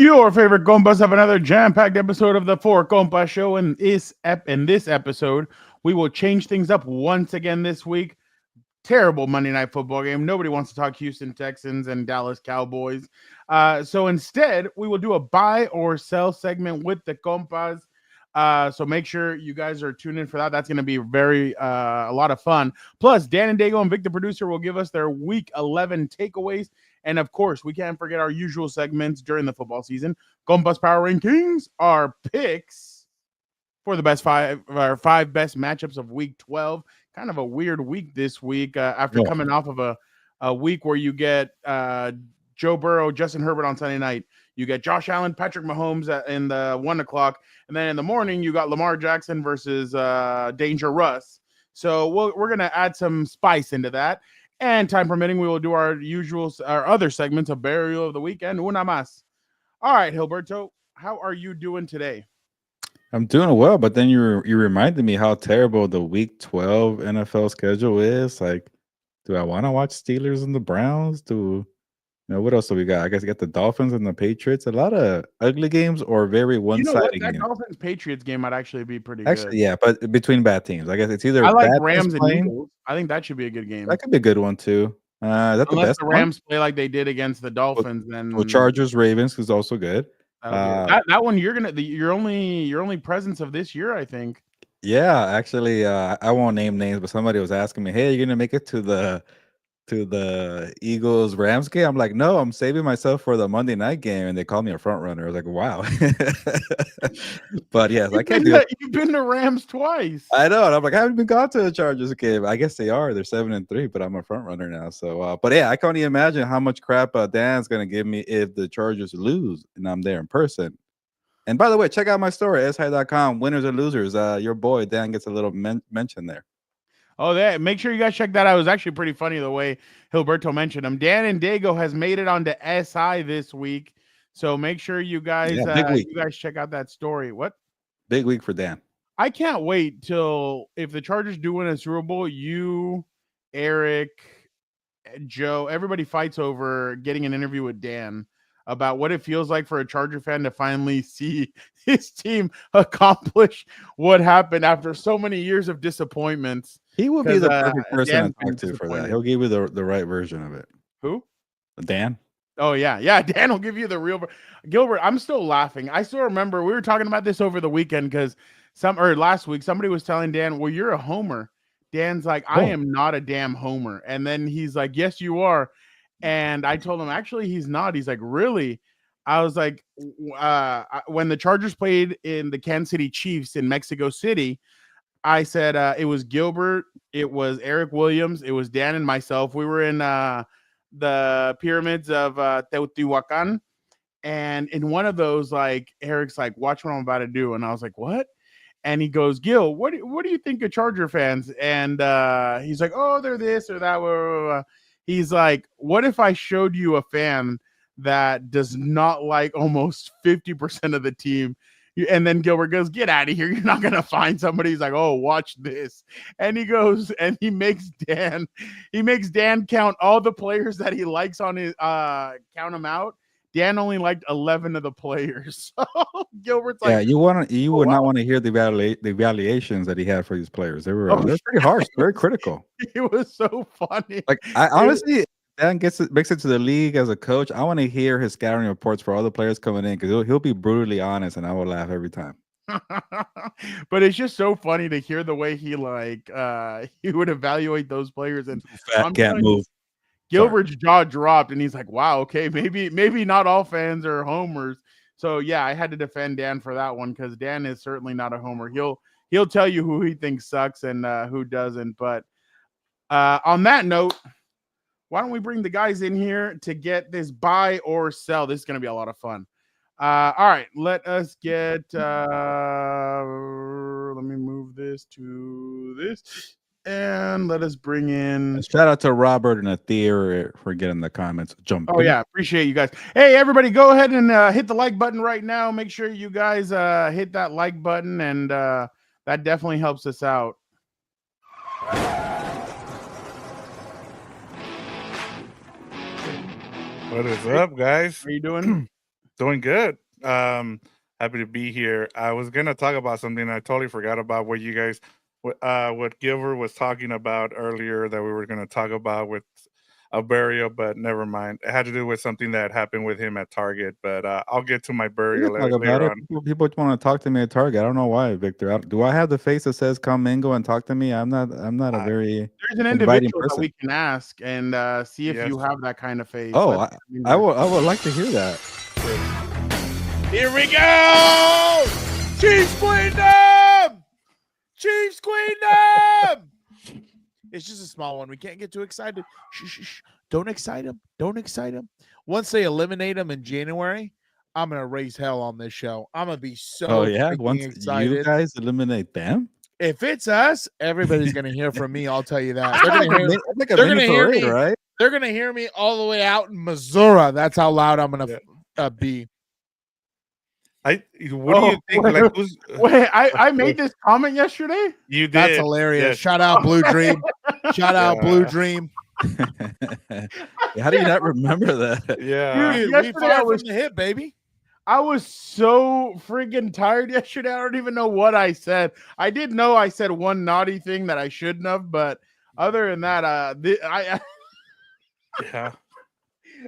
Your favorite compas have another jam-packed episode of the Four Compas show. In this episode, we will change things up once again this week. Terrible Monday Night Football game. Nobody wants to talk Houston Texans and Dallas Cowboys. So instead, we will do a buy or sell segment with the compas. So make sure you guys are tuned in for that. That's going to be a lot of fun. Plus, Dan and Daygo and Vic, the producer, will give us their Week 11 takeaways. And of course, we can't forget our usual segments during the football season. Compas Power Rankings, our picks for the best five best matchups of Week 12. Kind of a weird week this week after coming off of a week where you get Joe Burrow, Justin Herbert on Sunday night. You get Josh Allen, Patrick Mahomes in the 1 o'clock. And then in the morning, you got Lamar Jackson versus Danger Russ. So we're going to add some spice into that. And time permitting, we will do our other segments of Burial of the Weekend. Una más. All right, Gilberto, how are you doing today? I'm doing well, but then you reminded me how terrible the Week 12 NFL schedule is. Like, do I want to watch Steelers and the Browns? What else do we got? I guess we got the Dolphins and the Patriots. A lot of ugly games or very one-sided games. That Dolphins-Patriots game might actually be pretty good. Actually, yeah, but between bad teams. I guess it's either I like bad Rams and Eagles. I think that should be a good game. That could be a good one, too. That's Unless the Rams play like they did against the Dolphins, then Chargers Ravens is also good. That one your only presence of this year, I think. Yeah, actually, I won't name names, but somebody was asking me, "Hey, you're gonna make it to the Eagles Rams game?" I'm like, "No, I'm saving myself for the Monday night game," and they called me a front runner. I was like, "Wow!" But yes, I can't do it. You've been to Rams twice. I know, and I'm like, I haven't even gone to the Chargers game. I guess they are. They're 7-3, but I'm a front runner now. So, but yeah, I can't even imagine how much crap Dan's gonna give me if the Chargers lose and I'm there in person. And by the way, check out my story, shigh.com, winners and losers. Your boy Dan gets a little mention there. Oh, make sure you guys check that out. It was actually pretty funny the way Gilberto mentioned him. Dan and Daygo has made it onto SI this week, so make sure you guys check out that story. What? Big week for Dan. I can't wait till if the Chargers do win a Super Bowl, you, Eric, Joe, everybody fights over getting an interview with Dan about what it feels like for a Charger fan to finally see his team accomplish what happened after so many years of disappointments. He will be the perfect person to talk to for that. He'll give you the right version of it. Who? Dan. Oh, yeah. Dan will give you the real. Gilbert, I'm still laughing. I still remember we were talking about this over the weekend because last week, somebody was telling Dan, well, you're a homer. Dan's like, I am not a damn homer. And then he's like, yes, you are. And I told him, actually, he's not. He's like, really? I was like, when the Chargers played in the Kansas City Chiefs in Mexico City, I said it was Gilbert, it was Eric Williams, it was Dan and myself. We were in the pyramids of Teotihuacan. And in one of those, like, Eric's like, watch what I'm about to do. And I was like, what? And he goes, Gil, what do you think of Charger fans? And he's like, oh, they're this or that. Blah, blah, blah. He's like, what if I showed you a fan that does not like almost 50% of the team? And then Gilbert goes, get out of here. You're not going to find somebody. He's like, oh, watch this. And he goes and he makes Dan count all the players that he likes on his count them out. Dan only liked 11 of the players. So Gilbert's like, yeah, you would not want to hear the evaluations that he had for these players. They were they're pretty harsh, very critical. It was so funny. Like, I honestly, Dan makes it to the league as a coach. I want to hear his scouting reports for all the players coming in because he'll be brutally honest, and I will laugh every time. But it's just so funny to hear the way he would evaluate those players and can't move. Gilbert's jaw dropped, and he's like, wow, okay, maybe not all fans are homers. So yeah, I had to defend Dan for that one because Dan is certainly not a homer. He'll tell you who he thinks sucks and who doesn't. But on that note, why don't we bring the guys in here to get this buy or sell? This is going to be a lot of fun. All right, let us get let me move this to this. And let us bring in. Shout out to Robert and Athir for getting the comments. Oh, yeah. Appreciate you guys. Hey, everybody, go ahead and hit the like button right now. Make sure you guys hit that like button, and that definitely helps us out. What is up, guys? How are you doing? Doing good. Happy to be here. I was gonna talk about something I totally forgot about. What you guys, what Gilbert was talking about earlier that we were gonna talk about with a burial, but never mind. It had to do with something that happened with him at Target. But I'll get to my We burial can talk about later it. on. People want to talk to me at Target. I don't know why, Victor. Do I have the face that says "Come mingle and talk to me"? I'm not. I'm not a I, very There's an inviting individual that person. we can ask and see if yes. you have that kind of face. Oh, Let's I, get him in I here. would. I would like to hear that. Here we go! Chiefs Queendom! Chiefs Queendom! It's just a small one. We can't get too excited. Shh, shh, shh. Don't excite them. Don't excite them. Once they eliminate them in January, I'm gonna raise hell on this show. I'm gonna be so Oh yeah, freaking once you excited. guys eliminate them, If it's us, everybody's gonna hear from me. I'll tell you that. They're it's gonna hear, like a they're mini gonna hear parade, me. right? They're gonna hear me all the way out in Missouri. That's how loud I'm gonna be. What do you think? Like, who's Wait, I made this comment yesterday. you did? That's hilarious. Yes. Shout out Blue Dream. Shout out Blue Yeah. Dream. How do you not remember that? Yeah. Dude, we yesterday I fire was- from the hip, baby. I was so freaking tired yesterday. I don't even know what I said. I did know I said one naughty thing that I shouldn't have, but other than that, Yeah.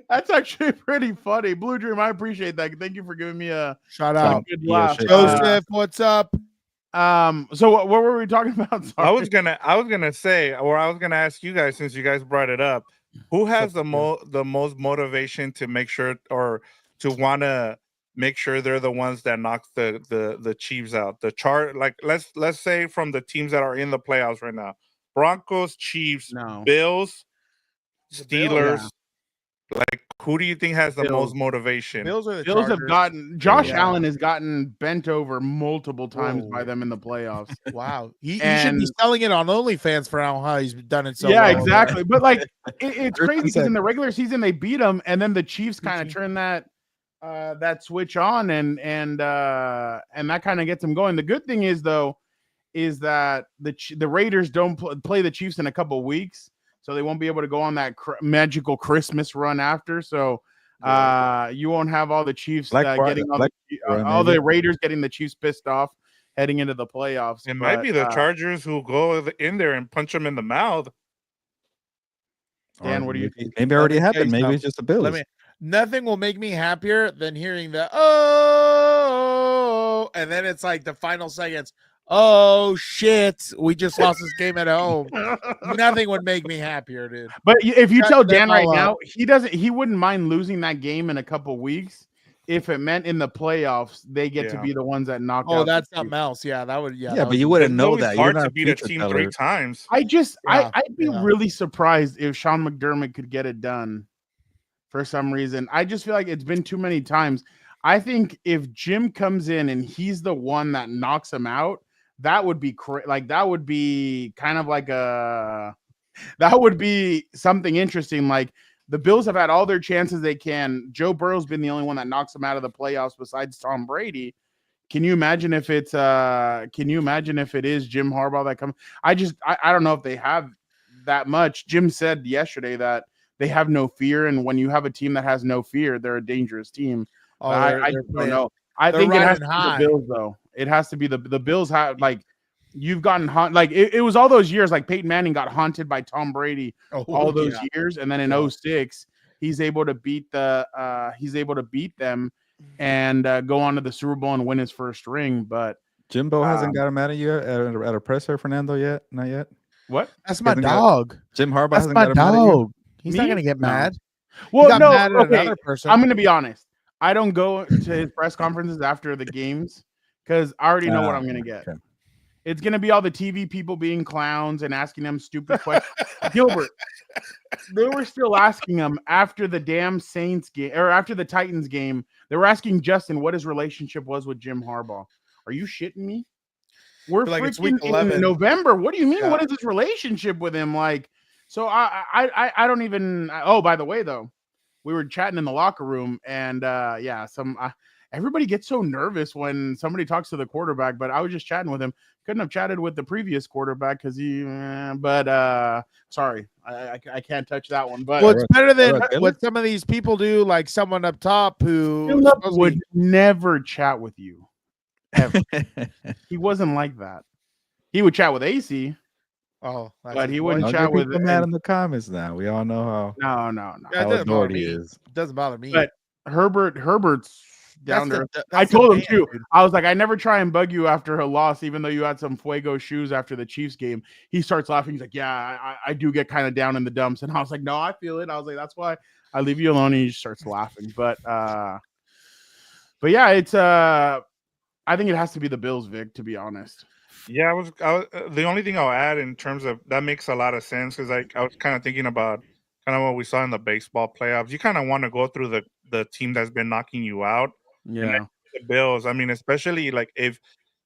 that's actually pretty funny. Blue Dream, I appreciate that. Thank you for giving me a Shout out. good Yeah, laugh. shit. Joseph, what's up? So what were we talking about? Sorry. I was gonna say, or I was gonna ask you guys, since you guys brought it up, who has the most motivation to make sure, or to want to make sure they're the ones that knock the Chiefs out? The chart, like let's say from the teams that are in the playoffs right now: Broncos, Chiefs, No. Bills, The Bills, Steelers. yeah. Like, who do you think has the Bills. most motivation? Bills are the Bills have Chargers. gotten Josh Yeah. Allen has gotten bent over multiple times Whoa. by them in the playoffs. Wow. He should be And- selling it on OnlyFans for how he's done it so yeah, well. exactly. But like it's First crazy and because in second. the regular season they beat them, and then the Chiefs kind of turn that switch on, and that kind of gets them going. The good thing is though, is that the Raiders don't play the Chiefs in a couple weeks, so they won't be able to go on that magical Christmas run after. So you won't have all the Chiefs getting all the Raiders getting the Chiefs pissed off heading into the playoffs. It might be the Chargers who go in there and punch them in the mouth. Dan, what do you think? Maybe Let already me tell happened. you Maybe something. it's just the Bills. Nothing will make me happier than hearing the oh, and then it's like the final seconds. Oh shit! We just lost this game at home. Nothing would make me happier, dude. But if you Shut tell them Dan right all now, up. he wouldn't mind losing that game in a couple weeks if it meant in the playoffs they get to Yeah. be the ones that knock Oh, out. that's the something Chiefs. else. Yeah, that would. Yeah, Yeah, that but would you be- wouldn't It's know always that. You're hard not to a beat a future team teller. 3 times. I'd Yeah, be yeah. really surprised if Sean McDermott could get it done for some reason. I just feel like it's been too many times. I think if Jim comes in and he's the one that knocks him out, that would be that would be kind of like that would be something interesting. Like the Bills have had all their chances they can. Joe Burrow's been the only one that knocks them out of the playoffs besides Tom Brady. Can you imagine if it is Jim Harbaugh that comes? I don't know if they have that much. Jim said yesterday that they have no fear, and when you have a team that has no fear, they're a dangerous team. Oh, I they're just don't playing- know. I they're think it has riding to be high. the Bills, though. It has to be the Bills. Have like you've gotten like it was all those years. Like Peyton Manning got haunted by Tom Brady all those years, and then in 2006 he's able to beat them and go on to the Super Bowl and win his first ring. But Jimbo hasn't got him out of you at a presser, Fernando, yet? Not yet? what? That's my Hasn't got- dog. Jim Harbaugh That's hasn't my got him out of you? dog. He's not Me? gonna get No. mad. Well, got no, mad at okay. another person. I'm gonna be honest. I don't go to his press conferences after the games because I already know what I'm gonna get. Okay. It's gonna be all the TV people being clowns and asking them stupid questions. Gilbert, they were still asking him after the damn Saints game or after the Titans game. They were asking Justin what his relationship was with Jim Harbaugh. Are you shitting me? We're Like it's freaking week 11. in November. What do you mean? Yeah. What is his relationship with him like? So I don't even. Oh, by the way, though, we were chatting in the locker room, and everybody gets so nervous when somebody talks to the quarterback. But I was just chatting with him. Couldn't have chatted with the previous quarterback because sorry, I can't touch that one. But Well, it's better than All right, what some of these people do, like someone up top who Philip supposedly- would never chat with you. Ever. He wasn't like that. He would chat with AC, Oh, that's but his he voice. wouldn't Don't chat get with. people mad in the comments now. We all know how No. Yeah, it how doesn't bother adored he me. is. It doesn't bother me. But Herbert's down there. That's I the told him man, too. dude. I was like, I never try and bug you after a loss, even though you had some fuego shoes after the Chiefs game. He starts laughing. He's like, yeah, I do get kind of down in the dumps. And I was like, no, I feel it. I was like, that's why I leave you alone. And he just starts laughing. But yeah, it's I think it has to be the Bills, Vic, to be honest. Yeah, I was the only thing I'll add in terms of that makes a lot of sense because I was kind of thinking about kind of what we saw in the baseball playoffs. You kind of want to go through the team that's been knocking you out. Yeah. The Bills. I mean, especially like if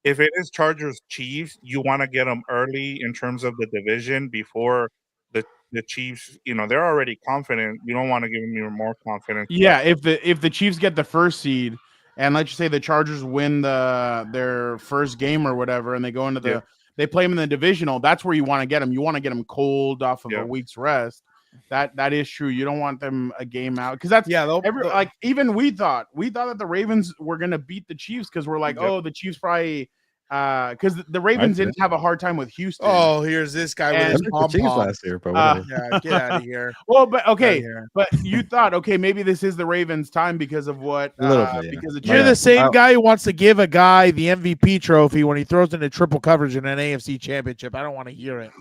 it is Chargers Chiefs, you want to get them early in terms of the division before the Chiefs. You know, they're already confident. You don't want to give them even more confidence. Yeah, if the Chiefs get the first seed, and let's just say the Chargers win their first game or whatever, and they go into they play them in the divisional, that's where you want to get them. You want to get them cold off of a week's rest. That is true. You don't want them a game out because that's like even we thought that the Ravens were gonna beat the Chiefs because we're like, oh, the Chiefs probably because the Ravens didn't have a hard time with Houston. Oh, here's this guy with his pom Chiefs pom. last year, but whatever. Yeah, get out of here. Well, but okay, but you thought, okay, maybe this is the Ravens' time because of what? A little bit, yeah. Because of You're the same guy who wants to give a guy the MVP trophy when he throws into triple coverage in an AFC championship. I don't want to hear it.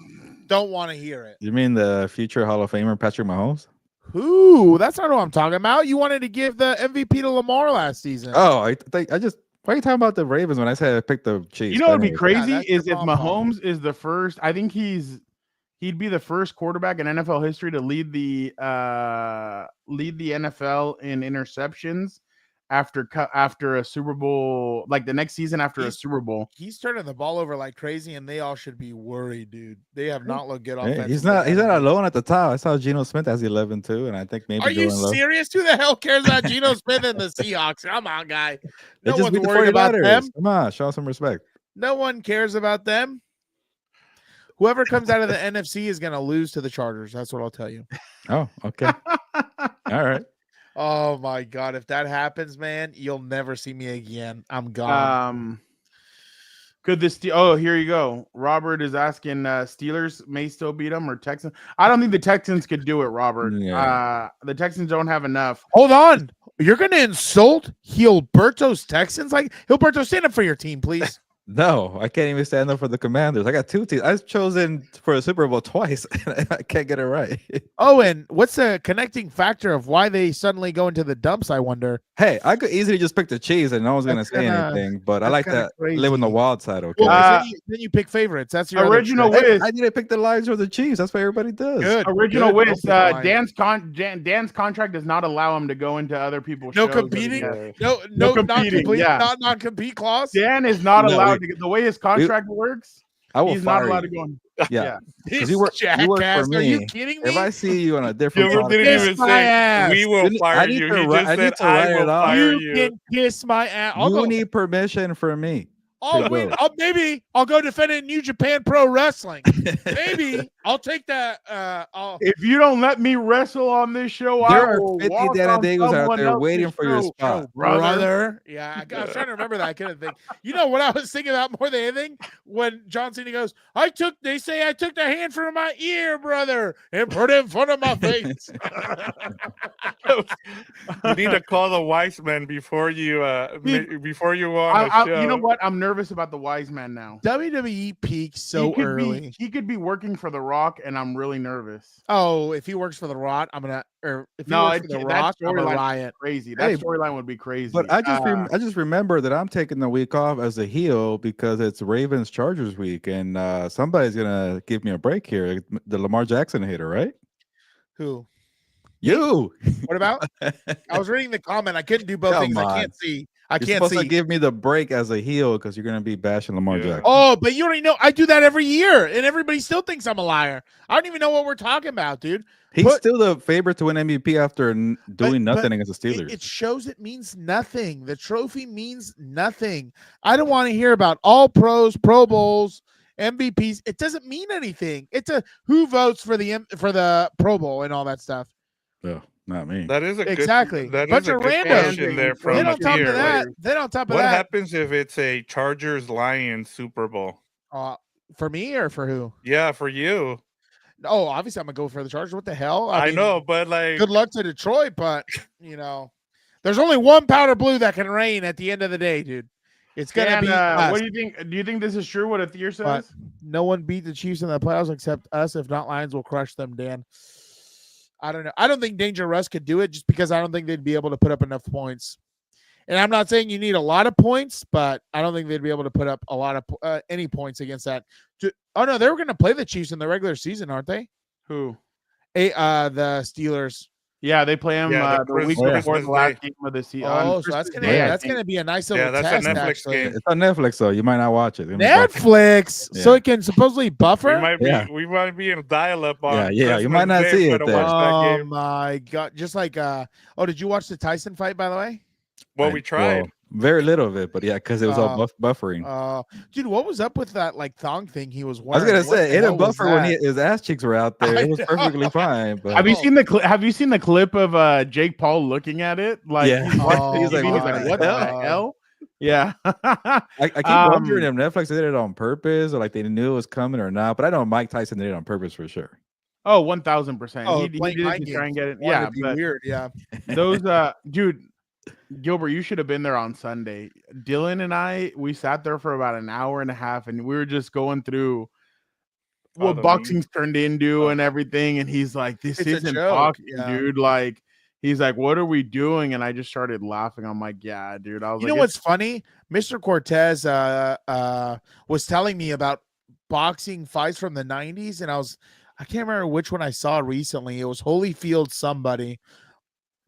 Don't want to hear it. You mean the future Hall of Famer Patrick Mahomes? Who? That's not what I'm talking about. You wanted to give the MVP to Lamar last season. Oh, I just. Why are you talking about the Ravens when I said I picked the Chiefs? You know what would be Anyway. crazy that's is your if Mahomes is the first. I think he'd be the first quarterback in NFL history to lead the NFL in interceptions after a Super Bowl, like the next season after a Super Bowl. He's turning the ball over like crazy, and they all should be worried, dude. They have not looked good Hey, offensively. he's not alone at the top. I saw Geno Smith has 11 too, and I think maybe. Are you going low. serious? Who the hell cares about Geno Smith and the Seahawks? Come on, guy. They No just one's beat the worried about 49ers. them. Come on, show some respect. No one cares about them. Whoever comes out of the NFC is going to lose to the Chargers. That's what I'll tell you. Oh, okay. All right. Oh my God! If that happens, man, you'll never see me again. I'm gone. Could this? Oh, here you go. Robert is asking Steelers may still beat them or Texans. I don't think the Texans could do it, Robert. Yeah. The Texans don't have enough. Hold on. You're going to insult Gilberto's Texans? Like, Gilberto, stand up for your team, please. No, I can't even stand up for the Commanders. I got two teams. I've chosen for a Super Bowl twice, and I can't get it right. Oh, and what's the connecting factor of why they suddenly go into the dumps, I wonder? Hey, I could easily just pick the Chiefs, and no one's gonna say anything. But I like to live on the wild side. Okay. Well, then you pick favorites. That's your original other wish. I didn't pick the Lions or the Chiefs. That's what everybody does. Good. Original Good. wish. Dan's contract does not allow him to go into other people's No shows. competing. No No competing, non-complete. yeah. Non-compete clause. Dan is not allowed to get the way his contract works. I will He's not fire allowed you. to go in. Yeah. This You work for jackass. me. Are you kidding me? If I see you on a different Gilbert didn't podcast, even my say ass. we will fire I need you. to He write- just I need said to I write will it off. fire You you. can kiss my ass. I'll you go. need permission from me. Oh to wait, go. maybe I'll go defend it in New Japan Pro Wrestling. Maybe I'll take that. If you don't let me wrestle on this show, There I are will 50 walk Dan on Daigos out someone there else's waiting for your show, spot. brother. Yeah, I was trying to remember that. I couldn't think. You know what I was thinking about more than anything? When John Cena goes, they say I took the hand from my ear, brother, and put it in front of my face. You need to call the wise men before you go on the show. You know what? I'm nervous about the wise man now. WWE peaked so early. He could be working for The Rock, and I'm really nervous. Oh, if he works for The Rock, I'm gonna. Or if he No, works for The Rock, I'm a riot. Crazy. Hey, That storyline would be crazy. But I just remember that I'm taking the week off as a heel because it's Ravens Chargers week, and somebody's gonna give me a break here. The Lamar Jackson hater, right? Who? You. What about? I was reading the comment. I couldn't do both Come things. on. I can't see. I You're can't supposed see. to give me the break as a heel because you're gonna be bashing Lamar Yeah. Jackson. Oh, but you already know I do that every year, and everybody still thinks I'm a liar. I don't even know what we're talking about, dude. He's still the favorite to win MVP after doing but nothing against the Steelers. It shows it means nothing. The trophy means nothing. I don't want to hear about all pros, Pro Bowls, MVPs. It doesn't mean anything. It's a who votes for the Pro Bowl and all that stuff. No, not me. That is a Exactly. Good, that Bunch is a of good randos. question there from Then on top Matia. of that, Like, what happens if it's a Chargers Lions Super Bowl? For me or for who? Yeah, for you. Oh, obviously I'm gonna go for the Chargers. What the hell? I mean, know, but like, good luck to Detroit, but there's only one powder blue that can reign at the end of the day, dude. It's gonna be us. What do you think? Do you think this is true? What Athir says? But no one beat the Chiefs in the playoffs except us. If not, Lions will crush them, Dan. I don't know. I don't think Danger Russ could do it just because I don't think they'd be able to put up enough points. And I'm not saying you need a lot of points, but I don't think they'd be able to put up a lot of any points against that. Oh no, they were going to play the Chiefs in the regular season, aren't they? Who? The Steelers. Yeah, they play them the week before the last game of the season. Oh, so that's gonna be a nice little test. That's a Netflix game. It's on Netflix, though. You might not watch it. Netflix, so it can supposedly buffer. We might be in dial-up on. Yeah. You might not see it there. Oh my god! Just like did you watch the Tyson fight, by the way? Well, we tried. Very little of it, but yeah, because it was all buffering. Dude, what was up with that thong thing he was wearing? I was gonna say it didn't buffer when his ass cheeks were out there. It was perfectly fine. But have you seen the clip of Jake Paul looking at it? Like he's like, what the hell? Yeah. I keep wondering if Netflix did it on purpose or like they knew it was coming or not. But I know Mike Tyson did it on purpose for sure. Oh, 1000%. Oh, he did it to try and get it. Yeah, but weird. Yeah. Those dude. Gilbert, you should have been there on Sunday. Dylan and I, we sat there for about an hour and a half, and we were just going through what boxing's turned into and everything. And he's like, "This isn't boxing, dude." Like, he's like, "What are we doing?" And I just started laughing. I'm like, "Yeah, dude." I was you know what's funny? Mr. Cortez was telling me about boxing fights from the 90s, and I can't remember which one I saw recently. It was Holyfield somebody.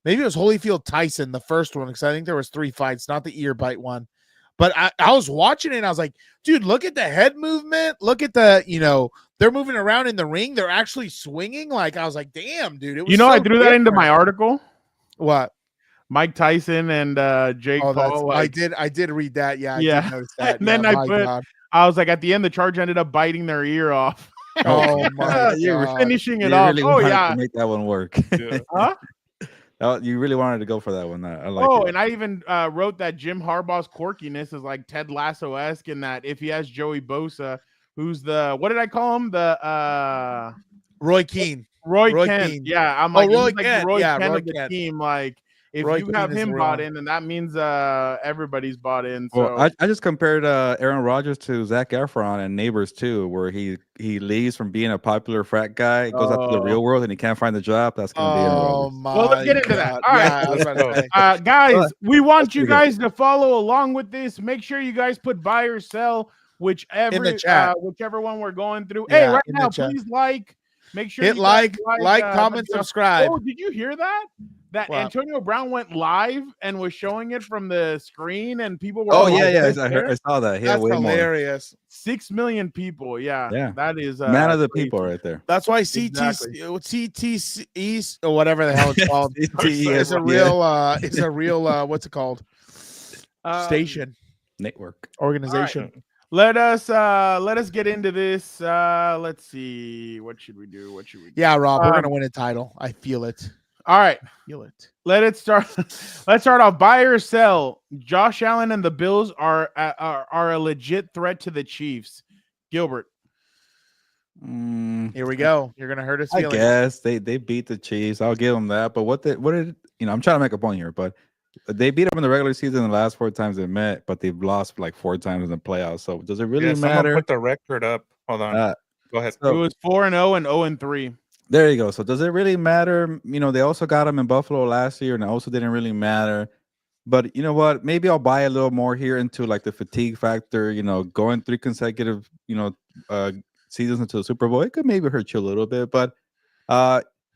Maybe it was Holyfield Tyson, the first one, because I think there was 3 fights, not the ear bite one. But I was watching it and I was like, dude, look at the head movement. Look at the, they're moving around in the ring. They're actually swinging. Like, I was like, damn, dude. It was I threw that into my article. What? Mike Tyson and Jake Paul. I did read that. Yeah. Yeah. I did notice that. And then I was like, at the end, the charge ended up biting their ear off. Oh, my you were God. finishing it off. Really to make that one work. Yeah. Huh? You really wanted to go for that one. I like it. And I even wrote that Jim Harbaugh's quirkiness is like Ted Lasso-esque in that if he has Joey Bosa, who's what did I call him? The Roy Keane. Roy Kent. Yeah, I'm like, Roy like Kent. Roy Yeah, Kent Roy of the Kent. team. Like, if Roy you Keane have is him real. bought in, then that means everybody's bought in. So Well, I just compared Aaron Rodgers to Zac Efron and Neighbors too, where he leaves from being a popular frat guy, goes out to the real world, and he can't find a job. That's gonna be Aaron Rodgers. My well, let's get into that. All yeah, right, I was about to say. guys, we want you guys to follow along with this. Make sure you guys put buy or sell, whichever in the chat. Whichever one we're going through. Yeah, hey, right in the now, chat. please make sure Hit you guys like, comment, subscribe. Oh, did you hear that? That What? Antonio Brown went live and was showing it from the screen, and people were. Oh all yeah, like, I saw that. He had That's way more. hilarious. 6 million people. Yeah, that is Man of the crazy. people right there. That's why Exactly. CT East or whatever the hell it's called is a real what's it called? Station Network organization. Let us get into this. Let's see. What should we do? Yeah, Rob, we're gonna win a title. I feel it. All right. Feel it. Let's start off. Buy or sell. Josh Allen and the Bills are a legit threat to the Chiefs. Gilbert. Here we go. You're gonna hurt us. I guess they beat the Chiefs. I'll give them that. But what did I'm trying to make a point here, but they beat them in the regular season the last 4 times they met, but they've lost like 4 times in the playoffs. So does it really matter? Put the record up. Hold on. Go ahead. It was 4-0 and 0-3. There you go. So does it really matter? They also got them in Buffalo last year, and it also didn't really matter. But you know what? Maybe I'll buy a little more here into like the fatigue factor. Going 3 consecutive, seasons into the Super Bowl, it could maybe hurt you a little bit. But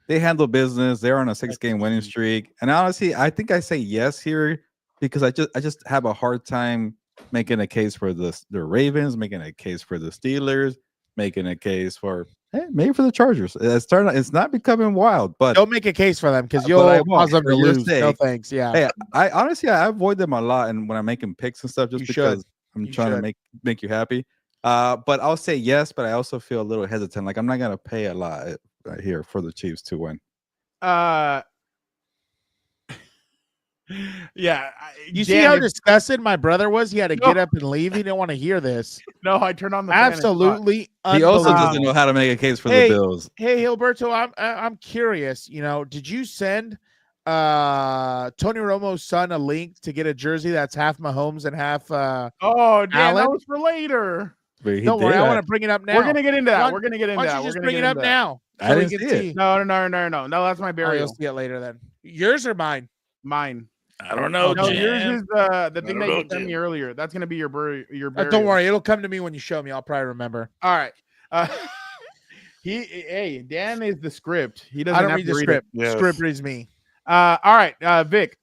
they handle business. They're on a 6-game winning streak, and honestly, I think I say yes here because I just have a hard time making a case for the Ravens, making a case for the Steelers, making a case for maybe for the Chargers. It's not becoming wild, but Don't make a case for them because I you'll won't, cause them for to your lose. No sake. thanks. Yeah. Hey, I honestly I avoid them a lot, and when I'm making picks and stuff, just You because should. I'm You trying should. to make you happy. But I'll say yes, but I also feel a little hesitant. Like I'm not gonna pay a lot here for the Chiefs to win. Yeah, You see how disgusted my brother was? He had to get up and leave. He didn't want to hear this. No, I turned on the fan and Absolutely. He also unbelievable. doesn't know how to make a case for the Bills. Hey, Gilberto, I'm curious. You know, did you send Tony Romo's son a link to get a jersey that's half Mahomes and half oh, damn, Allen? that was for later. Don't worry, I want to bring it up now. We're gonna get into that. Why- We're gonna get into Why that. don't you We're just gonna bring get it up into that. now? I So we didn't can see it. see. No, that's my Oh, burial. you'll see it later then. Yours or mine? Mine. I don't know. No, Jan. yours is the thing I that don't you know, sent me Jan. earlier. That's gonna be your burial. Don't worry, it'll come to me when you show me. I'll probably remember. All right. Dan is the script. He doesn't I don't have read to the read script. Yes. Script reads me. All right, Vic.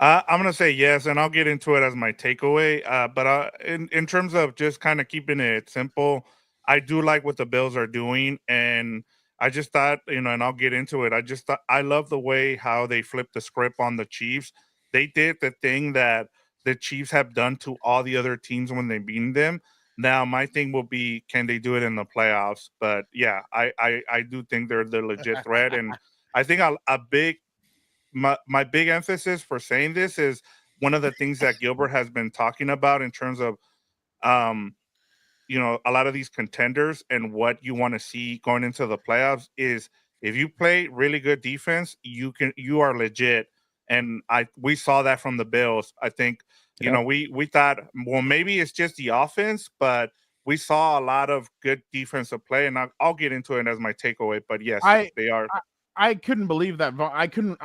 I'm gonna say yes, and I'll get into it as my takeaway. But in terms of just kind of keeping it simple, I do like what the Bills are doing, and I just thought, and I'll get into it. I just thought I love the way how they flipped the script on the Chiefs. They did the thing that the Chiefs have done to all the other teams when they beat them. Now, my thing will be, can they do it in the playoffs? But yeah, I do think they're the legit threat, and I think a big. My big emphasis for saying this is one of the things that Gilbert has been talking about in terms of a lot of these contenders and what you want to see going into the playoffs is if you play really good defense, you are legit. And we saw that from the Bills. I think we thought, well, maybe it's just the offense, but we saw a lot of good defensive play, and I'll get into it as my takeaway. But yes, they are. I couldn't believe that. I didn't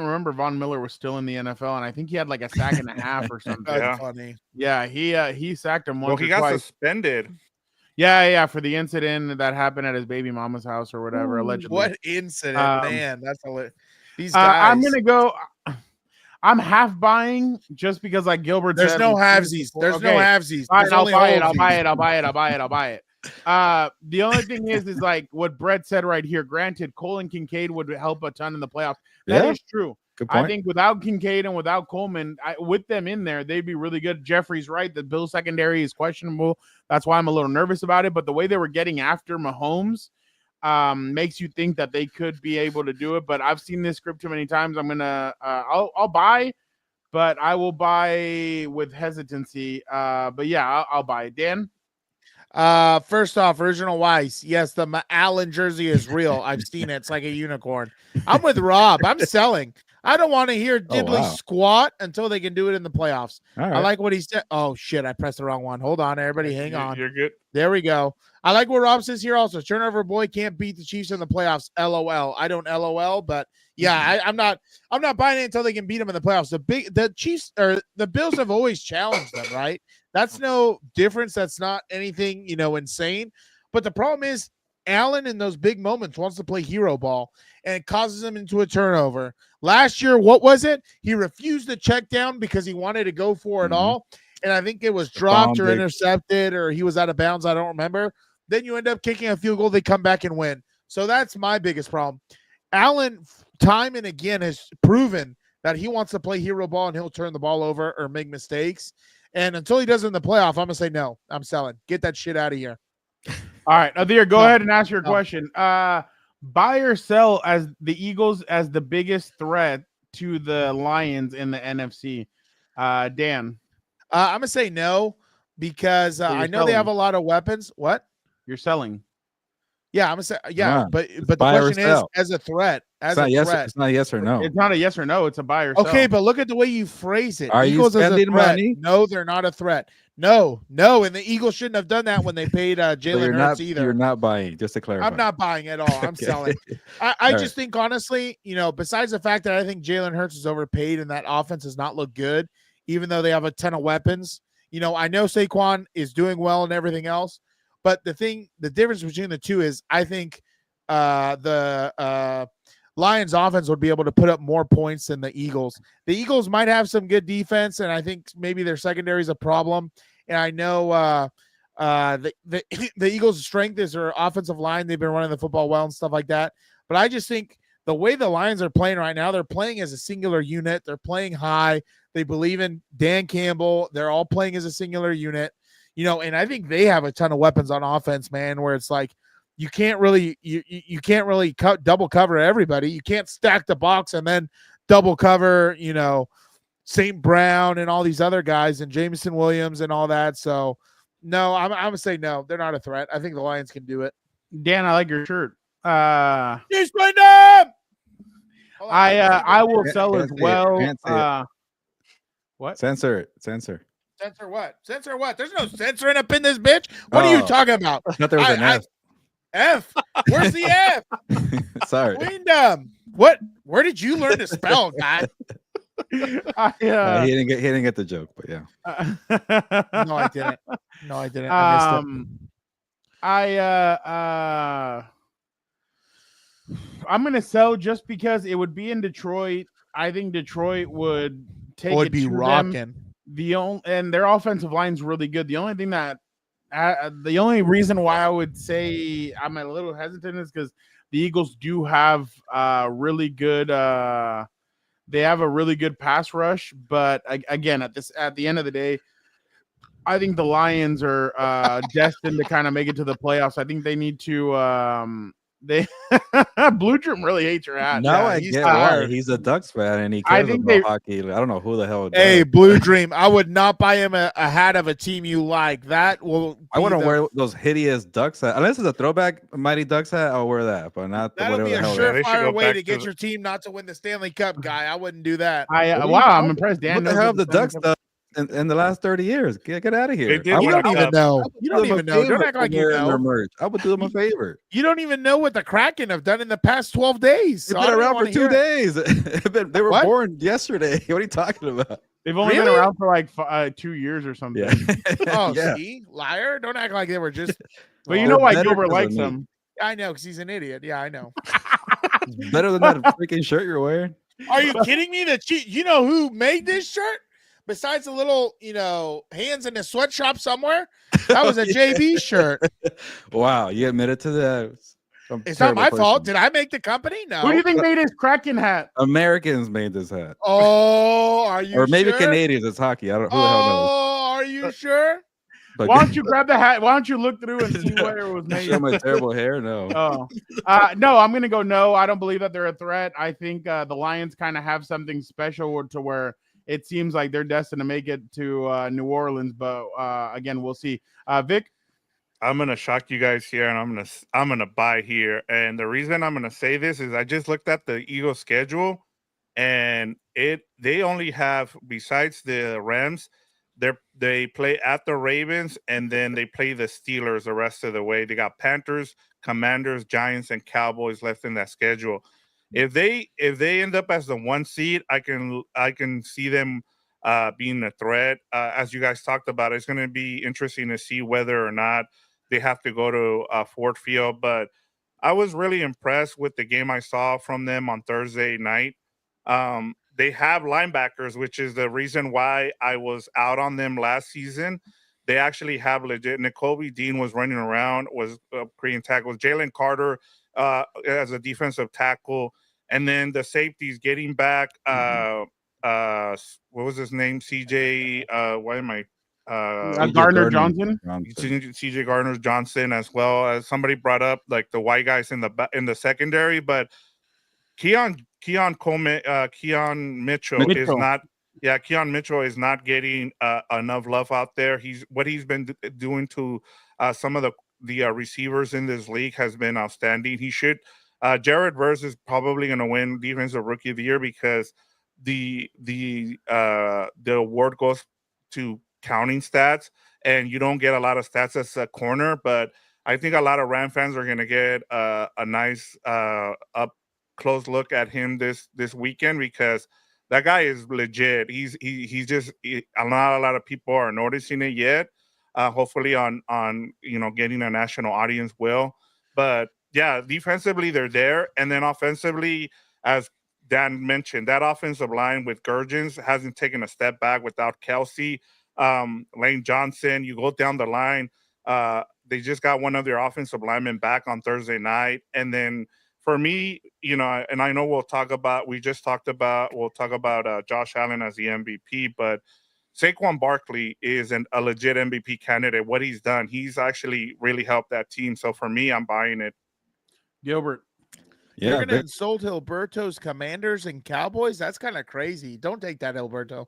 remember Von Miller was still in the NFL, and I think he had like a sack and a half or something. Yeah. Funny. Yeah, he sacked him once. Well, he got suspended. Yeah, for the incident that happened at his baby mama's house or whatever, allegedly. What incident, man? That's hilarious. These guys. I'm gonna go. I'm half buying just because, like Gilbert There's said, no halvesies. There's no halvesies. All right, There's I'll only buy it. holesies. I'll buy it. The only thing is like what Brett said right here. Granted, Cole and Kincaid would help a ton in the playoffs. That is true. Good point. I think without Kincaid and without Coleman, with them in there, they'd be really good. Jeffrey's right. The Bills secondary is questionable. That's why I'm a little nervous about it. But the way they were getting after Mahomes makes you think that they could be able to do it. But I've seen this script too many times. I'm gonna I'll buy, but I will buy with hesitancy. But yeah, I'll buy it. Dan. First off, original Weiss. Yes, the Allen jersey is real. I've seen it. It's like a unicorn. I'm with Rob. I'm selling. I don't want to hear Diddley squat until they can do it in the playoffs. Right. I like what he said. Oh shit, I pressed the wrong one. Hold on, everybody, hang on. You're good. There we go. I like what Rob says here also. Turnover boy can't beat the Chiefs in the playoffs. LOL. I don't LOL, but yeah, I'm not buying it until they can beat them in the playoffs. The Chiefs or the Bills have always challenged them, right? That's no difference. That's not anything, insane. But the problem is Allen in those big moments wants to play hero ball and it causes him into a turnover. Last year, what was it? He refused to check down because he wanted to go for it all. And I think it was dropped or intercepted or he was out of bounds. I don't remember. Then you end up kicking a field goal. They come back and win. So that's my biggest problem. Allen, time and again, has proven that he wants to play hero ball and he'll turn the ball over or make mistakes. And until he does it in the playoff, I'm going to say no. I'm selling. Get that shit out of here. All right, Adir, go ahead and ask your question. Buy or sell as the Eagles as the biggest threat to the Lions in the NFC? Dan. I'm going to say no because I know they have a lot of weapons. What? You're selling. Yeah, I'm going to say but the question is as a threat. It's not yes or no. It's not a yes or no. It's a buy or sell. Okay, but look at the way you phrase it. Are Eagles you spending money? No, they're not a threat. No, and the Eagles shouldn't have done that when they paid Jalen Hurts either. You're not buying, just to clarify. I'm not buying at all. I'm selling. I just think, honestly, besides the fact that I think Jalen Hurts is overpaid and that offense does not look good, even though they have a ton of weapons. I know Saquon is doing well and everything else, but the difference between the two is I think the Lions offense would be able to put up more points than the Eagles. The Eagles might have some good defense, and I think maybe their secondary is a problem. And I know the Eagles' strength is their offensive line. They've been running the football well and stuff like that. But I just think the way the Lions are playing right now, they're playing as a singular unit. They're playing high. They believe in Dan Campbell. They're all playing as a singular unit, and I think they have a ton of weapons on offense, man, where it's like you can't really double cover everybody. You can't stack the box and then double cover, St. Brown and all these other guys and Jameson Williams and all that. So no, I'm gonna say no. They're not a threat. I think the Lions can do it. Dan, I like your shirt. He's playing them. I will sell as well. What? Censor. Censor what? Censor what? There's no censoring up in this bitch. What are you talking about? I thought there was an F. F. Where's the F? Sorry. Wyndham. What? Where did you learn to spell, guy? He didn't get the joke, but yeah. No, I didn't. I missed it. I'm gonna sell just because it would be in Detroit. I think Detroit would take would it be to rocking. them. And their offensive line's really good. The only reason why I would say I'm a little hesitant is because the Eagles do have really good. They have a really good pass rush, but again, at the end of the day, I think the Lions are destined to kind of make it to the playoffs. I think they need to. Blue Dream really hates your hat. Now I get why he's a Ducks fan and he cares about hockey. I don't know who the hell. Hey, Blue Dream, I would not buy him a hat of a team you like. That will. I wouldn't wear those hideous Ducks hat unless it's a throwback Mighty Ducks hat. I'll wear that, but not that'll whatever be a the hell. surefire way to get your team not to win the Stanley Cup, guy. I wouldn't do that. I'm impressed. Dan, what the hell have the Ducks done in the last 30 years? Get out of here. You don't even know. You don't even know. Don't act like you know. Merch. I would do them a favor. You don't even know what the Kraken have done in the past 12 days. They've been around for 2 days. They were born yesterday. What are you talking about? They've only been around for like 2 years or something. Yeah. See? Liar. Don't act like they were just. But you know why Gilbert likes them. I know, because he's an idiot. Yeah, I know. Better than that freaking shirt you're wearing. Are you kidding me? You know who made this shirt? Besides the little, hands in a sweatshop somewhere, that was a JB shirt. Wow, you admitted to that. It's not my fault. Did I make the company? No. Who do you think made his Kraken hat? Americans made this hat. Oh, are you? Or maybe sure? Canadians. It's hockey. I don't. Who the hell knows? Oh, are you sure? But why don't you grab the hat? Why don't you look through and see where it was made? Show my terrible hair. No. No. I'm gonna go no. I don't believe that they're a threat. I think the Lions kind of have something special to where it seems like they're destined to make it to New Orleans, but again, we'll see. Vic, I'm gonna shock you guys here, and I'm gonna buy here. And the reason I'm gonna say this is I just looked at the Eagles schedule, and they only have, besides the Rams, they play at the Ravens, and then they play the Steelers the rest of the way. They got Panthers, Commanders, Giants, and Cowboys left in that schedule. If they end up as the 1 seed, I can see them being a threat. As you guys talked about, it's going to be interesting to see whether or not they have to go to Ford Field. But I was really impressed with the game I saw from them on Thursday night. They have linebackers, which is the reason why I was out on them last season. They actually have legit. N'Kobe Dean was running around, was creating tackles. Jalen Carter as a defensive tackle, and then the safeties getting back. What was his name? CJ. Why am I? Gardner Johnson. CJ Gardner Johnson, as well as somebody brought up like the white guys in the secondary, but Keon Mitchell is not. Yeah, Keon Mitchell is not getting enough love out there. He's been doing to some of the receivers in this league has been outstanding. He should. Jared Verse is probably going to win Defensive Rookie of the Year because the award goes to counting stats, and you don't get a lot of stats as a corner. But I think a lot of Ram fans are going to get a nice up close look at him this weekend because that guy is legit. He's just not a lot of people are noticing it yet. Hopefully on getting a national audience will. But yeah, defensively they're there, and then offensively as Dan mentioned, that offensive line with Gurgens hasn't taken a step back without Kelsey, Lane Johnson. You go down the line. They just got one of their offensive linemen back on Thursday night. And then for me, and I know we'll talk about Josh Allen as the MVP, but Saquon Barkley is a legit MVP candidate. What he's done, he's actually really helped that team. So for me, I'm buying it. Gilbert. You're Yeah, going to Vic. insult Gilberto's Commanders and Cowboys? That's kind of crazy. Don't take that, Gilberto.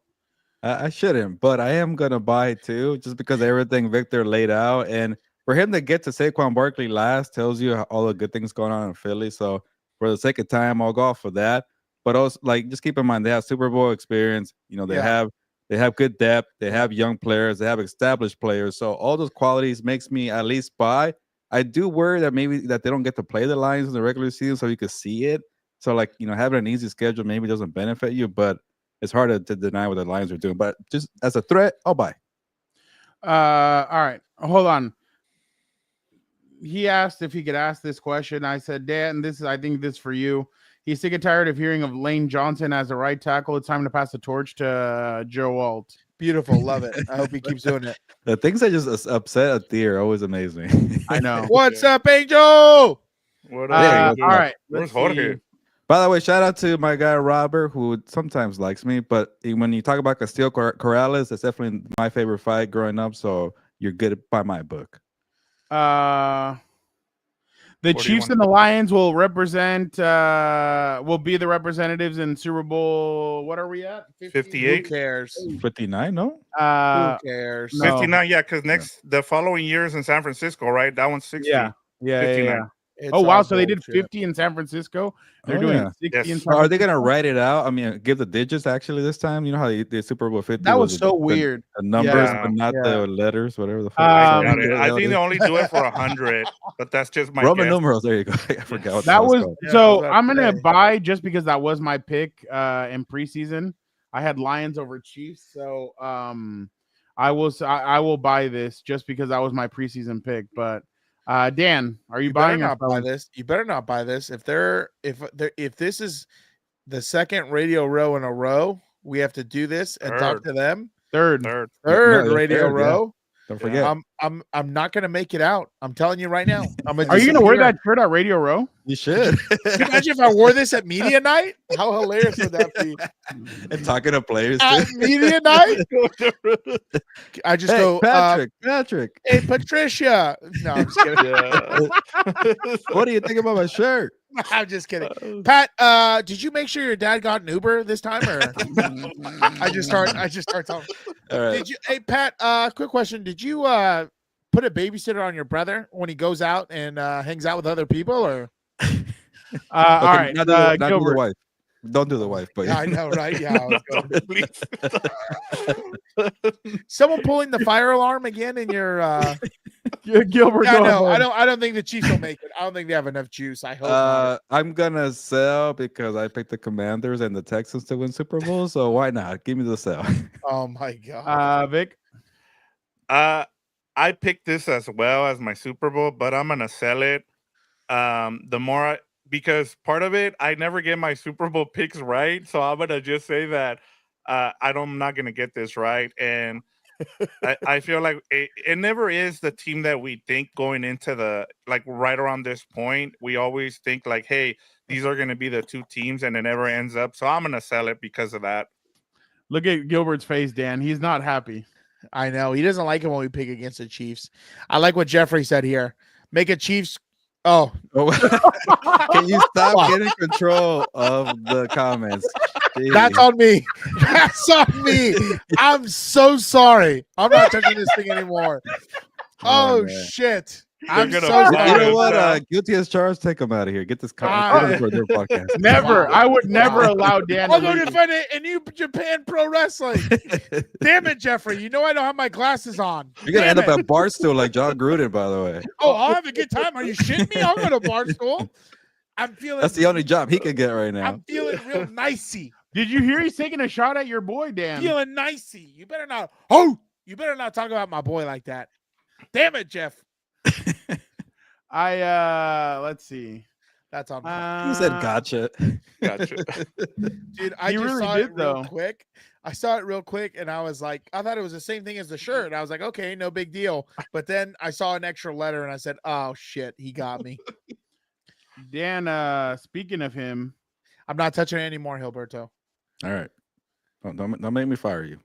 I shouldn't, but I am gonna buy it too, just because everything Victor laid out, and for him to get to Saquon Barkley last tells you all the good things going on in Philly. So for the sake of time, I'll go off for that. But also, just keep in mind they have Super Bowl experience. They have good depth. They have young players. They have established players. So all those qualities makes me at least buy. I do worry that maybe that they don't get to play the Lions in the regular season, so you could see it. So having an easy schedule maybe doesn't benefit you, but it's hard to deny what the Lions are doing. But just as a threat, I'll buy. All right. Hold on. He asked if he could ask this question. I said, Dan, I think this for you. He's sick and tired of hearing of Lane Johnson as a right tackle. It's time to pass the torch to Joe Alt. Beautiful. Love it. I hope he keeps doing it. The things that just upset a Thier always amaze me. I know. What's up, Angel? What All right. Where's Let's Jorge? see. By the way, shout out to my guy Robert, who sometimes likes me, but when you talk about Castillo Corrales, that's definitely my favorite fight growing up. So you're good by my book. The Chiefs and the Lions will be the representatives in Super Bowl. What are we at? 58. Who cares? 59, no? Who cares? No. 59, yeah, because the following year is in San Francisco, right? That one's 60. Yeah. 59. It's Oh, wow. all So they did bullshit. 50 in San Francisco. They're Oh, doing yeah. 60 in Yes. San Are they going to Francisco? write it out? I mean, give the digits actually this time? You know how the Super Bowl 50 That was the- so the- weird. The numbers, Yeah. but not Yeah. the letters, whatever the fuck. Um, I think they only do it for 100, but that's just my Roman guess. numerals. There you go. I forgot what That was called. Yeah, so. that's what I'm I gonna say. buy just because that was my pick in preseason. I had Lions over Chiefs, so I will buy this just because that was my preseason pick. But Dan, are you better buying or not buy selling? this. You better not buy this. If this is the second Radio Row in a row, we have to do this and talk Third. to them. Third. Third. Third No, Radio third, yeah. Row. Don't forget. I'm not gonna make it out. I'm telling you right now. Are you gonna wear that shirt at Radio Row? You should. Can you imagine if I wore this at media night? How hilarious would that be? And talking to players. At Too. media night? I just Hey, go, Patrick. hey Patricia. No, I'm just kidding. What do you think about my shirt? I'm just kidding. Pat, did you make sure your dad got an Uber this time, or I just start talking. All right. Did you? Hey, Pat. Quick question. Did you put a babysitter on your brother when he goes out and hangs out with other people, or? All right, Not do the Gilbert. wife. Don't do the wife, but Yeah, I know, right? Yeah. Someone pulling the fire alarm again in your. Gilbert. Yeah, go no, ahead. I don't think the Chiefs will make it. I don't think they have enough juice. I hope not. I'm gonna sell because I picked the Commanders and the Texans to win Super Bowl. So why not? Give me the sell. Oh my god. Vic. I picked this as well as my Super Bowl, but I'm gonna sell it. Because part of it, I never get my Super Bowl picks right, so I'm gonna just say that I'm not gonna get this right, and I feel like it never is the team that we think going into the right around this point. We always think like, hey, these are gonna be the two teams, and it never ends up. So I'm gonna sell it because of that. Look at Gilbert's face, Dan. He's not happy. I know he doesn't like it when we pick against the Chiefs. I like what Jeffrey said here. Make a Chiefs. Oh, Can you stop getting control of the comments? Jeez. that's on me. That's on me. I'm so sorry. I'm not touching this thing anymore. Oh man. shit. I'm gonna so fly. You sorry. know what? Yeah. Guilty as charged. Take them out of here. Get this Ah. get 'em for their podcast. Never. I would never allow Dan. I'll to go leave. defend it in New Japan Pro Wrestling. Damn it, Jeffrey. You know I don't have my glasses on. You're gonna Damn end up it. at Barstool like John Gruden, by the way. Oh, I'll have a good time. Are you shitting me? I'll go to Barstool. I'm feeling That's the only job he can get right now. I'm feeling real nicey. Did you hear he's taking a shot at your boy, Dan? Feeling nicey. You better not. Oh, you better not talk about my boy like that. Damn it, Jeff. Let's see. That's on. He said, "Gotcha." Gotcha. Dude, I He just really saw did, it real though. quick. I saw it real quick, and I was like, I thought it was the same thing as the shirt. I was like, okay, no big deal. But then I saw an extra letter, and I said, oh shit, he got me. Dan, speaking of him, I'm not touching it anymore, Gilberto. All right, don't make me fire you.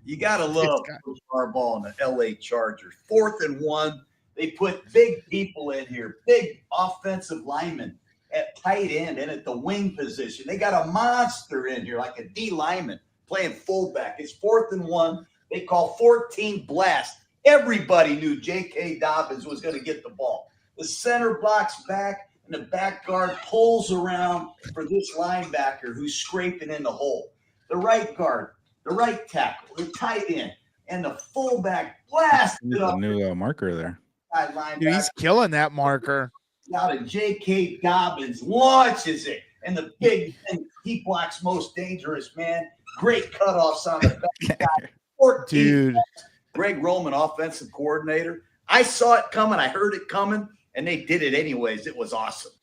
You gotta This love guy. Coach Harbaugh and the LA Chargers. 4th and 1. They put big people in here, big offensive linemen at tight end and at the wing position. They got a monster in here, like a D lineman playing fullback. It's 4th and 1. They call 14 blast. Everybody knew J.K. Dobbins was going to get the ball. The center blocks back, and the back guard pulls around for this linebacker who's scraping in the hole. The right guard, the right tackle, the tight end, and the fullback blasted He's a up new marker there. the Dude, linebacker. he's killing that marker. Out of J.K. Dobbins launches it, and the big thing, he blocks most dangerous, man. Great cutoffs on the back. 14 Dude. Greg Roman, offensive coordinator. I saw it coming. I heard it coming, and they did it anyways. It was awesome.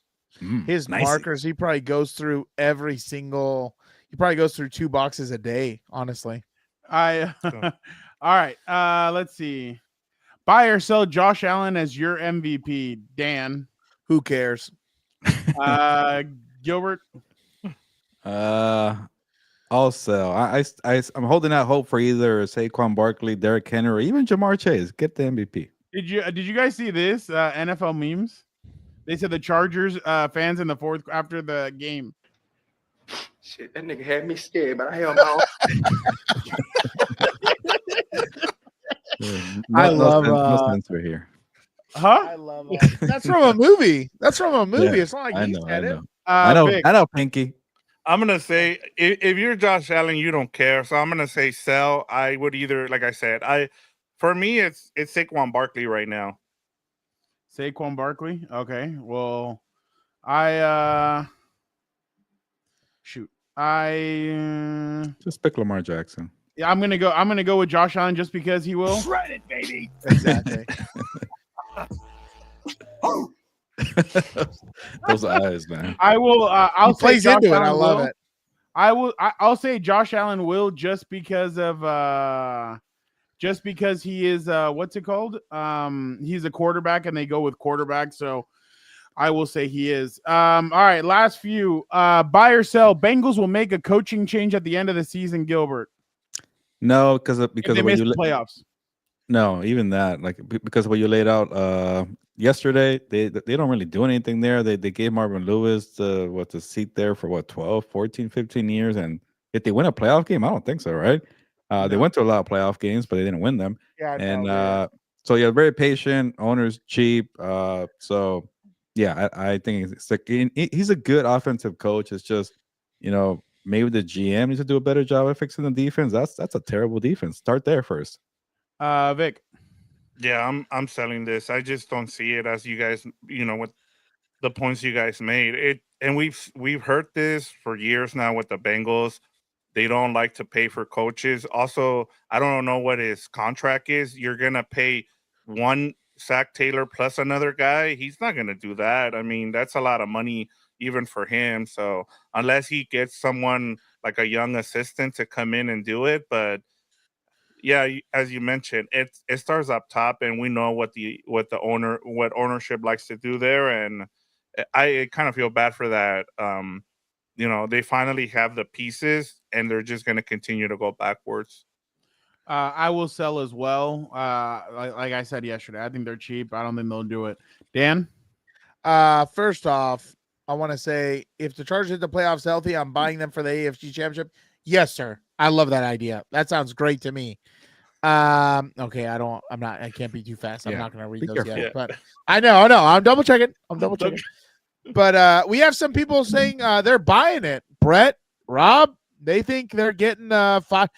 His Nicey. markers, he probably goes through every single. He probably goes through 2 boxes a day, honestly. all right. Let's see. Buy or sell Josh Allen as your MVP, Dan. Who cares? Gilbert. I'll sell. I'm holding out hope for either Saquon Barkley, Derrick Henry, or even Jamar Chase. Get the MVP. Did you guys see this NFL memes? They said the Chargers fans in the fourth after the game. Shit, that nigga had me scared, but I held my own. I love, no censor here. Huh? I love it. That's from a movie. That's from a movie. Yeah, It's not like I he know, I said it. know. I know, Vic. I know, Pinky. I'm gonna say if you're Josh Allen, you don't care. So I'm gonna say sell. I would either, like I said, for me it's Saquon Barkley right now. Saquon Barkley. Okay. Well, Just pick Lamar Jackson. yeah, I'm gonna go with Josh Allen just because he will. Shred it, baby. Exactly. Those eyes, man. I will. I'll He say plays Josh into it. Allen I love will. it. I'll say Josh Allen will just because he is what's it called? He's a quarterback and they go with quarterback, so I will say he is. All right, last few. Buy or sell. Bengals will make a coaching change at the end of the season, Gilbert. No, because If of they what miss you the playoffs. no, even that, like because of what you laid out yesterday, they don't really do anything there. They gave Marvin Lewis the seat there for 12, 14, 15 years, and if they win a playoff game, I don't think so, right? They went to a lot of playoff games, but they didn't win them. Yeah, And so yeah, very patient. Owner's cheap. So yeah, I think it's like he's a good offensive coach. It's just maybe the GM needs to do a better job of fixing the defense. That's a terrible defense. Start there first. Vic. Yeah, I'm selling this. I just don't see it as you guys, with the points you guys made. And we've heard this for years now with the Bengals. They don't like to pay for coaches. Also, I don't know what his contract is. You're gonna pay one Zach Taylor plus another guy. He's not gonna do that. I mean, that's a lot of money even for him. So unless he gets someone like a young assistant to come in and do it, but yeah, as you mentioned, it starts up top, and we know what ownership likes to do there, and I kind of feel bad for that. They finally have the pieces, and they're just going to continue to go backwards. I will sell as well. Like I said yesterday, I think they're cheap. I don't think they'll do it. Dan? First off, I want to say if the Chargers hit the playoffs healthy, I'm buying them for the AFC Championship. Yes, sir. I love that idea. That sounds great to me. Okay, I can't be too fast. I'm not going to read those yet. Yeah. But I know. I'm double checking. But we have some people saying they're buying it. Brett, Rob, they think they're getting 5.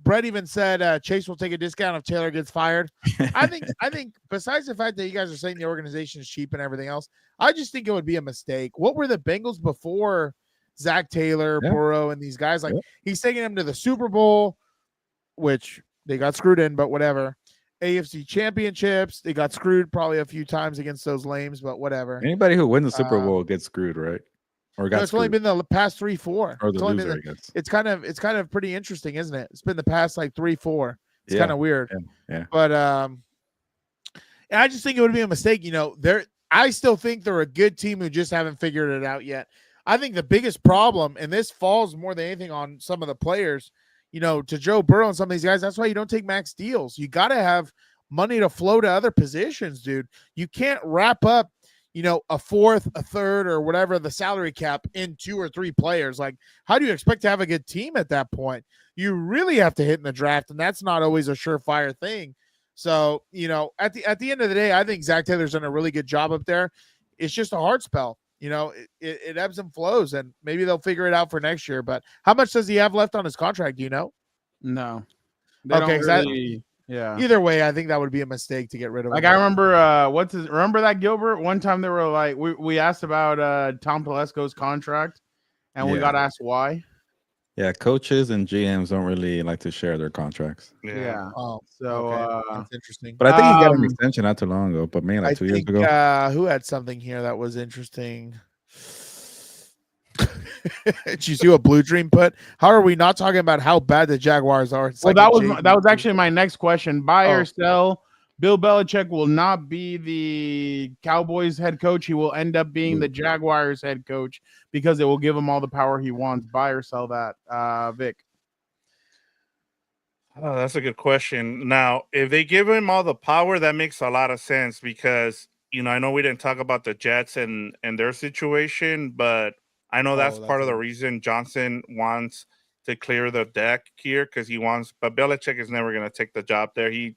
Brett even said Chase will take a discount if Taylor gets fired. I think besides the fact that you guys are saying the organization is cheap and everything else, I just think it would be a mistake. What were the Bengals before Zach Taylor, Burrow, and these guys? Like he's taking them to the Super Bowl, which they got screwed in, but whatever. AFC championships. They got screwed probably a few times against those lames, but whatever. Anybody who wins the Super Bowl gets screwed, right? Or got No, it's only screwed. been the past 3-4. Or the It's only loser, been I guess. it's kind of pretty interesting, isn't it? It's been the past like 3-4. It's Yeah, kind of weird. yeah. But and I just think it would be a mistake. I still think they're a good team who just haven't figured it out yet. I think the biggest problem, and this falls more than anything on some of the players, to Joe Burrow and some of these guys. That's why you don't take max deals. You got to have money to flow to other positions, dude. You can't wrap up, a fourth, a third, or whatever the salary cap in 2 or 3 players. Like, how do you expect to have a good team at that point? You really have to hit in the draft, and that's not always a surefire thing. So, at the end of the day, I think Zach Taylor's done a really good job up there. It's just a hard spell. It ebbs and flows, and maybe they'll figure it out for next year. But how much does he have left on his contract? Do you know? No. Okay, Yeah. Either way, I think that would be a mistake to get rid of him. Like I remember, remember that Gilbert? One time they were like, we asked about Tom Telesco's contract, and we got asked why. Yeah, coaches and GMs don't really like to share their contracts. Yeah. Oh, So okay. That's interesting. But I think he got an extension not too long ago, but maybe like 2 years ago. Who had something here that was interesting? Did you see what Blue Dream put? How are we not talking about how bad the Jaguars are? It's well, like that was actually my next question. Buy or sell? Bill Belichick will not be the Cowboys head coach. He will end up being the Jaguars head coach because it will give him all the power he wants. Buy or sell that, Vic? Oh, that's a good question. Now, if they give him all the power, that makes a lot of sense because, I know we didn't talk about the Jets and their situation, but I know that's part of the reason Johnson wants to clear the deck here because but Belichick is never going to take the job there. He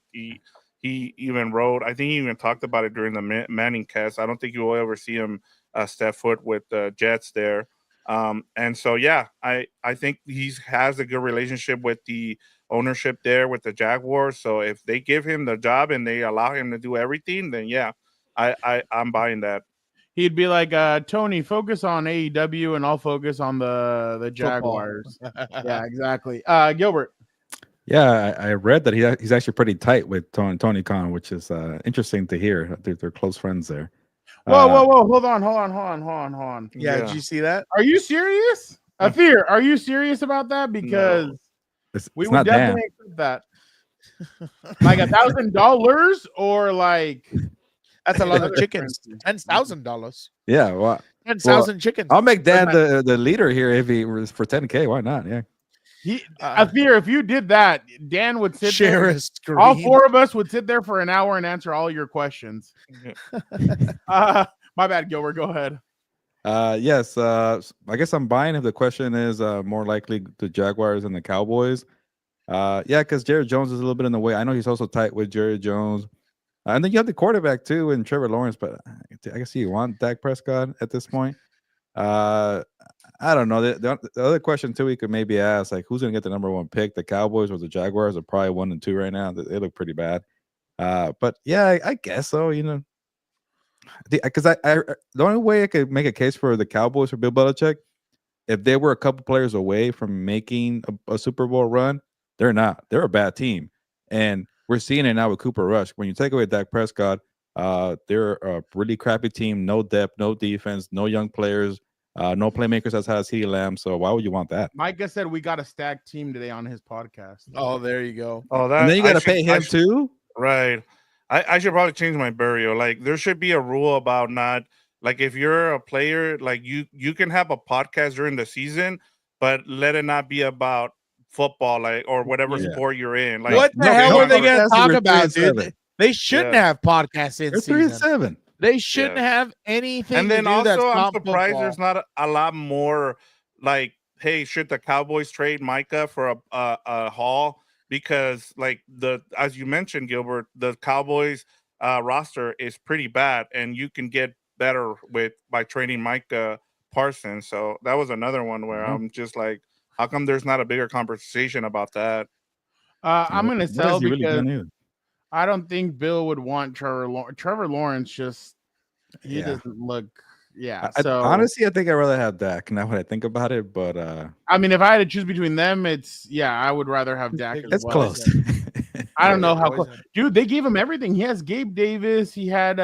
even wrote, I think he even talked about it during the Manning cast. I don't think you will ever see him step foot with the Jets there. And so, I think he has a good relationship with the ownership there with the Jaguars. So if they give him the job and they allow him to do everything, then I'm buying that. He'd be like, Tony, focus on AEW and I'll focus on the Jaguars. Yeah, exactly. Gilbert. Yeah, I read that he's actually pretty tight with Tony Khan, which is interesting to hear. They're close friends there. Whoa. Hold on. Yeah, did you see that? Are you serious? Afir, are you serious about that? Because we would definitely accept that. Like $1,000 or like that's a lot of chickens. $10,000. Yeah, well, 10,000 chickens. I'll make Dan the leader here if he was for $10K. Why not? Yeah. Afir, if you did that, Dan would sit there. All 4 of us would sit there for an hour and answer all your questions. My bad, Gilbert. Go ahead. Yes. I guess I'm buying if the question is more likely the Jaguars and the Cowboys. Because Jerry Jones is a little bit in the way. I know he's also tight with Jerry Jones. And then you have the quarterback too, and Trevor Lawrence. But I guess you want Dak Prescott at this point. I don't know. The other question too we could maybe ask, like, who's going to get the number 1 pick? The Cowboys or the Jaguars are probably 1 and 2 right now. They look pretty bad. But yeah, I guess so. Because the only way I could make a case for the Cowboys for Bill Belichick, if they were a couple players away from making a Super Bowl run, they're not. They're a bad team, and we're seeing it now with Cooper Rush. When you take away Dak Prescott, they're a really crappy team. No depth, no defense, no young players, no playmakers as high as CeeDee Lamb. So why would you want that? Micah said we got a stacked team today on his podcast. Oh, there you go. Oh, and then you got to pay him too? Right. I should probably change my burial. Like, there should be a rule about not, like, if you're a player, like, you can have a podcast during the season, but let it not be about football, like, or whatever sport you're in. Like, what the hell are they going to talk about, dude? They shouldn't have podcasts in season. 3-7. They shouldn't have anything. And then to do also, that's I'm surprised football. there's not a lot more like, hey, should the Cowboys trade Micah for a haul? Because, like, as you mentioned, Gilbert, the Cowboys roster is pretty bad, and you can get better by trading Micah Parsons. So that was another one where I'm just like, how come there's not a bigger conversation about that? I'm going to sell because I don't think Bill would want Trevor Lawrence. Just he doesn't look. Yeah. So honestly, I think I'd rather have Dak now when I think about it. But I mean, if I had to choose between them, I would rather have Dak. It's close. I don't know They're how poison. dude, they gave him everything. He has Gabe Davis, he had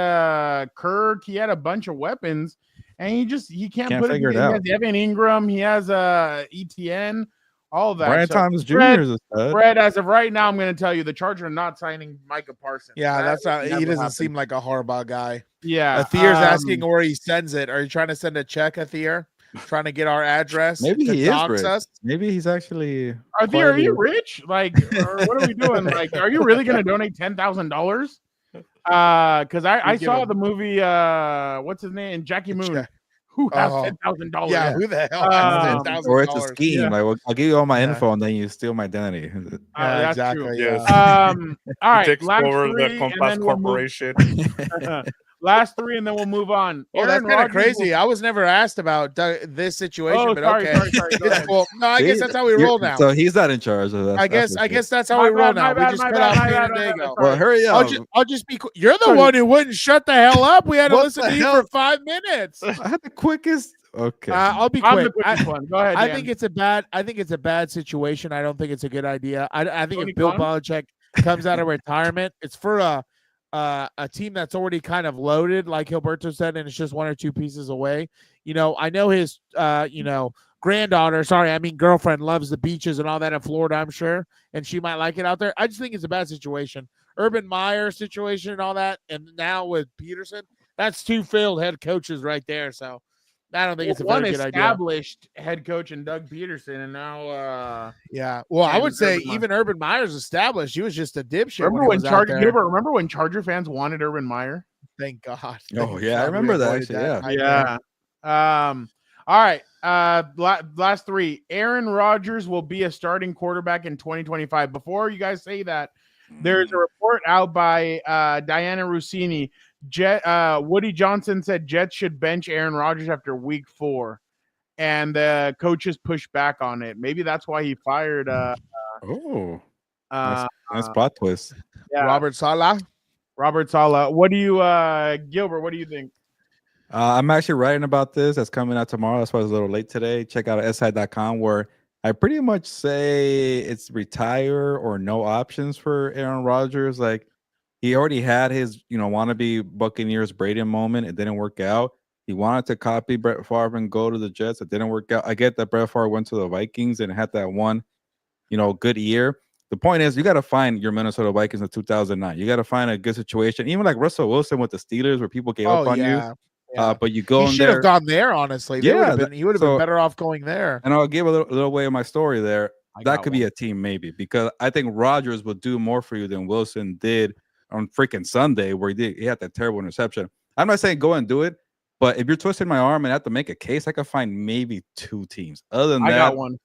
Kirk, he had a bunch of weapons, and he can't Can't put it figure it together. out. He has Evan Ingram, he has ETN, all of that. Brian So Thomas Jr. Fred, is a stud. Fred, as of right now, I'm gonna tell you the Chargers are not signing Micah Parsons. Yeah, That that's not. would He never doesn't happen. seem like a Harbaugh guy. Yeah. Athir's asking where he sends it. Are you trying to send a check, Athir? Trying to get our address? Maybe to he is dox rich. us? Maybe he's actually. Athir, are you rich? Like, or what are we doing? Like, are you really gonna donate $10,000? Because I give saw him- the movie what's his name? Jackie Moon. check. Who has Oh. $10,000? Yeah, who the hell has $10,000? Or it's a scheme. Yeah. Like, well, I'll give you all my Yeah. info and then you steal my identity. Yeah, that's exactly. true. Yes. Yeah. All right, Takes last over three, the and Compas then we'll move- Corporation. last three, and then we'll move on. Oh, that's Aaron kind of Rodgers crazy. will- I was never asked about this situation, Oh, but sorry, okay. sorry. Go It's ahead. cool. No, I guess that's how we roll now. So he's not in charge of that. I guess that's how My we roll bad, now. my We bad, just my cut bad, out my Payne bad, and my bad. Daygo. Sorry. Well, hurry up. I'll just be. You're the Sorry. one who wouldn't shut the hell up. We had to What listen the to you hell? for 5 minutes. I had the quickest. Okay. I'll be I'm the quick. quickest one. Go ahead, I Dan. think it's a bad situation. I don't think it's a good idea. I think Tony if Bill Khan? Belichick comes out of retirement, it's for a team that's already kind of loaded, like Gilberto said, and it's just one or two pieces away. I know his granddaughter, girlfriend loves the beaches and all that in Florida, I'm sure, and she might like it out there. I just think it's a bad situation. Urban Meyer situation and all that, and now with Peterson, that's two failed head coaches right there. So I don't think it's a one very good idea. established head coach in Doug Peterson, and now Yeah. Well, I And would say Urban Meyer. even Urban Meyer's established. He was just a dipshit. remember when he was out there. Remember when Charger fans wanted Urban Meyer? Thank God. Oh, Thank yeah, I God we remember that, avoided actually, yeah. nightmare. Yeah. All right. Last three. Aaron Rodgers will be a starting quarterback in 2025. Before you guys say that, there's a report out by Diana Rossini. Woody Johnson said Jets should bench Aaron Rodgers after week 4, and the coaches pushed back on it. Maybe that's why he fired. Oh, nice plot twist. Yeah, Robert Saleh. Robert Saleh. What do you, Gilbert? What do you think? I'm actually writing about this. That's coming out tomorrow. That's why I was a little late today. Check out si.com where I pretty much say it's retire or no options for Aaron Rodgers. Like, he already had his, wannabe Buccaneers Brady moment. It didn't work out. He wanted to copy Brett Favre and go to the Jets. It didn't work out. I get that Brett Favre went to the Vikings and had that one, good year. The point is, you got to find your Minnesota Vikings in 2009. You got to find a good situation. Even like Russell Wilson with the Steelers, where people gave up on you. But you go He in should there. have gone there, honestly. He would have been better off going there. And I'll give a little way of my story there. I That got could one. be a team, maybe, because I think Rodgers would do more for you than Wilson did on freaking Sunday, where he had that terrible interception. I'm not saying go and do it, but if you're twisting my arm and I have to make a case, I could find maybe 2 teams. Other than I that, got one.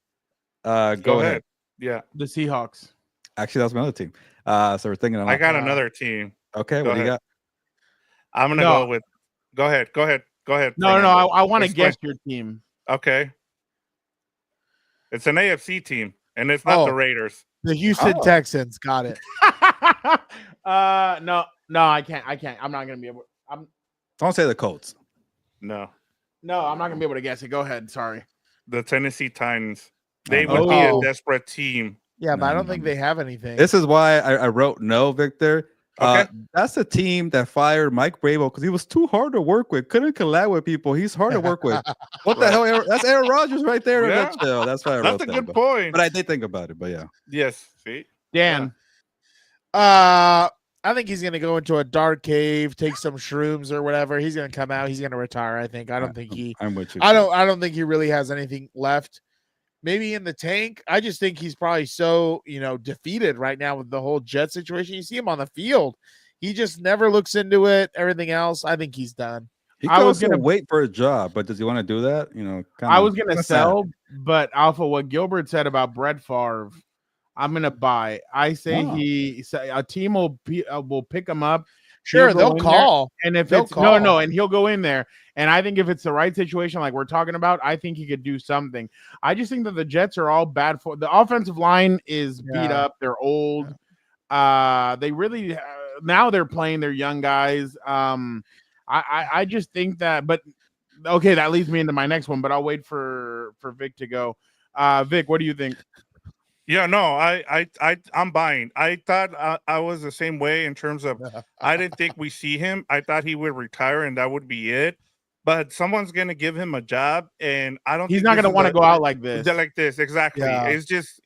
Go ahead. ahead. Yeah, The Seahawks. Actually, that's my other team. So we're thinking. I got another team. Okay, Go what do you ahead. got? I'm gonna No. go with. Go ahead. No. I want to Explain. guess your team. Okay. It's an AFC team, and it's not the Oh. Raiders. The Houston Oh. Texans got it. No, I can't. I'm not gonna be able. Don't say the Colts. No, I'm not gonna be able to guess it. Go ahead. Sorry. the Tennessee Titans. They Oh. would be a Oh. desperate team. Yeah, but I No, don't think they have anything. This is why I wrote no, Victor. Okay. That's the team that fired Mike Bravo because he was too hard to work with. Couldn't collab with people. He's hard to work with. What the hell? That's Aaron Rodgers right there in a Yeah. nutshell. That's why I wrote That's a that. good but, point. but I did think about it. But yeah. Yes. See. Dan. I think he's gonna go into a dark cave, take some shrooms or whatever. He's gonna come out. He's gonna retire. I think. I don't think he. I'm with you. I don't think he really has anything left. Maybe in the tank. I just think he's probably so defeated right now with the whole Jet situation. You see him on the field. He just never looks into it. Everything else, I think he's done. He I could was also gonna- wait for a job, but does he want to do that? I was gonna that's sell, but Alpha, what Gilbert said about Brett Favre, I'm gonna buy. I say Wow. a team will pick him up. Sure, He'll go they'll in there, call. and if They'll it's call. and he'll go in there. And I think if it's the right situation, like we're talking about, I think he could do something. I just think that the Jets are all bad for the offensive line is beat Yeah. up. They're old. They really now they're playing their young guys. I just think that, but okay, that leads me into my next one. But I'll wait for Vic to go. Vic, what do you think? Yeah, no, I'm buying. I thought I was the same way in terms of I didn't think we see him. I thought he would retire and that would be it. But someone's gonna give him a job, and I don't He's think not this going to is want to go out like this. like this exactly. Yeah. It's just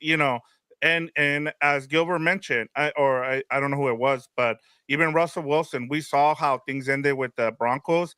and as Gilbert mentioned, I don't know who it was, but even Russell Wilson, we saw how things ended with the Broncos.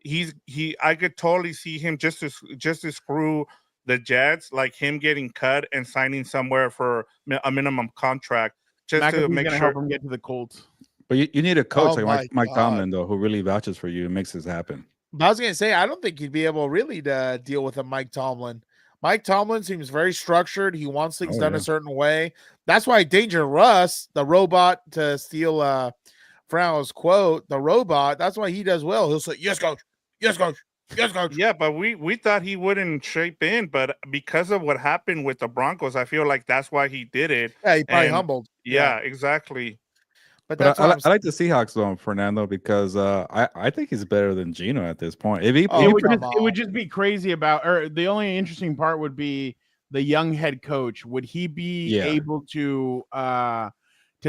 I could totally see him just to screw the Jets, like him getting cut and signing somewhere for a minimum contract just to McAfee's make going to sure. help him get to the Colts. But you need a coach Oh like my Mike God. Tomlin though, who really vouches for you and makes this happen. I was gonna say I don't think he'd be able really to deal with a Mike Tomlin. Mike Tomlin seems very structured. He wants things done a certain way. That's why Danger Russ, the robot, to steal Fernando's quote, the robot. That's why he does well. He'll say, "Yes, coach. Yes, coach. Yes, coach." Yeah, but we thought he wouldn't shape in, but because of what happened with the Broncos, I feel like that's why he did it. Yeah, he probably And- humbled. Yeah, exactly. But But that's what I like the Seahawks though, Fernando, because I think he's better than Gino at this point. If he, Oh, if he It would just be crazy about, or the only interesting part would be the young head coach. Would he be Yeah. able to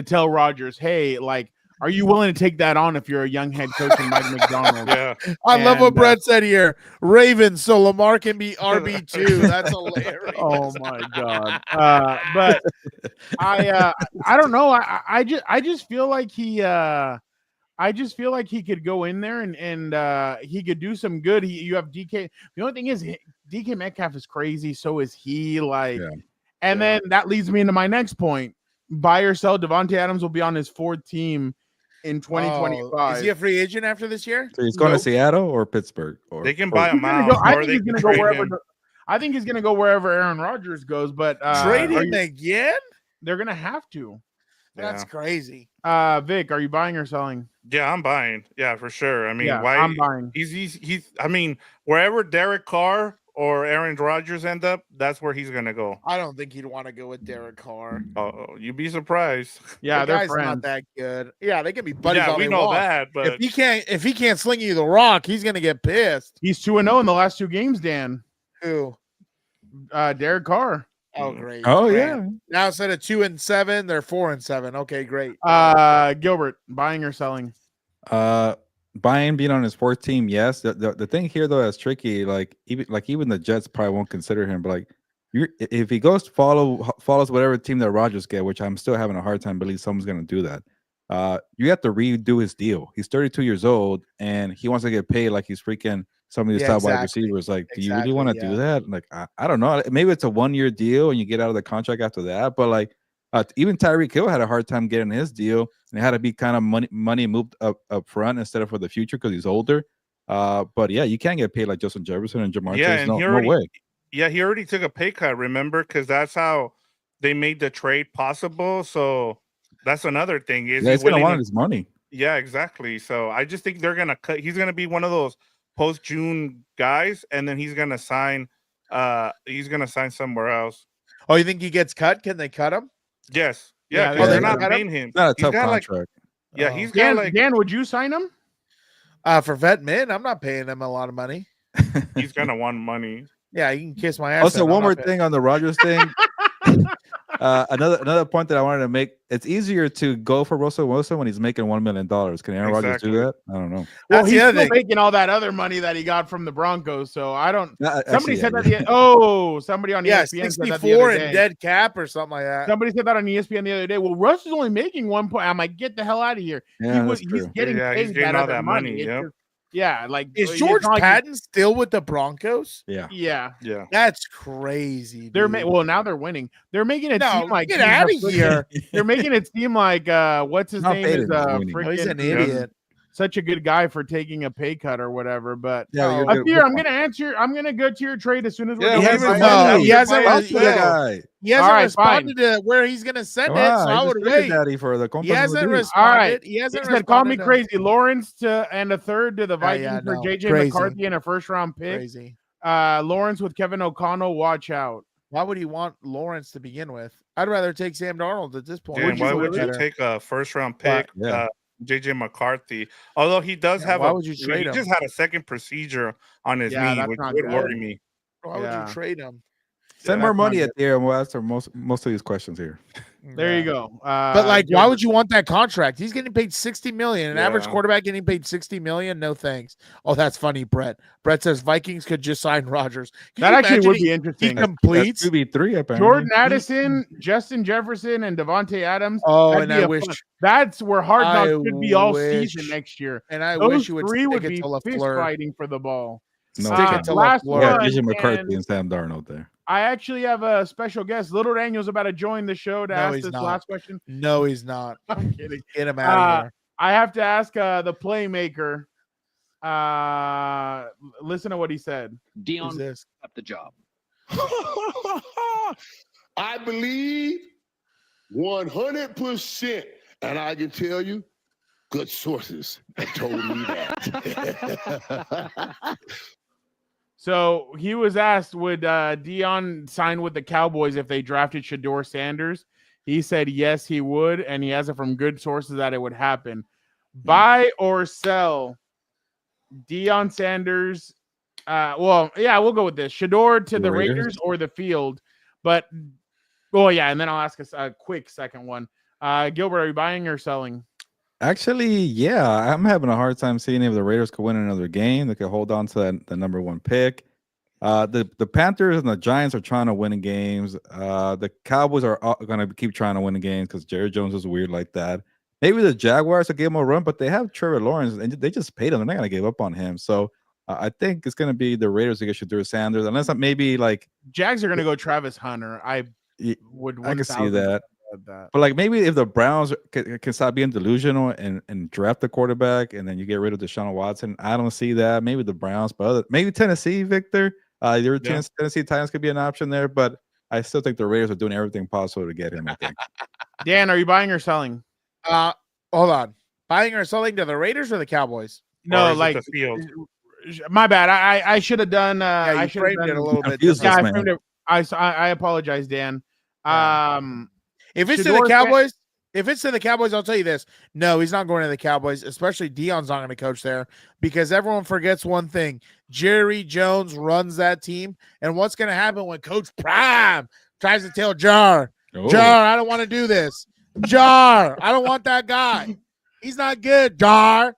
tell Rodgers, hey, like, are you willing to take that on if you're a young head coach in Mike McDonald? Yeah. I love what And, Brett said here. Ravens, so Lamar can be RB2. That's hilarious. Oh my god! But I don't know. I just feel like I just feel like he could go in there and he could do some good. You have DK. The only thing is DK Metcalf is crazy. So is he. Like, Yeah. and then that leads me into my next point. Buy or sell. Devontae Adams will be on his fourth team in 2025. Is he a free agent after this year? So he's going to Nope. Seattle or Pittsburgh, or They can buy He's him gonna out, go, I or think they he's can gonna go trade wherever. him. I think he's gonna go wherever Aaron Rodgers goes. But Trade are him you- again? they're gonna have to. That's Yeah. crazy. Vic, are you buying or selling? Yeah, I'm buying. Yeah, for sure. I mean, Yeah, why? I'm buying. He's. I mean, wherever Derek Carr or Aaron Rodgers end up, that's where he's gonna go. I don't think he'd want to go with Derek Carr. Oh, you'd be surprised. Yeah, the they're guy's friends. not that good. Yeah, they can be buddies. Yeah, all we they know want. that, but If he can't sling you the rock, he's gonna get pissed. He's 2-0 in the last two games. Dan, Who? Derek Carr. Oh, great. oh Great. yeah, Now instead of 2-7, they're 4-7. Okay, great. Gilbert, buying or selling? Buying being on his fourth team, yes. The thing here though that's tricky, like even the Jets probably won't consider him, but like if he goes follows whatever team that Rodgers get, which I'm still having a hard time believing someone's gonna do that. You have to redo his deal. He's 32 years old and he wants to get paid like he's freaking some of these top wide receivers. Like, do you really want to do that? Like, I don't know. Maybe it's a 1-year deal and you get out of the contract after that. But like, even Tyreek Hill had a hard time getting his deal, and it had to be kind of money moved up front instead of for the future because he's older. But yeah, you can't get paid like Justin Jefferson and Jamar yeah, Chase. and No way. Yeah, he already took a pay cut. Remember, because that's how they made the trade possible. So that's another thing. Is Yeah, he he's gonna willing want to- his money. Yeah, exactly. So I just think they're gonna cut. He's gonna be one of those post-June guys, and then he's gonna sign. He's gonna sign somewhere else. Oh, you think he gets cut? Can they cut him? Yes. Yeah, Yeah. they 'Cause they're cut not him? paying him. Not a He's tough got, like- contract. Yeah, Oh. he's got like Dan, would you sign him? For vet min, I'm not paying him a lot of money. he's gonna want money. Yeah, you can kiss my ass. Also, then. one I'm more not paying- thing on the Rodgers thing. Another point that I wanted to make. It's easier to go for Russell Wilson when he's making $1 million. Can Aaron Rodgers do Exactly. that? I don't know. Well, That's he's the other still thing. making all that other money that he got from the Broncos. So I don't. Somebody Actually, said yeah. that. Somebody on Yeah, ESPN said that the 64 other and day. dead cap or something like that. Somebody said that on ESPN the other day. Well, Russ is only making 1 point. I'm like, get the hell out of here. Yeah, He's that's true. getting Yeah, paid he's getting that all other that money. money, It's yep. just- yeah, like Is it's George not like- Patton still with the Broncos? Yeah. Yeah, Yeah. That's crazy. they're dude. well now they're winning. They're making it No, seem like get he's out a of freaking- here. They're making it seem like what's his Not name paid is him, he's winning. Oh, he's an Yeah. idiot. such a good guy for taking a pay cut or whatever. But Yeah, Oh, you're up good- here, good I'm point. gonna answer. I'm gonna go to your trade as soon as we're Yeah, done. we hasn't- haven't no, done he that. hasn't- Talk to the yeah. guy. He hasn't All right, responded to where he's going to send Come it, on, so I he's would a sugar wait. daddy for the He Compas hasn't Reviews. responded. All right. He hasn't He said, "Call me responded crazy." Lawrence and a third to the Yeah, Vikings yeah, for no, JJ crazy. McCarthy and a first-round pick. Crazy. Lawrence with Kevin O'Connell. Watch out. Why would he want Lawrence to begin with? I'd rather take Sam Darnold at this point. Dan, why would you better. take a first-round pick? Yeah. JJ McCarthy, although he does Yeah, have why a, would you trade he him? just had a second procedure on his Yeah, knee, that's which not would good. worry me. Why would Yeah. you trade him? Send Yeah, more that's money not at the air, and we'll answer most of these questions here. There you go. But like, why Gilbert. would you want that contract? He's getting paid $60 million. An average Yeah. quarterback getting paid $60 million. No thanks. Oh, that's funny, Brett. Brett says Vikings could just sign Rodgers. Can That you actually imagine would be he interesting. completes. 2v3 apparently. Jordan Addison, Justin Jefferson, and Devontae Adams. Oh, That'd and be I a wish, fun- That's where Hard I Knocks could be all wish- season next year. and I Those wish you would three stick would it be to fist LaFleur. fighting for the ball. No Stick it chance. to last We got LaFleur. DJ one, McCarthy and and Sam Darnold there. I actually have a special guest. Little Daniel's about to join the show to No, ask he's this not. last question. No, he's not. I'm kidding. Get him out of here. I have to ask the playmaker. Listen to what he said. Who's Dion this? up the job. I believe 100%, and I can tell you, good sources have told me that. So he was asked, would Dion sign with the Cowboys if they drafted Shador Sanders? He said yes, he would, and he has it from good sources that it would happen. Buy or sell Dion Sanders? Well, yeah, we'll go with this. Shador to the Raiders or the field. But, oh, yeah, and then I'll ask us a quick second one. Gilbert, are you buying or selling? Actually, yeah, I'm having a hard time seeing if the Raiders could win another game. They could hold on to the number one pick. The Panthers and the Giants are trying to win games. The Cowboys are going to keep trying to win the games because Jerry Jones is weird like that. Maybe the Jaguars will give him a run, but they have Trevor Lawrence and they just paid him. They're not going to give up on him. So I think it's going to be the Raiders that get Shador Sanders, unless maybe like Jags are going to go Travis Hunter. I would. I can see 1000% that. that. But like maybe if the Browns can stop being delusional and draft the quarterback and then you get rid of Deshaun Watson, I don't see that. Maybe the Browns, but maybe Tennessee, Victor. Your Tennessee Titans could be an option there, but I still think the Raiders are doing everything possible to get him. I think. Dan, are you buying or selling? Hold on. Buying or selling to the Raiders or the Cowboys? No, Or is it like the field. my bad. I should have done. Yeah, I you should have framed done it a little bit. Confused different. Yeah, I man. framed it. I apologize, Dan. If it's to Shador the Cowboys, I'll tell you this. No, he's not going to the Cowboys, especially Dion's not going to coach there because everyone forgets one thing. Jerry Jones runs that team. And what's going to happen when Coach Prime tries to tell Jar, I don't want to do this. Jar, I don't want that guy. He's not good, Jar.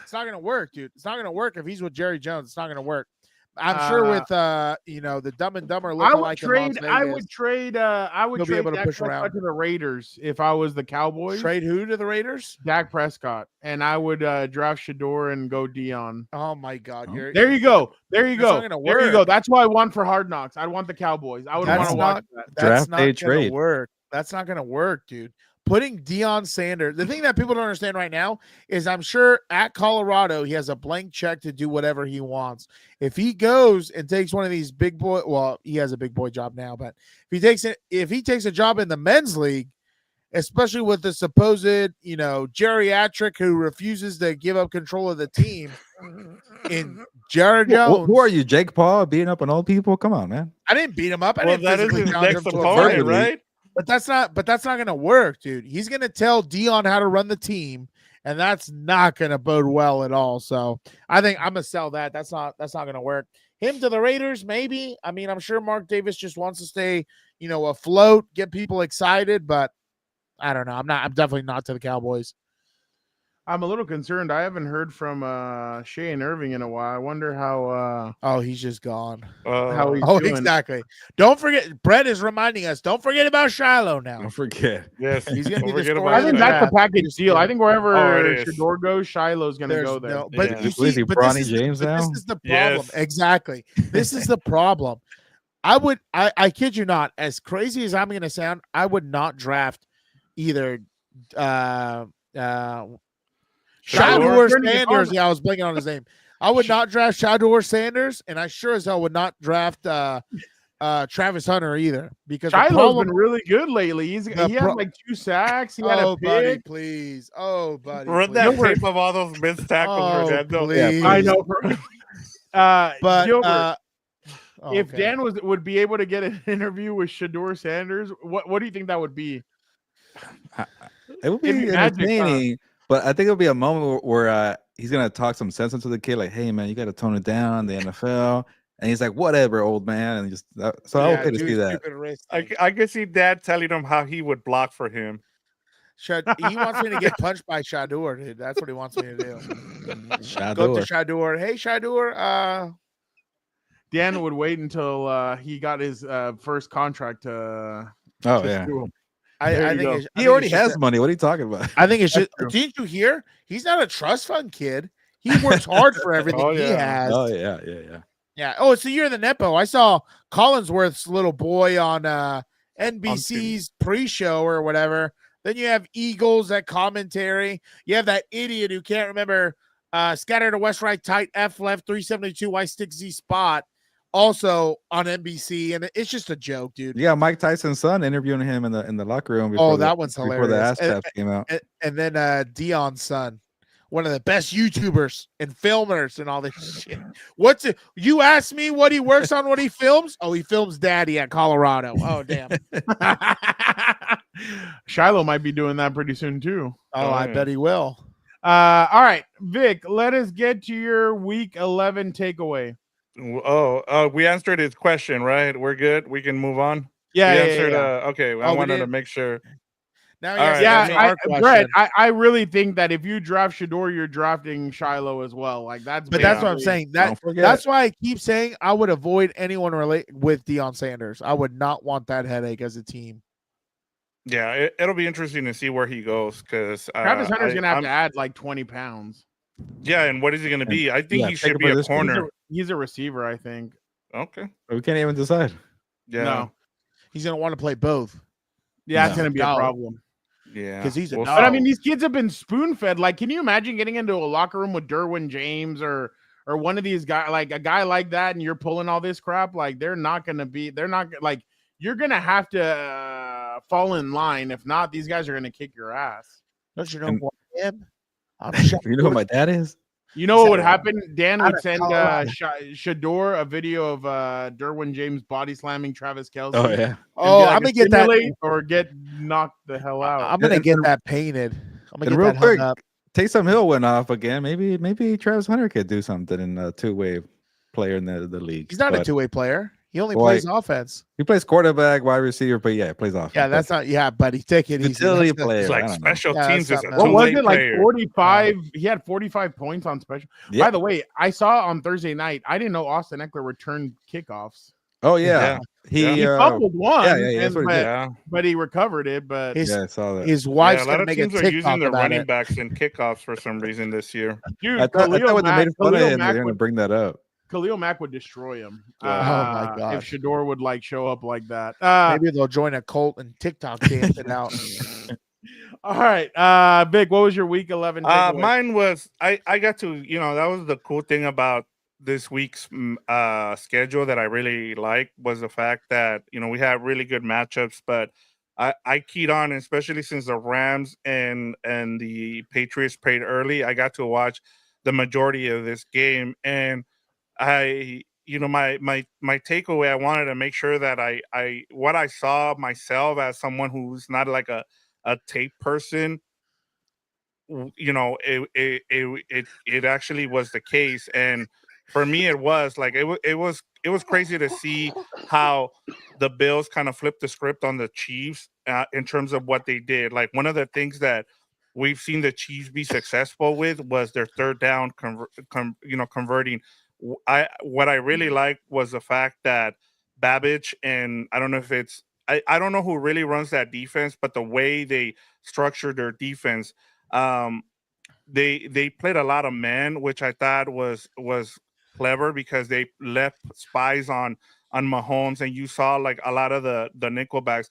It's not going to work, dude. It's not going to work if he's with Jerry Jones. It's not going to work. I'm sure with the Dumb and Dumber I would lookalike trade. in Las I Vegas, would trade. He'll be able to Dak push Prescott around. to the Raiders if I was the Cowboys. trade who to the Raiders? Dak Prescott, and I would draft Shador and go Dion. Oh my God! Oh. You're, There you go. There you It's go. not gonna There you go. work. That's why I want for Hard Knocks. I'd want the Cowboys. I would want That's to not- watch that. That's Draft not day gonna trade. work. That's not gonna work, dude. Putting Deion Sanders. The thing that people don't understand right now is I'm sure at Colorado he has a blank check to do whatever he wants. If he goes and takes one of these big boy, well, he has a big boy job now, but if he takes a job in the men's league, especially with the supposed, geriatric who refuses to give up control of the team in Jared Jones. Who are you, Jake Paul, beating up on old people? Come on, man. I didn't beat him up. I Well, didn't that is physically his challenge next him to a opponent, fight. right? But that's not gonna work, dude. He's gonna tell Dion how to run the team, and that's not gonna bode well at all. So I think I'm gonna sell that. That's not gonna work. Him to the Raiders, maybe. I mean, I'm sure Mark Davis just wants to stay, afloat, get people excited, but I don't know. I'm definitely not to the Cowboys. I'm a little concerned. I haven't heard from Shea and Irving in a while. I wonder how He's just gone. how he's Oh, doing. exactly. Don't forget. Brett is reminding us. Don't forget about Shiloh now. Don't forget. Yes, He's gonna be don't the forget story I about think that. that's the package deal. I think wherever Oh, it is. Shador goes, Shiloh's going to There's go there. no- but Yeah. you Who is see, he, but Bronny this is, James but now? this is the problem. Yes. Exactly. This is the problem. I kid you not, as crazy as I'm going to sound, I would not draft either Shador Shador? Sanders. Yeah, I was blanking on his name. I would not draft Shador Sanders, and I sure as hell would not draft Travis Hunter either. Because the Shiloh's problem, been really good lately. He had like 2 sacks. He had oh a buddy, pick. please, oh buddy, Run that please. tape of all those missed tackles, Oh, Fernando. please. I know. But Gilbert, if okay. Dan would be able to get an interview with Shador Sanders, what do you think that would be? It would It'd be be magic, huh? entertaining, but I think it'll be a moment where he's gonna talk some sense into the kid, like, "Hey, man, you got to tone it down, the NFL." And he's like, "Whatever, old man." And just so I okay to see that. stupid wrist I, thing. I could see Dad telling him how he would block for him. He wants me to get punched by Shador, dude. That's what he wants me to do. Go up to Shador. Shador. Hey, Shador. Dan would wait until he got his first contract. Oh yeah, There I you think go. it's, I he think already it's just has money. What are you talking about? I think it's just. That's true. Didn't you hear? He's not a trust fund kid. He works hard for everything he yeah. has. Oh yeah. Yeah. Oh, it's the year of the Nepo. I saw Collinsworth's little boy on NBC's pre-show or whatever. Then you have Eagles at commentary. You have that idiot who can't remember scatter to West right tight F left 372 Y stick Z spot also on NBC, and it's just a joke, dude. Yeah, Mike Tyson's son interviewing him in the locker room. Oh, that one's before the hilarious. ass taps came out. And then Dion's son, one of the best YouTubers and filmers and all this shit. You asked me what he works on, what he films? Oh, he films Daddy at Colorado. Oh, damn. Shiloh might be doing that pretty soon too. Oh, I bet he will. All right, Vic, let us get to your week 11 takeaway. Oh, we answered his question, right? We're good. We can move on. Yeah, we yeah, answered. yeah. Okay, I Oh, we wanted to did? make sure. Now, All right, Yeah, Brett, question. I really think that if you draft Shador, you're drafting Shiloh as well. Like that's But that's what I'm basically- saying. Don't forget. That's why I keep saying I would avoid anyone with Deion Sanders. I would not want that headache as a team. Yeah, it'll be interesting to see where he goes because Travis Hunter's gonna have to add like 20 pounds. Yeah, and what is he going to be? I think yeah, he take should it be for a this one. corner. He's a receiver, I think. Okay. We can't even decide. Yeah. No. He's going to want to play both Yeah, it's No. gonna be a No. problem. Yeah. because he's a We'll dog. But I mean, these kids have been spoon fed. Like, can you imagine getting into a locker room with Derwin James or one of these guys, like a guy like that, and you're pulling all this crap? Like, they're not like, you're gonna have to fall in line. If not, these guys are gonna kick your ass. Don't you know And- who I am? I'm You know who my dad is? You know what would happen? Dan Out would of send Colorado. Shador a video of Derwin James body slamming Travis Kelce. Oh yeah. Oh, And I'm be gonna get that. stimulate or get knocked the hell out. I'm gonna And- get and- that painted. I'm gonna And get real that quick, hung up. Taysom Hill went off again. Maybe Travis Hunter could do something in a two-way player in the league. He's not a But two-way player. He only Boy. plays offense. he plays quarterback, wide receiver, but yeah, he plays offense. Yeah, that's not. Yeah, buddy, take it easy. utility That's not- player. It's I like don't know. special Yeah, teams that's is a not- What was two-way it like? player. 45. He had 45 points on special. Yeah. By the way, I saw on Thursday night. I didn't know Austin Eckler returned kickoffs. Oh yeah. Yeah. He fumbled one. yeah, that's what he did. Yeah. but he recovered it. But His, Yeah, I saw that. his Yeah, wife's a lot gonna of make a teams are TikTok using their about running it. backs and kickoffs for some reason this year. dude, I thought when they made fun of him, they're gonna would, bring that up. Khalil Mack would destroy him. Oh, my God. If Shador would like show up like that. Maybe they'll join a cult and TikTok dance it out. All right, Vic, what was your week 11? takeaway? Mine was I got to, that was the cool thing about this week's schedule that I really liked was the fact that we had really good matchups, but I keyed on, especially since the Rams and the Patriots played early. I got to watch the majority of this game, and my takeaway, I wanted to make sure that I what I saw myself as someone who's not like a tape person, it actually was the case. And for me, it was like it was crazy to see how the Bills kind of flipped the script on the Chiefs in terms of what they did. Like, one of the things that we've seen the Chiefs be successful with was their third down converting. What I really liked was the fact that Babbage, and I don't know if it's I don't know who really runs that defense, but the way they structured their defense, they played a lot of man, which I thought was clever because they left spies on Mahomes, and you saw like a lot of the nickelbacks,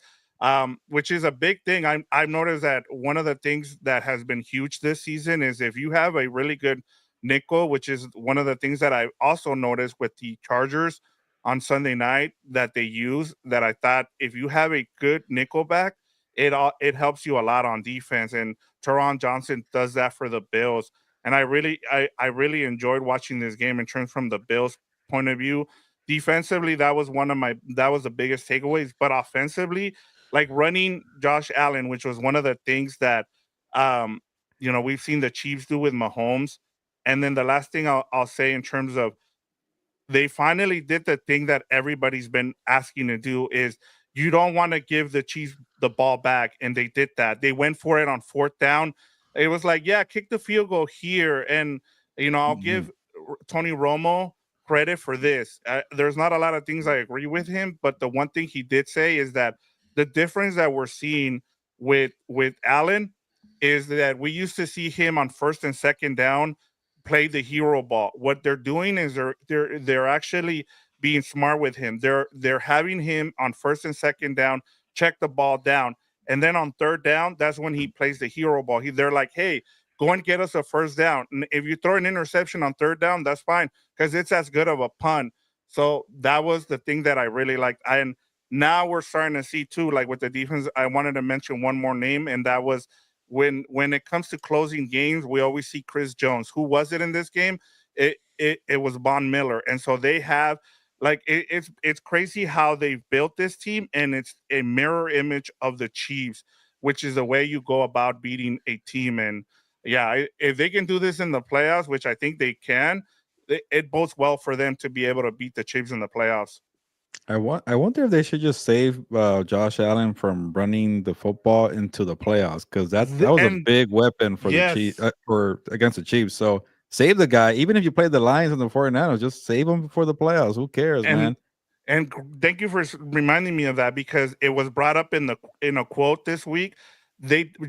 which is a big thing. I've noticed that one of the things that has been huge this season is if you have a really good nickel, which is one of the things that I also noticed with the Chargers on Sunday night that they use, that I thought if you have a good nickelback, it helps you a lot on defense. And Teron Johnson does that for the Bills. And I really enjoyed watching this game in terms from the Bills' point of view. Defensively, that was the biggest takeaways. But offensively, like running Josh Allen, which was one of the things that we've seen the Chiefs do with Mahomes. And then the last thing I'll say in terms of they finally did the thing that everybody's been asking to do is you don't want to give the Chiefs the ball back, and they did that. They went for it on 4th down. It was like, yeah, kick the field goal here, and I'll give Tony Romo credit for this. There's not a lot of things I agree with him, but the one thing he did say is that the difference that we're seeing with Allen is that we used to see him on 1st and 2nd down play the hero ball. What they're doing is they're actually being smart with him. They're having him on 1st and 2nd down, check the ball down, and then on 3rd down, that's when he plays the hero ball. They're like, hey, go and get us a 1st down. And if you throw an interception on 3rd down, that's fine because it's as good of a punt. So that was the thing that I really liked. And now we're starting to see too, like with the defense. I wanted to mention one more name, and that was when it comes to closing games, we always see Chris Jones. Who was it in this game? It was Von Miller. And so they have it's crazy how they've built this team, and it's a mirror image of the Chiefs, which is the way you go about beating a team. And yeah, if they can do this in the playoffs, which I think they can, it bodes well for them to be able to beat the Chiefs in the playoffs. I wonder if they should just save Josh Allen from running the football into the playoffs, because that was a big weapon for the Chiefs for against the Chiefs. So save the guy, even if you play the Lions and the 49ers, just save him before the playoffs. Who cares, man? And thank you for reminding me of that, because it was brought up in a quote this week.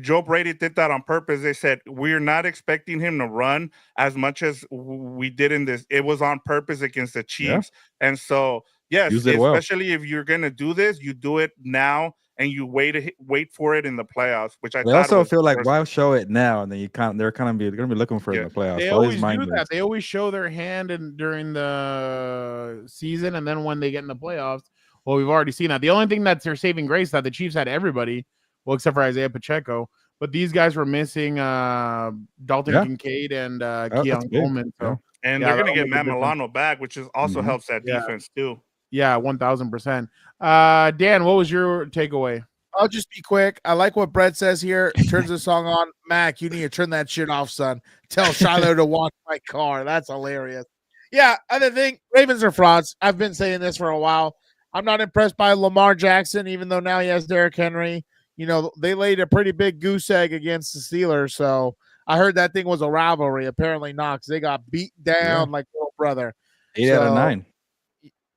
Joe Brady did that on purpose. They said, we're not expecting him to run as much as we did in this. It was on purpose against the Chiefs. Yeah. And so, yes, especially if you're going to do this, you do it now and you wait for it in the playoffs, which I also feel like, why show it now? And then they're going to be looking for it in the playoffs. They always do that. They always show their hand during the season. And then when they get in the playoffs, well, we've already seen that. The only thing that's their saving grace that the Chiefs had everybody, well, except for Isaiah Pacheco, but these guys were missing Dalton Kincaid and Keon Coleman. So, and they're going to get Matt Milano back, which also helps that defense too. Yeah, 1,000%. Dan, what was your takeaway? I'll just be quick. I like what Brett says here. Turns the song on. Mac, you need to turn that shit off, son. Tell Shiloh to watch my car. That's hilarious. Yeah, other thing, Ravens are frauds. I've been saying this for a while. I'm not impressed by Lamar Jackson, even though now he has Derrick Henry. They laid a pretty big goose egg against the Steelers. So I heard that thing was a rivalry. Apparently not, because they got beat down like little brother. 8 out of 9.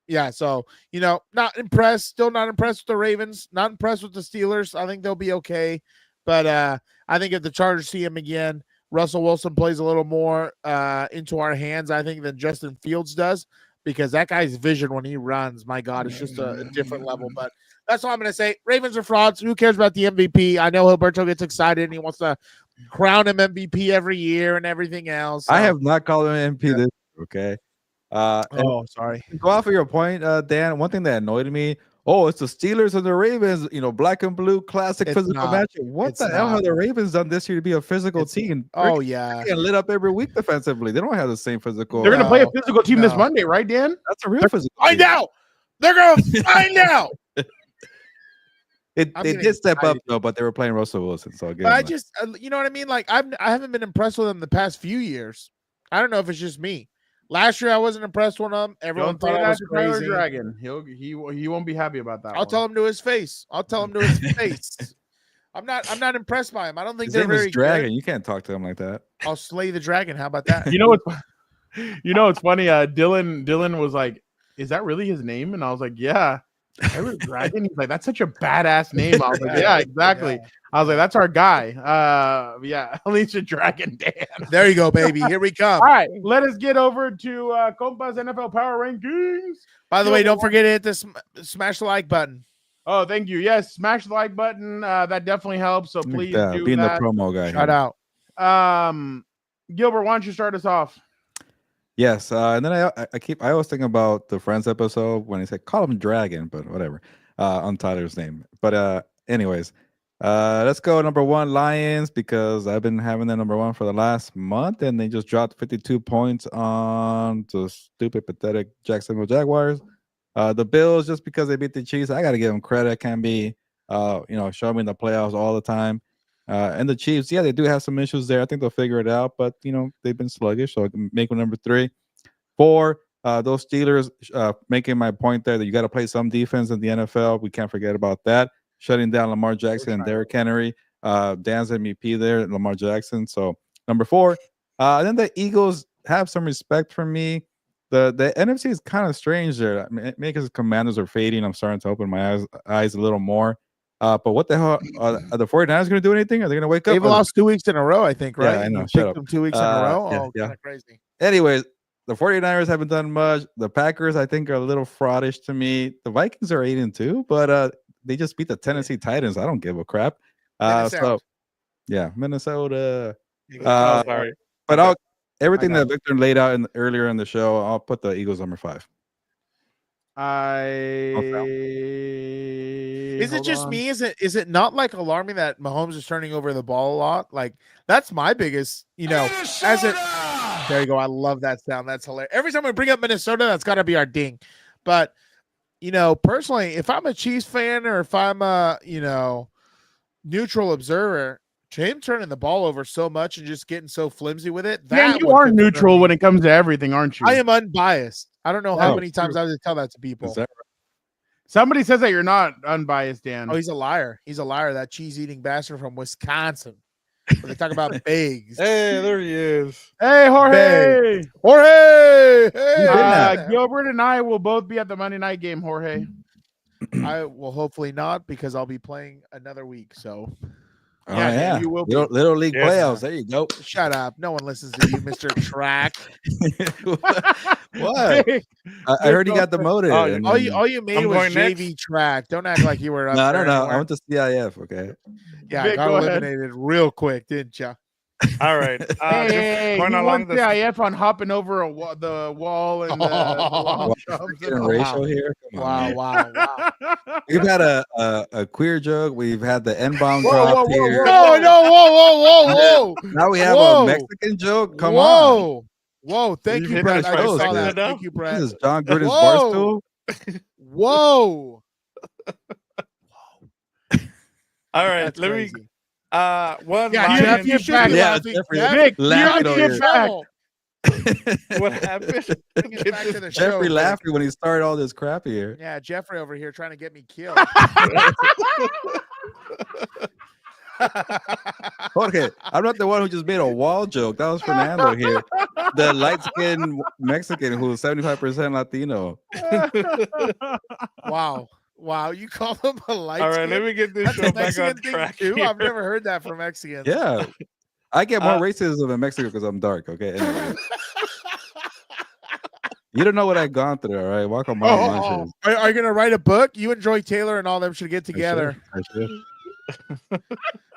Yeah, so, not impressed. Still not impressed with the Ravens. Not impressed with the Steelers. I think they'll be okay. But I think if the Chargers see him again, Russell Wilson plays a little more into our hands, I think, than Justin Fields does, because that guy's vision when he runs, my God, it's just a different level. But that's all I'm going to say. Ravens are frauds. Who cares about the MVP? I know Gilberto gets excited and he wants to crown him MVP every year and everything else. So. I have not called him MVP this year, okay? Sorry. Go off of your point, Dan. One thing that annoyed me, it's the Steelers and the Ravens, black and blue classic physical matchup. What the hell have the Ravens done this year to be a physical team? Oh, yeah. They're lit up every week defensively. They don't have the same physical. They're going to play a physical team this Monday, right, Dan? That's a real physical team. Find out. They're going to find out. They did step up, though, but they were playing Russell Wilson. So but I just, you know what I mean? Like, I haven't been impressed with them the past few years. I don't know if it's just me. Last year, I wasn't impressed with him. Everyone thought I was crazy. Dragon. He won't be happy about that. I'll tell him to his face. I'm not impressed by him. I don't think they're very Dragon. good. You can't talk to him like that. I'll slay the dragon. How about that? It's funny. Dylan was like, "Is that really his name?" And I was like, "Yeah." Dragon. He's like, "That's such a badass name." I was like, "Yeah, exactly." Yeah. I was like, "That's our guy." Alicia Dragon Dan. There you go, baby. Here we come. All right, let us get over to Compas NFL Power Rankings. By the way, don't forget to hit the smash the like button. Oh, thank you. Yes, smash the like button. That definitely helps. So please do being that. The promo guy. Shout out. Gilbert, why don't you start us off? Yes, and then I always think about the Friends episode when he said call him Dragon, but whatever, on Tyler's name. But anyways, let's go number 1 Lions, because I've been having the number 1 for the last month, and they just dropped 52 points on the stupid, pathetic Jacksonville Jaguars. The Bills, just because they beat the Chiefs, I got to give them credit. Can be, showing me in the playoffs all the time. And the Chiefs, they do have some issues there. I think they'll figure it out, but they've been sluggish, so I can make them number 3. 4, those Steelers, making my point there that you got to play some defense in the NFL. We can't forget about that. Shutting down Lamar Jackson and Derrick Henry. Dan's MVP there, Lamar Jackson. So number 4. Then the Eagles have some respect for me. The NFC is kind of strange there. I mean, maybe because Commanders are fading. I'm starting to open my eyes a little more. But what the hell? Are the 49ers going to do anything? Are they going to wake up? They've lost 2 weeks in a row, I think, right? Yeah, I know. You Shut picked up. them 2 weeks in a row. Yeah, Oh, kind of crazy. Anyways, the 49ers haven't done much. The Packers, I think, are a little fraudish to me. The Vikings are 8-2, but they just beat the Tennessee Titans. I don't give a crap. So, yeah, Minnesota. Sorry. But everything that Victor laid out earlier in the show, I'll put the Eagles number 5. Is it just me? Is it not like alarming that Mahomes is turning over the ball a lot? Like that's my biggest, there you go. I love that sound. That's hilarious. Every time we bring up Minnesota, that's got to be our ding. But personally, if I'm a Chiefs fan or if I'm a neutral observer, him turning the ball over so much and just getting so flimsy with it. That you are neutral when it comes to everything, aren't you? I am unbiased. I don't know how many times I have to tell that to people. Is that right? Somebody says that you're not unbiased, Dan. Oh, he's a liar. He's a liar. That cheese-eating bastard from Wisconsin. Where they talk about Bigs. Hey, there he is. Hey, Jorge. Jorge. Hey. Gilbert and I will both be at the Monday night game, Jorge. I will hopefully not because I'll be playing another week. So, yeah. You will be. Little league playoffs. There you go. Shut up. No one listens to you, Mr. Track. What? I heard he got demoted. All you made was JV next. Track. Don't act like you were up No, I there don't know. anywhere. I went to CIF. Okay. Yeah, Vic, I got go ahead. eliminated real quick, didn't you? All right. Hey, going he along won CIF on hopping over the wall and the long jumps. Racial here. Come on, Wow. We've had a queer joke. We've had the N-bomb Whoa, drop here. whoa. Now we have Whoa. a Mexican joke. Come on. Whoa. Thank you, hit Brett. us I just right saw there. that. Thank you, Brett. This is John Gruden's Whoa. barstool. Whoa. All right. That's let crazy. me. One. Yeah, Lions- Jeff, you should Yeah, be laughing. Jeffrey. Jeff, Vic, Laughing you over get here. back. What happened? Get back to the show, Jeffrey Vic. laughing when he started all this crap here. Yeah, Jeffrey over here trying to get me killed. Okay, I'm not the one who just made a wall joke. That was Fernando here, the light-skinned Mexican who's 75% Latino. Wow, you call him a light All right. skin? Let me get this That's show a back Mexican on thing track. too. here. I've never heard that from Mexicans. Yeah, I get more racism in Mexico because I'm dark. Okay, anyway. You don't know what I've gone through. All right, walk on my lunches. Are you gonna write a book? You and Joy Taylor and all them should get together. I should.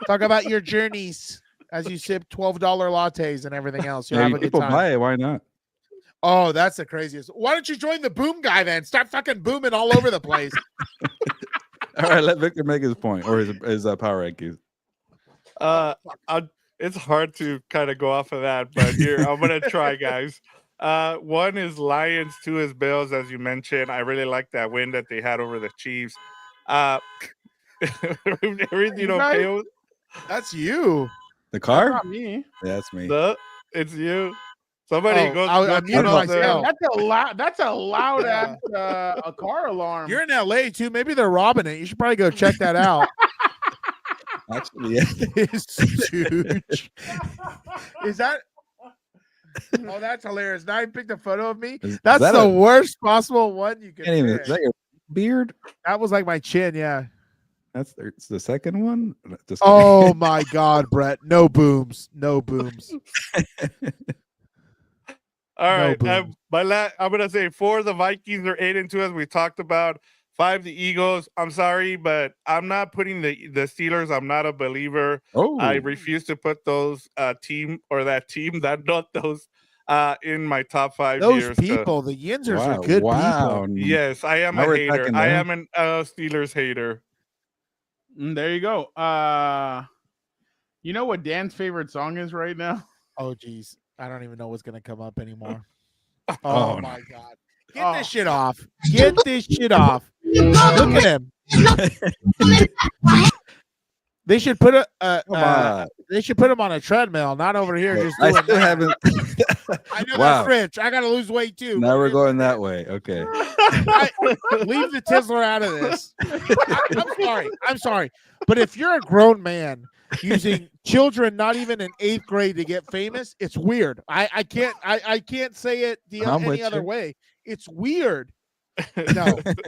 Talk about your journeys as you sip $12 lattes and everything else. You'll Yeah, have a good people time. buy it. Why not? Oh, that's the craziest. Why don't you join the boom guy then? Start fucking booming all over the place. All right, let Victor make his point or his power rankings. It's hard to kind of go off of that, but here I'm gonna try, guys. 1 is Lions, 2 is Bills, as you mentioned. I really like that win that they had over the Chiefs. Everything okay? That's you. The car? Not me. Yeah, that's me. It's you. Somebody Oh, goes. I muted myself. That's a loud ass a car alarm. You're in LA too. Maybe they're robbing it. You should probably go check that out. Actually, yeah. It's huge. Is that? Oh, that's hilarious. Now you picked a photo of me. That's that the a- worst possible one you can Can't even, pick. is that your beard? That was like my chin, yeah. It's the second one. Just Oh my God, Brett. No booms. No booms. All No right. booms. I'm gonna say 4. The Vikings are 8-2, as we talked about. 5, the Eagles. I'm sorry, but I'm not putting the Steelers. I'm not a believer. Oh, I refuse to put those team in my top 5 Those years. people, the Yinzers wow, are good wow. people. Yes, I am Now a we're hater. attacking I them. am a Steelers hater. There you go. You know what Dan's favorite song is right now? Oh, geez. I don't even know what's going to come up anymore. Oh, Oh, no. my God. Get this shit off. Get this shit off. Look at him. They should put Come on. they should put him on a treadmill, not over here just I doing still that. haven't. I know Wow. that's rich. I gotta lose weight too. Now we're going that way. Okay. Leave the Tizzler out of this. I'm sorry. But if you're a grown man using children not even in 8th grade to get famous, it's weird. I can't say it any other way. It's weird.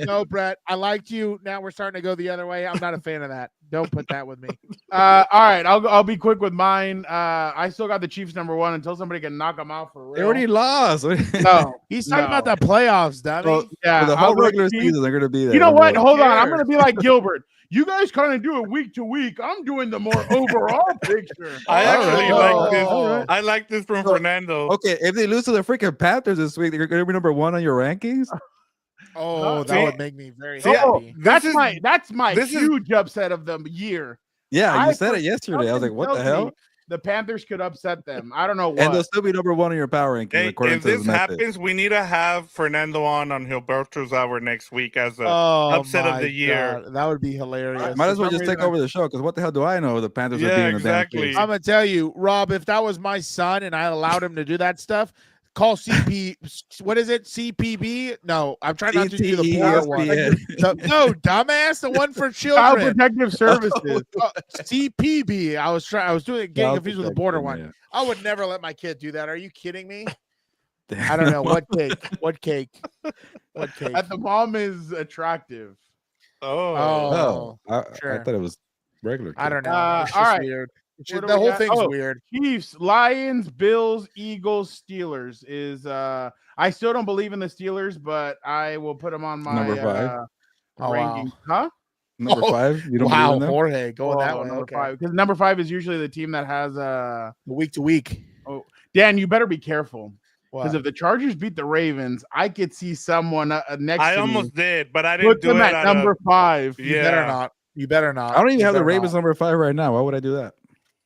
No, Brett. I liked you. Now we're starting to go the other way. I'm not a fan of that. Don't put that with me. All right, I'll be quick with mine. I still got the Chiefs #1 until somebody can knock them out for real. They already lost. No, He's talking about the playoffs, dummy. So, yeah, for the I'll whole go regular Chiefs. season, they're going to be there. You know what? Who Hold on. I'm cares? going to be like Gilbert. You guys kind of do it week to week. I'm doing the more overall picture. I actually like this. all right. I like this from So- Fernando. Okay, if they lose to the freaking Panthers this week, they're going to be #1 on your rankings. Oh, that See- would make me very see, happy. That's is- my this is- huge upset of the year. Yeah, I you said for it yesterday. I was like, something what the tells hell? me The Panthers could upset them. I don't know And they'll what. still be #1 on your power rankings, Hey, according if to this the method. happens, we need to have Fernando on Gilberto's Hour next week as a upset of my the year. God, that would be hilarious. Might as well For some just take reason, over the show, because what the hell do I know? The Panthers are Yeah, beating the damn exactly. Chiefs. I'm gonna tell you, Rob, if that was my son and I allowed him to do that stuff, call CP. What is it? CPB? No, I'm trying not to do the poor one. CTESPN. No, dumbass, the one for Child children. Protective Services. CPB. I was getting Child confused with the border protection, one. I would never let my kid do that. Are you kidding me? I don't know what cake. What cake? What cake? That the mom is attractive. Oh, Oh, I Sure. thought it was regular. I don't know. It's all just right. weird. What do The we whole got? thing's Oh, weird. Chiefs, Lions, Bills, Eagles, Steelers is I still don't believe in the Steelers, but I will put them on my Number 5. Oh, wow. rankings. Huh? Number 5. You don't Wow, believe in them? Jorge going that way. Number Okay. 5. Because number 5 is usually the team that has Week to week. Dan, you better be careful. Because What? if the Chargers beat the Ravens, I could see someone next I to almost me did, but I didn't put do them it at number 5. You better Yeah. not. You better not. I don't even You have the better Ravens not. #5 right now. Why would I do that?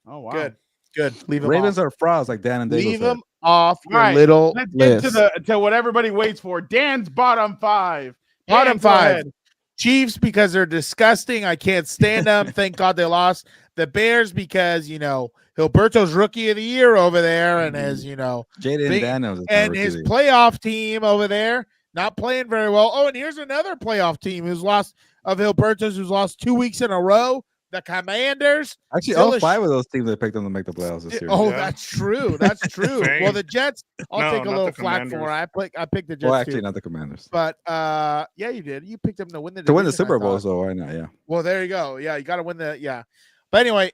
Oh wow. Good. Leave them Ravens off. are frauds, like Dan and Daygo Leave said. them off your All right, little Let's get list. to what everybody waits for. Dan's bottom 5. Bottom Dan, go 5. ahead. Chiefs because they're disgusting. I can't stand them. Thank God they lost. The Bears because Gilberto's rookie of the year over there, and his Jaden Big- Daniels is and my his rookie. playoff team over there not playing very well. Oh, and here's another playoff team who's lost of Gilberto's who's lost 2 weeks in a row. The Commanders. Actually, still all a 5 of those teams they picked them to make the playoffs this year. Oh, Yeah. that's true. That's true. Same. Well, the Jets, I'll No, take a not little the flack Commanders. for. I picked the Jets Well, actually, too. not the Commanders. But yeah, you did. You picked them to win the To win the division, I Super Bowl, thought. so why not? Yeah. Well, there you go. Yeah, you got to win the But anyway,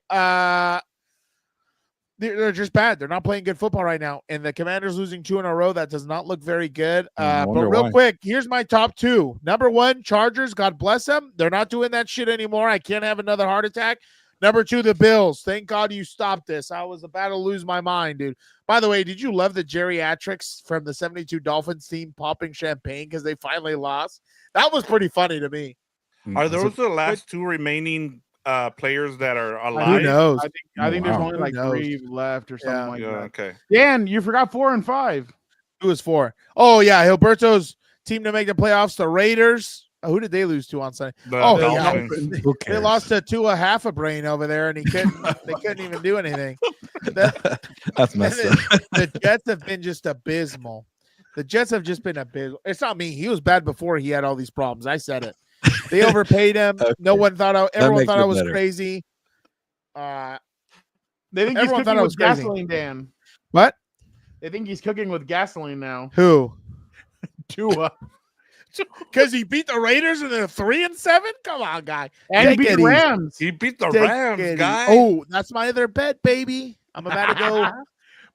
they're just bad. They're not playing good football right now, and the Commanders losing 2 in a row. That does not look very good. I But wonder real why. quick, here's my top 2. Number 1, Chargers. God bless them. They're not doing that shit anymore. I can't have another heart attack. Number 2, the Bills. Thank God you stopped this. I was about to lose my mind, dude. By the way, did you love the geriatrics from the 72 Dolphins team popping champagne because they finally lost? That was pretty funny to me. Are So- those the last 2 remaining players that are Who alive? knows? I think there's Wow. only Who like knows? 3 left or something Yeah. like Yeah, that. okay. Dan, you forgot 4 and 5. Who was 4? Oh, yeah. Gilberto's team to make the playoffs, the Raiders. Who did they lose to on Sunday? The Oh, yeah. Dolphins. Who They cares? lost to Tua half a brain over there, and they couldn't even do anything. That's messed up. The Jets have been just abysmal. The Jets have just been abysmal. It's not me. He was bad before he had all these problems. I said it. They overpaid him. No Okay. one thought everyone makes thought it I was better. crazy. They think he's Everyone thought cooking I with was crazy. gasoline, Dan. What? They think he's cooking with gasoline now. Who? Tua. Because he beat the Raiders and they're 3-7? Come on, guy. And Take beat it the easy. Rams. He beat the Take Rams, it guy. easy. Oh, that's my other bet, baby. I'm about to go.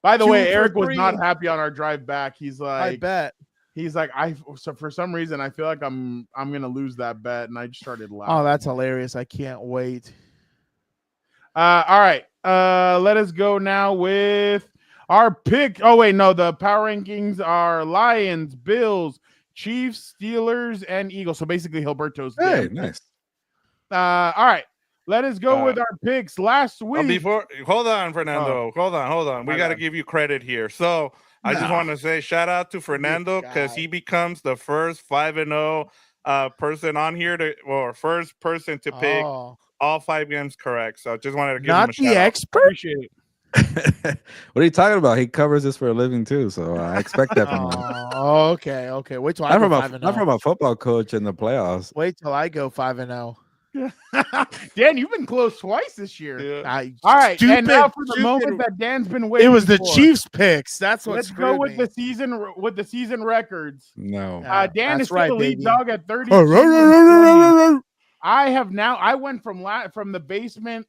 By the 2 way, for Eric was 3. not happy on our drive back. He's I like, bet. so for some reason I feel like I'm gonna lose that bet, and I just started laughing. Oh, that's hilarious. I can't wait. All right. Let us go now with our pick. Oh wait, no, the power rankings are Lions, Bills, Chiefs, Steelers, and Eagles. So basically Gilberto's Hey, game. nice. All right. Let us go with our picks. Last week, Hold on, Fernando. Hold on. We My got to bad. give you credit here. So I just want to say shout out to Fernando because guy. he becomes the first 5-0 person on here first person to pick Oh, all 5 games correct. So just wanted to give him Not a the shout out. expert. Appreciate it. What are you talking about? He covers this for a living too, so I expect that from him. Oh, okay. Wait till I Not go from, a, 5-0. not from a football coach in the playoffs. Wait till I go 5-0. Dan, you've been close twice this year. Yeah. All right, and now Stupid, for the stupid. moment that Dan's been waiting. It was the for. Chiefs picks. That's what Let's screwed go with me. the season records. No. Dan That's is still right, the lead baby. dog at 30. I went from the basement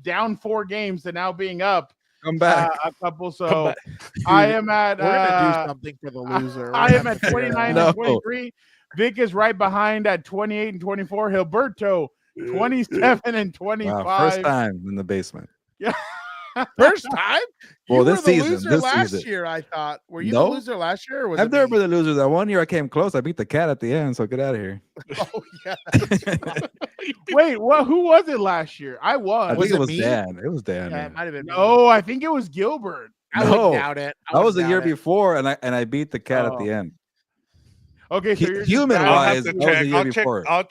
down 4 games to now being up Come back. a couple. Come So back. I am at. We're gonna do something for the loser. I am at 29 No. and 23. Vic is right behind at 28 and 24. Gilberto 27 and 25. Wow, first time in the basement. First time? Well, You this were the season, loser this last season. year, I thought. Were you No. the loser last year? Or was I've it never me? been the loser. That 1 year I came close. I beat the cat at the end, so get out of here. Oh, yeah. Wait, what? Who was it last year? I I was. think Was it it was me? Dan. It was Dan. Yeah, man. it might have been me. No, I think it was Gilbert. I No. wouldn't doubt it. That was the wouldn't year doubt it. before, and I beat the cat at the Oh. end. Okay, so you're just Human back. I'll wise, have to that was check. the year before. I'll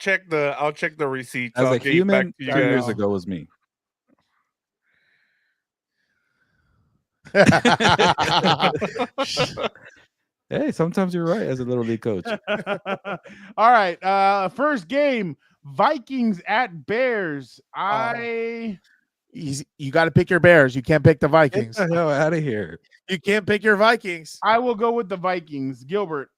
check the receipts. As I'll a get you back human, to 2 you years guys. ago was me. Hey, sometimes you're right as a little league coach. All right. First game, Vikings at Bears. Easy. You got to pick your Bears. You can't pick the Get Vikings. the hell out of here. You can't pick your Vikings. I will go with the Vikings. Gilbert.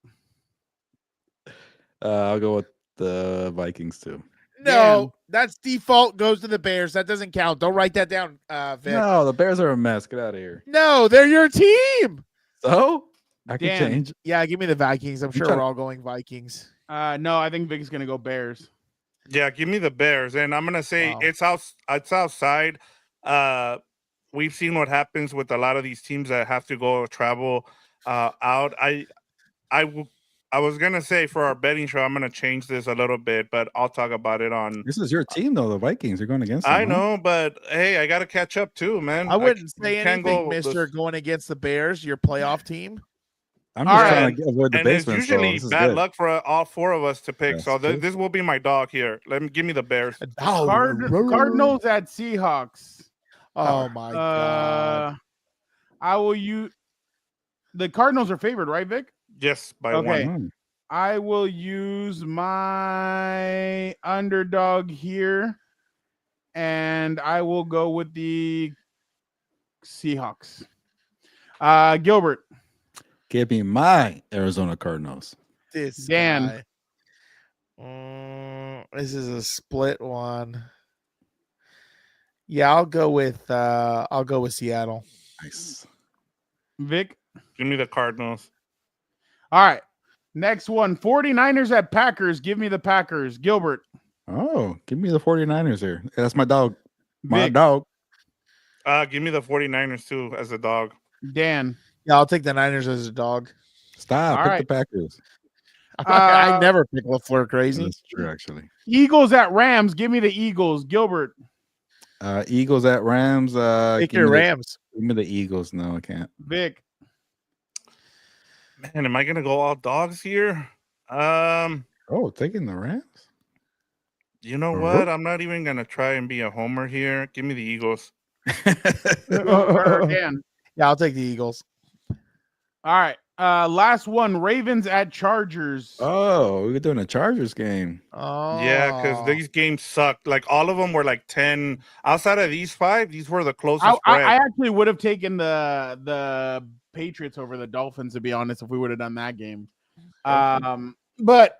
I'll go with the Vikings too. No, that's default goes to the Bears. That doesn't count. Don't write that down, Vic. No, the Bears are a mess. Get out of here. No, they're your team. So I can Dan. change. Yeah, give me the Vikings. I'm sure trying- we're all going Vikings. No, I think Vic's gonna go Bears. Yeah, give me the Bears, and I'm gonna say Wow. it's outside. We've seen what happens with a lot of these teams that have to go travel out. I was gonna say for our betting show, I'm gonna change this a little bit, but I'll talk about it on. This is your team, though. The Vikings. You're going against them. I huh? know, but hey, I gotta catch up too, man. I wouldn't you say can't anything, go Mister, going against the Bears, your playoff team. I'm All just right. trying to avoid the And it's basement. So usually this is bad good. luck for all 4 of us to pick. That's So true. this will be my dog here. Give me the Bears. Cardinals at Seahawks. Oh my god. I will use the Cardinals are favored, right, Vic? Yes, by Okay. one. I will use my underdog here, and I will go with the Seahawks. Gilbert. Give me my Arizona Cardinals. This Dan. guy. This is a split one. Yeah, I'll go with Seattle. Nice. Vic. Give me the Cardinals. All right. Next one. 49ers at Packers. Give me the Packers. Gilbert. Oh, give me the 49ers here. That's my dog. My Vic. dog. Give me the 49ers too as a dog. Dan. Yeah, I'll take the Niners as a dog. Stop. All Pick right. the Packers. I never pick LaFleur crazy. That's true, actually. Eagles at Rams. Give me the Eagles. Gilbert. Eagles at Rams. Pick Give your me the- Rams. Give me the Eagles. No, I can't. Vic. Man, am I gonna go all dogs here? Oh, taking the Rams? You know Uh-huh. what? I'm not even gonna try and be a homer here. Give me the Eagles. Or Dan. Yeah, I'll take the Eagles. All right. Last one. Ravens at Chargers. Oh, we're doing a Chargers game. Oh, Yeah, because these games sucked. Like all of them were like 10. Outside of these 5, these were the closest I spread. actually would have taken the Patriots over the Dolphins, to be honest, if we would have done that game. But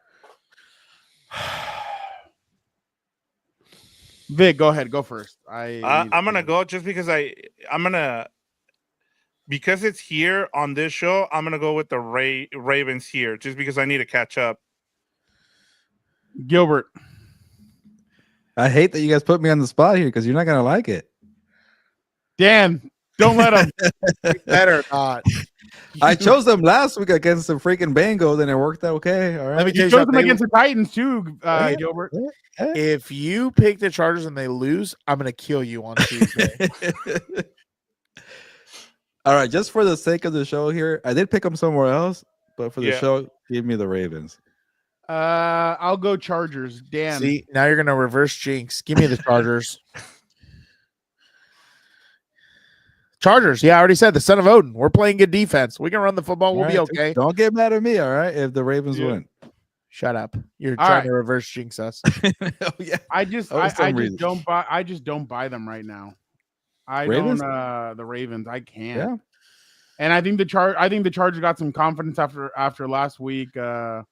Vic, go ahead. Go first. I'm gonna go just because because it's here on this show. I'm gonna go with the Ravens here, just because I need to catch up. Gilbert. I hate that you guys put me on the spot here because you're not gonna like it. Dan, don't let him. better not. I chose them last week against the freaking Bengals, and it worked out okay. All Let right. me tell You you chose them something. against the Titans too, Yeah. Gilbert. If you pick the Chargers and they lose, I'm gonna kill you on Tuesday. All right, just for the sake of the show here, I did pick them somewhere else, but for the Yeah. show, give me the Ravens. I'll go Chargers. Dan. See, now you're gonna reverse jinx. Give me the Chargers. Chargers. Yeah, I already said the son of Odin. We're playing good defense. We can run the football. We'll All be right, okay. Don't get mad at me, all right? If the Ravens Yeah. win. Shut up. You're All trying right. to reverse jinx us. Oh, yeah. I just Oh, some I just reason. don't buy them right now. I Ravens? don't the Ravens. I can't. Yeah. And I think the Chargers got some confidence after last week. So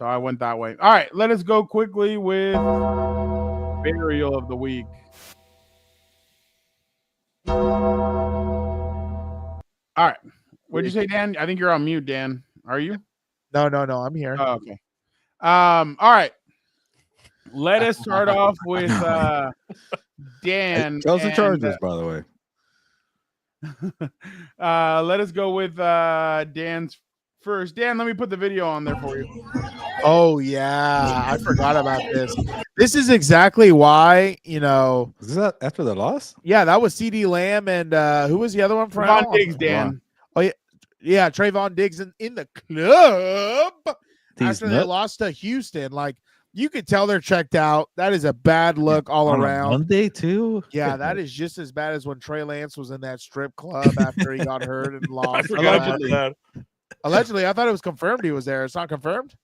I went that way. All right, let us go quickly with burial of the week. All right. What'd you say, Dan? I think you're on mute, Dan. Are you? No, I'm here. Oh, okay. All right. Let us start off with Dan. Tell us the and, Chargers, by the way. let us go with Dan's first. Dan, let me put the video on there for you. Oh yeah, I forgot about this. This is exactly why, Is that after the loss? yeah, that was CD Lamb and who was the other one for Trayvon Al? Diggs, Dan. Yeah, Trayvon Diggs in the club These after they nuts. lost to Houston. Like, you could tell they're checked out. That is a bad look all On a around. Monday too. Yeah, that is just as bad as when Trey Lance was in that strip club after he got hurt and I lost. forgot about Allegedly. that. Allegedly, I thought it was confirmed he was there. It's not confirmed.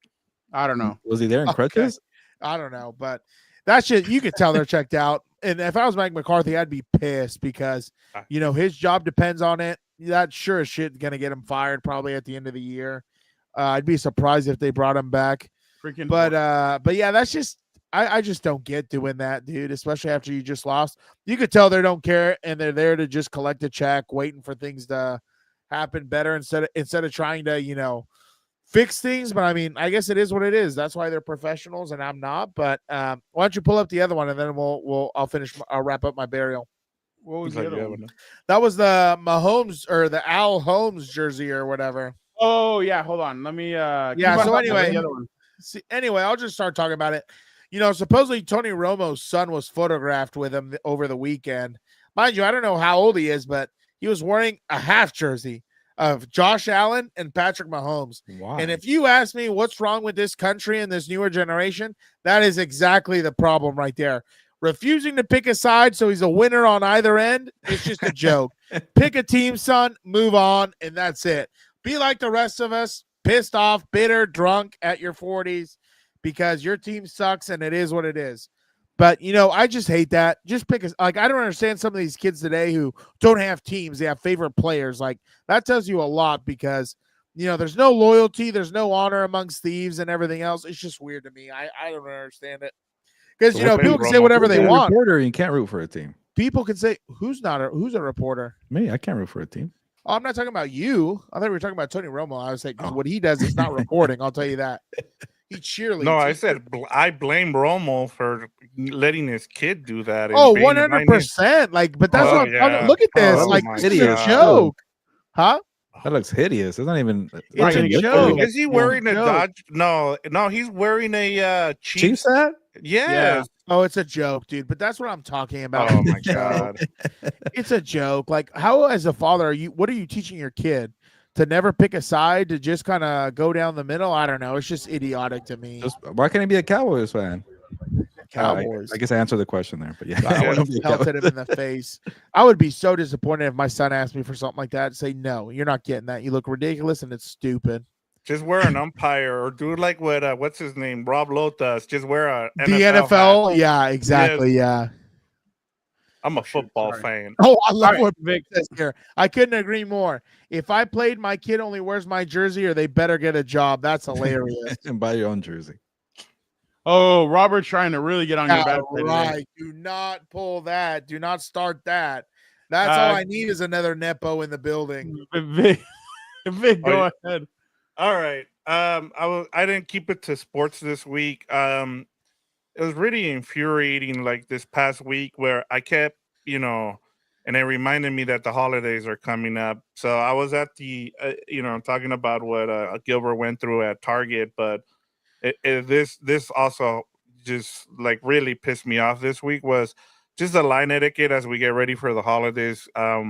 I don't know. Was he there in Okay. crutches? I don't know, but that shit, you could tell they're checked out. And if I was Mike McCarthy, I'd be pissed because, his job depends on it. That sure as shit going to get him fired probably at the end of the year. I'd be surprised if they brought him back. Freaking But yeah, that's just, I just don't get doing that, dude, especially after you just lost. You could tell they don't care and they're there to just collect a check, waiting for things to happen better instead of trying to, fix things. But I mean, I guess it is what it is. That's why they're professionals and I'm not. But why don't you pull up the other one and then I'll wrap up my burial. What was He's the like, other yeah, one? but no. That was the Mahomes or the Al Holmes jersey or whatever. Oh yeah, hold on. Let me Yeah, keep on so talking about anyway, the other one. See, anyway, I'll just start talking about it. Supposedly Tony Romo's son was photographed with him over the weekend. Mind you, I don't know how old he is, but he was wearing a half jersey of Josh Allen and Patrick Mahomes. Wow. And if you ask me what's wrong with this country and this newer generation, that is exactly the problem right there. Refusing to pick a side so he's a winner on either end, it's just a joke. Pick a team, son, move on, and that's it. Be like the rest of us, pissed off, bitter, drunk at your 40s because your team sucks and it is what it is. But, I just hate that. Just pick I don't understand some of these kids today who don't have teams. They have favorite players. Like, that tells you a lot because, there's no loyalty. There's no honor amongst thieves and everything else. It's just weird to me. I don't understand it. Because, So people can say Romo. whatever they You're a want. reporter, you can't root for a team. People can say, who's a reporter? Me, I can't root for a team. Oh, I'm not talking about you. I thought we were talking about Tony Romo. I was saying, because what he does is not reporting. I'll tell you that. He cheerleads. No, I said I blame Romo for letting his kid do that. and Oh, being 100%. Like, but that's Oh, what I'm talking. yeah. Look at this. Oh, like, my this is God. a joke. Huh? That looks hideous. It's not even. It's a even joke. look Is he wearing a joke. Dodge? No, he's wearing a Chiefs hat? Yeah. Oh, it's a joke, dude. But that's what I'm talking about. Oh It's my a joke. god. It's a joke. Like, how as a father what are you teaching your kid? To never pick a side, to just kind of go down the middle? I don't know. It's just idiotic to me. Why can't he be a Cowboys fan? Cowboys. I guess I answered the question there, but yeah. I would have pelted him in the face. I would be so disappointed if my son asked me for something like that. Say, no, you're not getting that. You look ridiculous and it's stupid. Just wear an umpire or do like what what's his name? Rob Lowe does. Just wear a The NFL, hat. yeah, exactly, yeah. I'm a football Sorry. fan. Oh, I love All right, what Vic. Vic says here. I couldn't agree more. If I played, my kid only wears my jersey, or they better get a job. That's hilarious. And buy your own jersey. Oh, Robert's trying to really get on your Yeah, bad side today. right. Do not pull that. Do not start that. That's all I need is another Nepo in the building. Vic, go ahead. All right. I didn't keep it to sports this week. It was really infuriating like this past week where I kept, and it reminded me that the holidays are coming up. So I was at the, I'm talking about what Gilbert went through at Target, but this also just like really pissed me off this week was just the line etiquette as we get ready for the holidays. I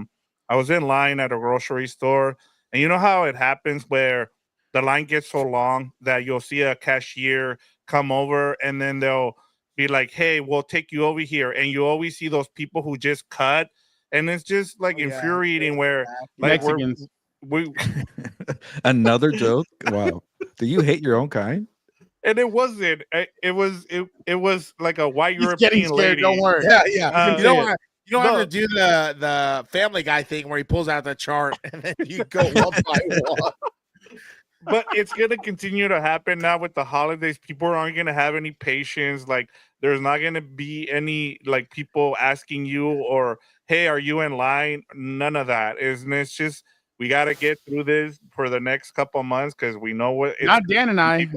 was in line at a grocery store, and you know how it happens where the line gets so long that you'll see a cashier come over and then they'll be like, hey, we'll take you over here. And you always see those people who just cut. And it's just like infuriating where like Mexicans. we Another joke. Wow. Do you hate your own kind? and it wasn't. It was like a white He's getting European scared. lady. Don't worry. Yeah. You don't want to look. do the Family Guy thing where he pulls out the chart and then you go one by one. But it's gonna continue to happen now with the holidays. People aren't gonna have any patience. Like there's not gonna be any like people asking you or hey, are you in line? None of that. It's just we gotta get through this for the next couple months because we know what it's Not Dan and I.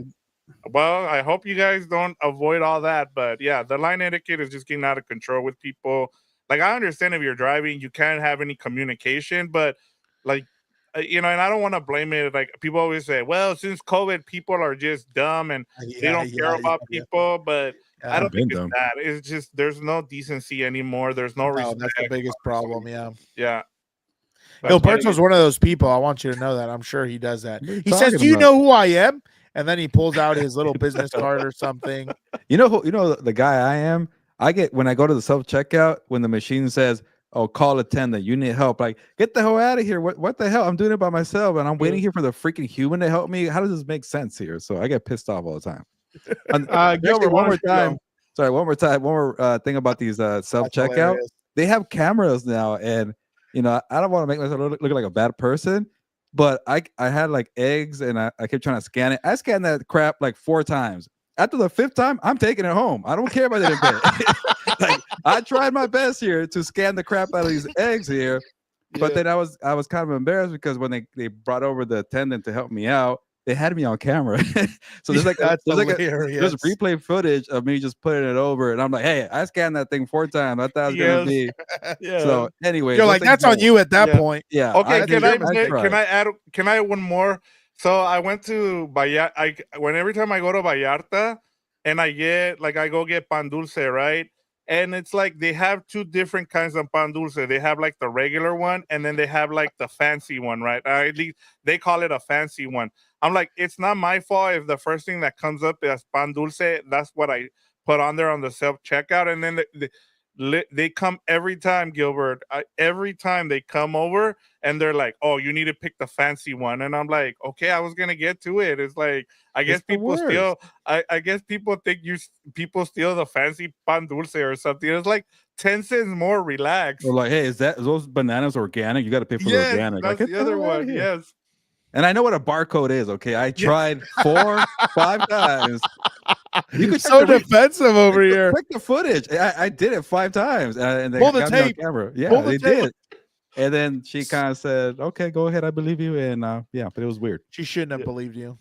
well, I hope you guys don't avoid all that, but yeah, the line etiquette is just getting out of control with people. Like I understand if you're driving, you can't have any communication, but like and I don't want to blame it. Like people always say, well, since COVID, people are just dumb and they don't care about people. But I don't think it's that. It's just there's no decency anymore. There's no respect. That's the biggest problem. Yeah. Yeah. Gilberto's one of those people. I want you to know that. I'm sure he does that. He says, talking "Do you about? know who I am?" And then he pulls out his little business card or something. You know the guy I am. I get when I go to the self checkout when the machine says, "Oh, call attendant, you need help." Like, get the hell out of here! What the hell? I'm doing it by myself, and I'm waiting here for the freaking human to help me. How does this make sense here? So I get pissed off all the time. Gilbert, one more time. Sorry, one more time. One more thing about these self checkout. They have cameras now, and I don't want to make myself look like a bad person, but I had like eggs, and I kept trying to scan it. I scanned that crap like 4 times. After the 5th time, I'm taking it home. I don't care if I didn't pay. Like I tried my best here to scan the crap out of these eggs here, but then I was kind of embarrassed because when they brought over the attendant to help me out, they had me on camera. So there's there's replay footage of me just putting it over, and I'm like, hey, I scanned that thing 4 times. I thought it was gonna be. So anyway, you're like, that's on you at that point. Yeah. Okay. Can I add one more? So I went to Vallarta. Every time I go to Vallarta, and I go get pan dulce, right? And it's like they have 2 different kinds of pan dulce. They have like the regular one, and then they have like the fancy one, right? At least they call it a fancy one. I'm like, it's not my fault if the first thing that comes up is pan dulce. That's what I put on there on the self checkout, and then they come every time, Gilbert. Every time they come over, and they're like, "Oh, you need to pick the fancy one," and I'm like, "Okay, I was gonna get to it." It's like I guess people steal. I guess people think people steal the fancy pan dulce or something. It's like 10 cents more. Relax. Or like, hey, is those bananas organic? You got to pay for the organic. That's like, the other one. Yes. And I know what a barcode is. Okay, I tried 4, 5 times. You could so defensive over here. Check the footage. I did it 5 times, and they pull the got tape. me on camera. Yeah, they did. And then she kind of said, "Okay, go ahead. I believe you." And but it was weird. She shouldn't have believed you.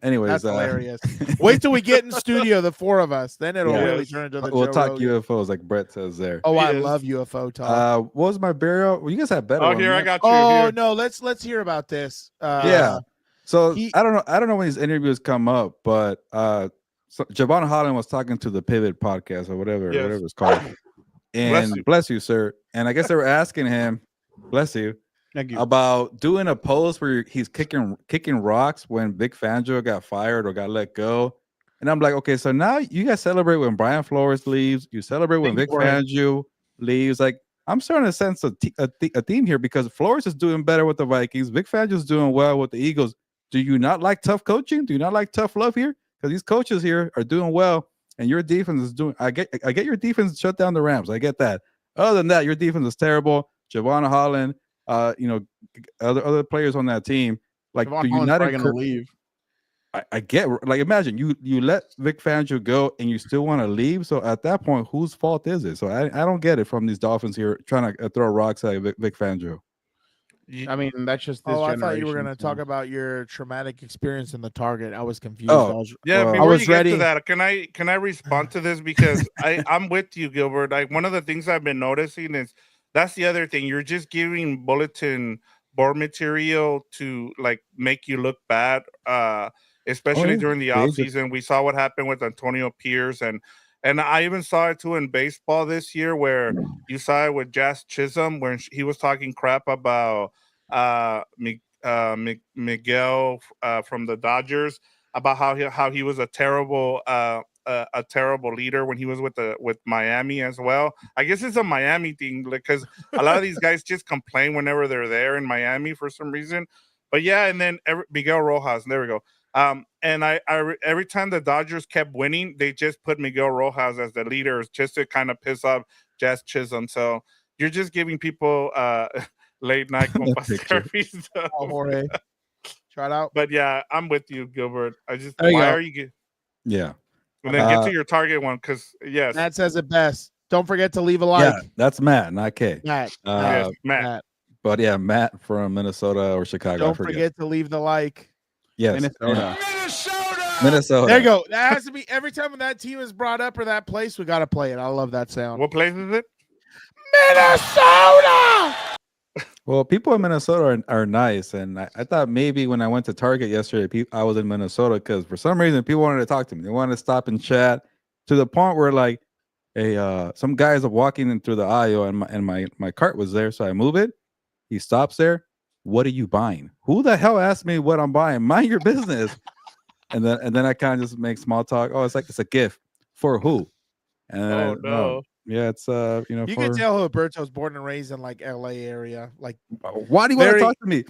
Anyways, that's hilarious. Wait till we get in studio, the 4 of us. Then it'll really turn into the. We'll talk UFOs, like Brett says there. Oh, I love UFO talk. What was my burial? Well, you guys have better. Oh, here I got you. Oh no, let's hear about this. So I don't know when these interviews come up, but Javon Holland was talking to the Pivot podcast or whatever it's called. And bless you, sir. And I guess they were asking him, bless you, about doing a post where he's kicking rocks when Vic Fangio got fired or got let go. And I'm like, okay, so now you guys celebrate when Brian Flores leaves. You celebrate when Vic Fangio leaves. Like, I'm starting to sense a theme here because Flores is doing better with the Vikings. Vic Fangio is doing well with the Eagles. Do you not like tough coaching? Do you not like tough love here? Because these coaches here are doing well, and your defense is doing. I get your defense shut down the Rams. I get that. Other than that, your defense is terrible. Javon Holland, other players on that team. Like, Javon do you Holland's not probably gonna leave? I get, like, imagine you let Vic Fangio go and you still want to leave. So at that point, whose fault is it? So I don't get it from these Dolphins here trying to throw rocks at Vic Fangio. I mean, that's just this I thought you were going to talk about your traumatic experience in the Target. I was confused. I was ready to that. Can I respond to this because I'm with you, Gilbert. Like, one of the things I've been noticing is that's the other thing. You're just giving bulletin board material to like make you look bad. Especially during the offseason. We saw what happened with Antonio Pierce, and I even saw it too in baseball this year where you saw it with Jazz Chisholm where he was talking crap about Miguel from the Dodgers about how he was a terrible leader when he was with Miami as well. I guess it's a Miami thing because a lot of these guys just complain whenever they're there in Miami for some reason. But yeah, and then Miguel Rojas, there we go. And I every time the Dodgers kept winning, they just put Miguel Rojas as the leader just to kind of piss off Jazz Chisholm. So you're just giving people late night compas therapy stuff. Oh, Jorge. Try it out. But yeah, I'm with you, Gilbert. There you why go. are you? Yeah. And then get to your target one because yes, Matt says it best. Don't forget to leave a like. Yeah, that's Matt, not K. Matt. yes, Matt. But yeah, Matt from Minnesota or Chicago. Don't forget to leave the like. Yes. Minnesota. Minnesota. There you go. That has to be every time when that team is brought up or that place, we got to play it. I love that sound. What place is it? Minnesota. Well, people in Minnesota are nice, and I thought maybe when I went to Target yesterday, I was in Minnesota because for some reason people wanted to talk to me. They wanted to stop and chat to the point where like, some guys are walking in through the aisle, and my cart was there, so I move it. He stops there. What are you buying? Who the hell asked me what I'm buying? Mind your business. and then I kind of just make small talk. Oh, it's a gift for who? And no. Yeah, it's You can tell Gilberto's born and raised in like LA area. Like, why do you want to talk to me?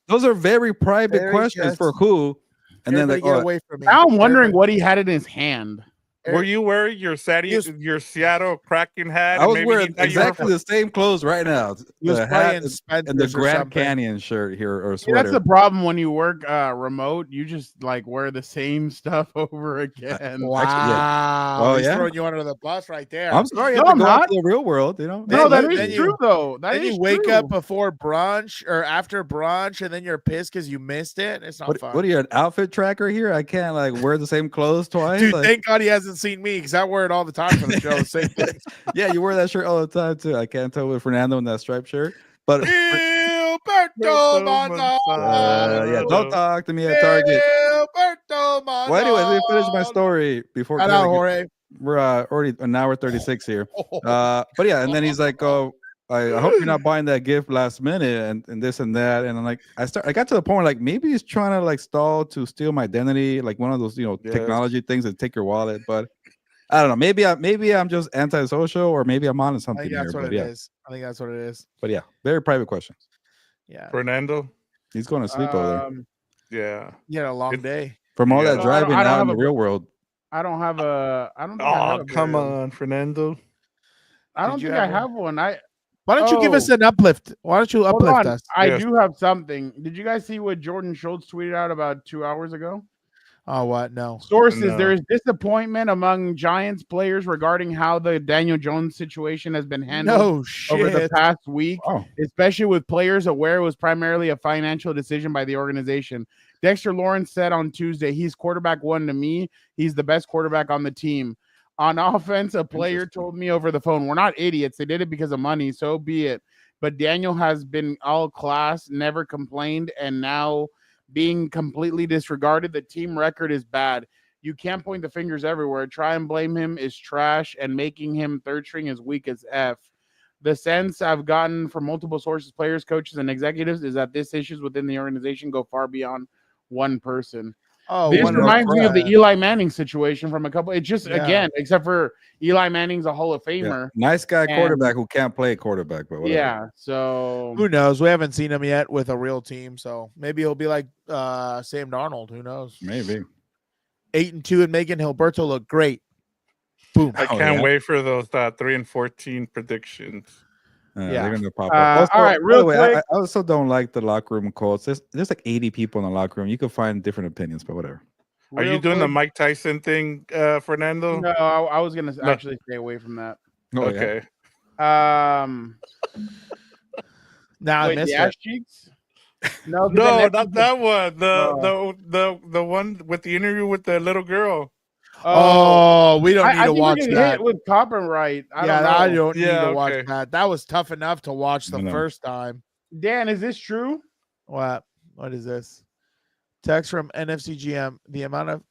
Those are very private questions for who. And then they get away from me. Now I'm wondering what he had in his hand. Were you wearing your Seattle Kraken hat? I was wearing exactly the same clothes right now. He was playing and the Grand Canyon shirt here or sweater. That's the problem when you work remote. You just like wear the same stuff over again. Wow. Actually, He's throwing you under the bus right there. I'm sorry. You have to go out to the real world, you know. No, that is true though. Then you wake up before brunch or after brunch, and then you're pissed because you missed it. It's not fun. What are you, an outfit tracker here? I can't like wear the same clothes twice. Dude, like, thank God he hasn't seen me because I wear it all the time for the show. Same thing. Yeah, you wear that shirt all the time too. I can't tell with Fernando in that striped shirt. But Gilberto yeah, don't talk to me at Target. Well, anyway, let me finish my story before we're already an hour 36 here. But yeah, and then he's like, "Oh, I hope you're not buying that gift last minute and this and that." And I'm like, I got to the point where like maybe he's trying to like stall to steal my identity, like one of those technology things that take your wallet. But I don't know. Maybe I'm just antisocial, or maybe I'm on to something. I think that's what it is. I think that's what it is. But yeah, very private questions. Yeah, Fernando, he's going to sleep over there. Yeah, he had a long day from all that driving out in the real world. I don't have a. I don't. Oh, come on, Fernando. I don't think I have one. Why don't you give us an uplift? Why don't you uplift us? I do have something. Did you guys see what Jordan Schultz tweeted out about 2 hours ago? Oh, what? No. Sources, there is disappointment among Giants players regarding how the Daniel Jones situation has been handled over the past week, especially with players aware it was primarily a financial decision by the organization. Dexter Lawrence said on Tuesday, he's quarterback one to me. He's the best quarterback on the team. On offense, a player told me over the phone, we're not idiots. They did it because of money. So be it. But Daniel has been all class, never complained, and now being completely disregarded. The team record is bad. You can't point the fingers everywhere. Try and blame him is trash, and making him third string is weak as F. The sense I've gotten from multiple sources, players, coaches, and executives is that these issues within the organization go far beyond one person. Oh, this reminds me of the Eli Manning situation from a couple. It's just again, except for Eli Manning's a Hall of Famer, nice guy quarterback who can't play quarterback, but whatever. Yeah. So who knows? We haven't seen him yet with a real team, so maybe he'll be like Sam Darnold. Who knows? Maybe 8-2 and making Gilberto look great. Boom! I can't wait for those 3-14 predictions. They're gonna pop up. Also, all right, real quick. I also don't like the locker room quotes. There's like 80 people in the locker room. You can find different opinions, but whatever. Are you doing the Mike Tyson thing, Fernando? No, I was gonna actually stay away from that. Okay. Now I missed the ass it. Cheeks? No, not that one. The one with the interview with the little girl. Oh, we don't need to watch that. Hit with copyright. I don't need to watch that. That was tough enough to watch the first time. Dan, is this true? What is this? Text from NFC GM. The amount of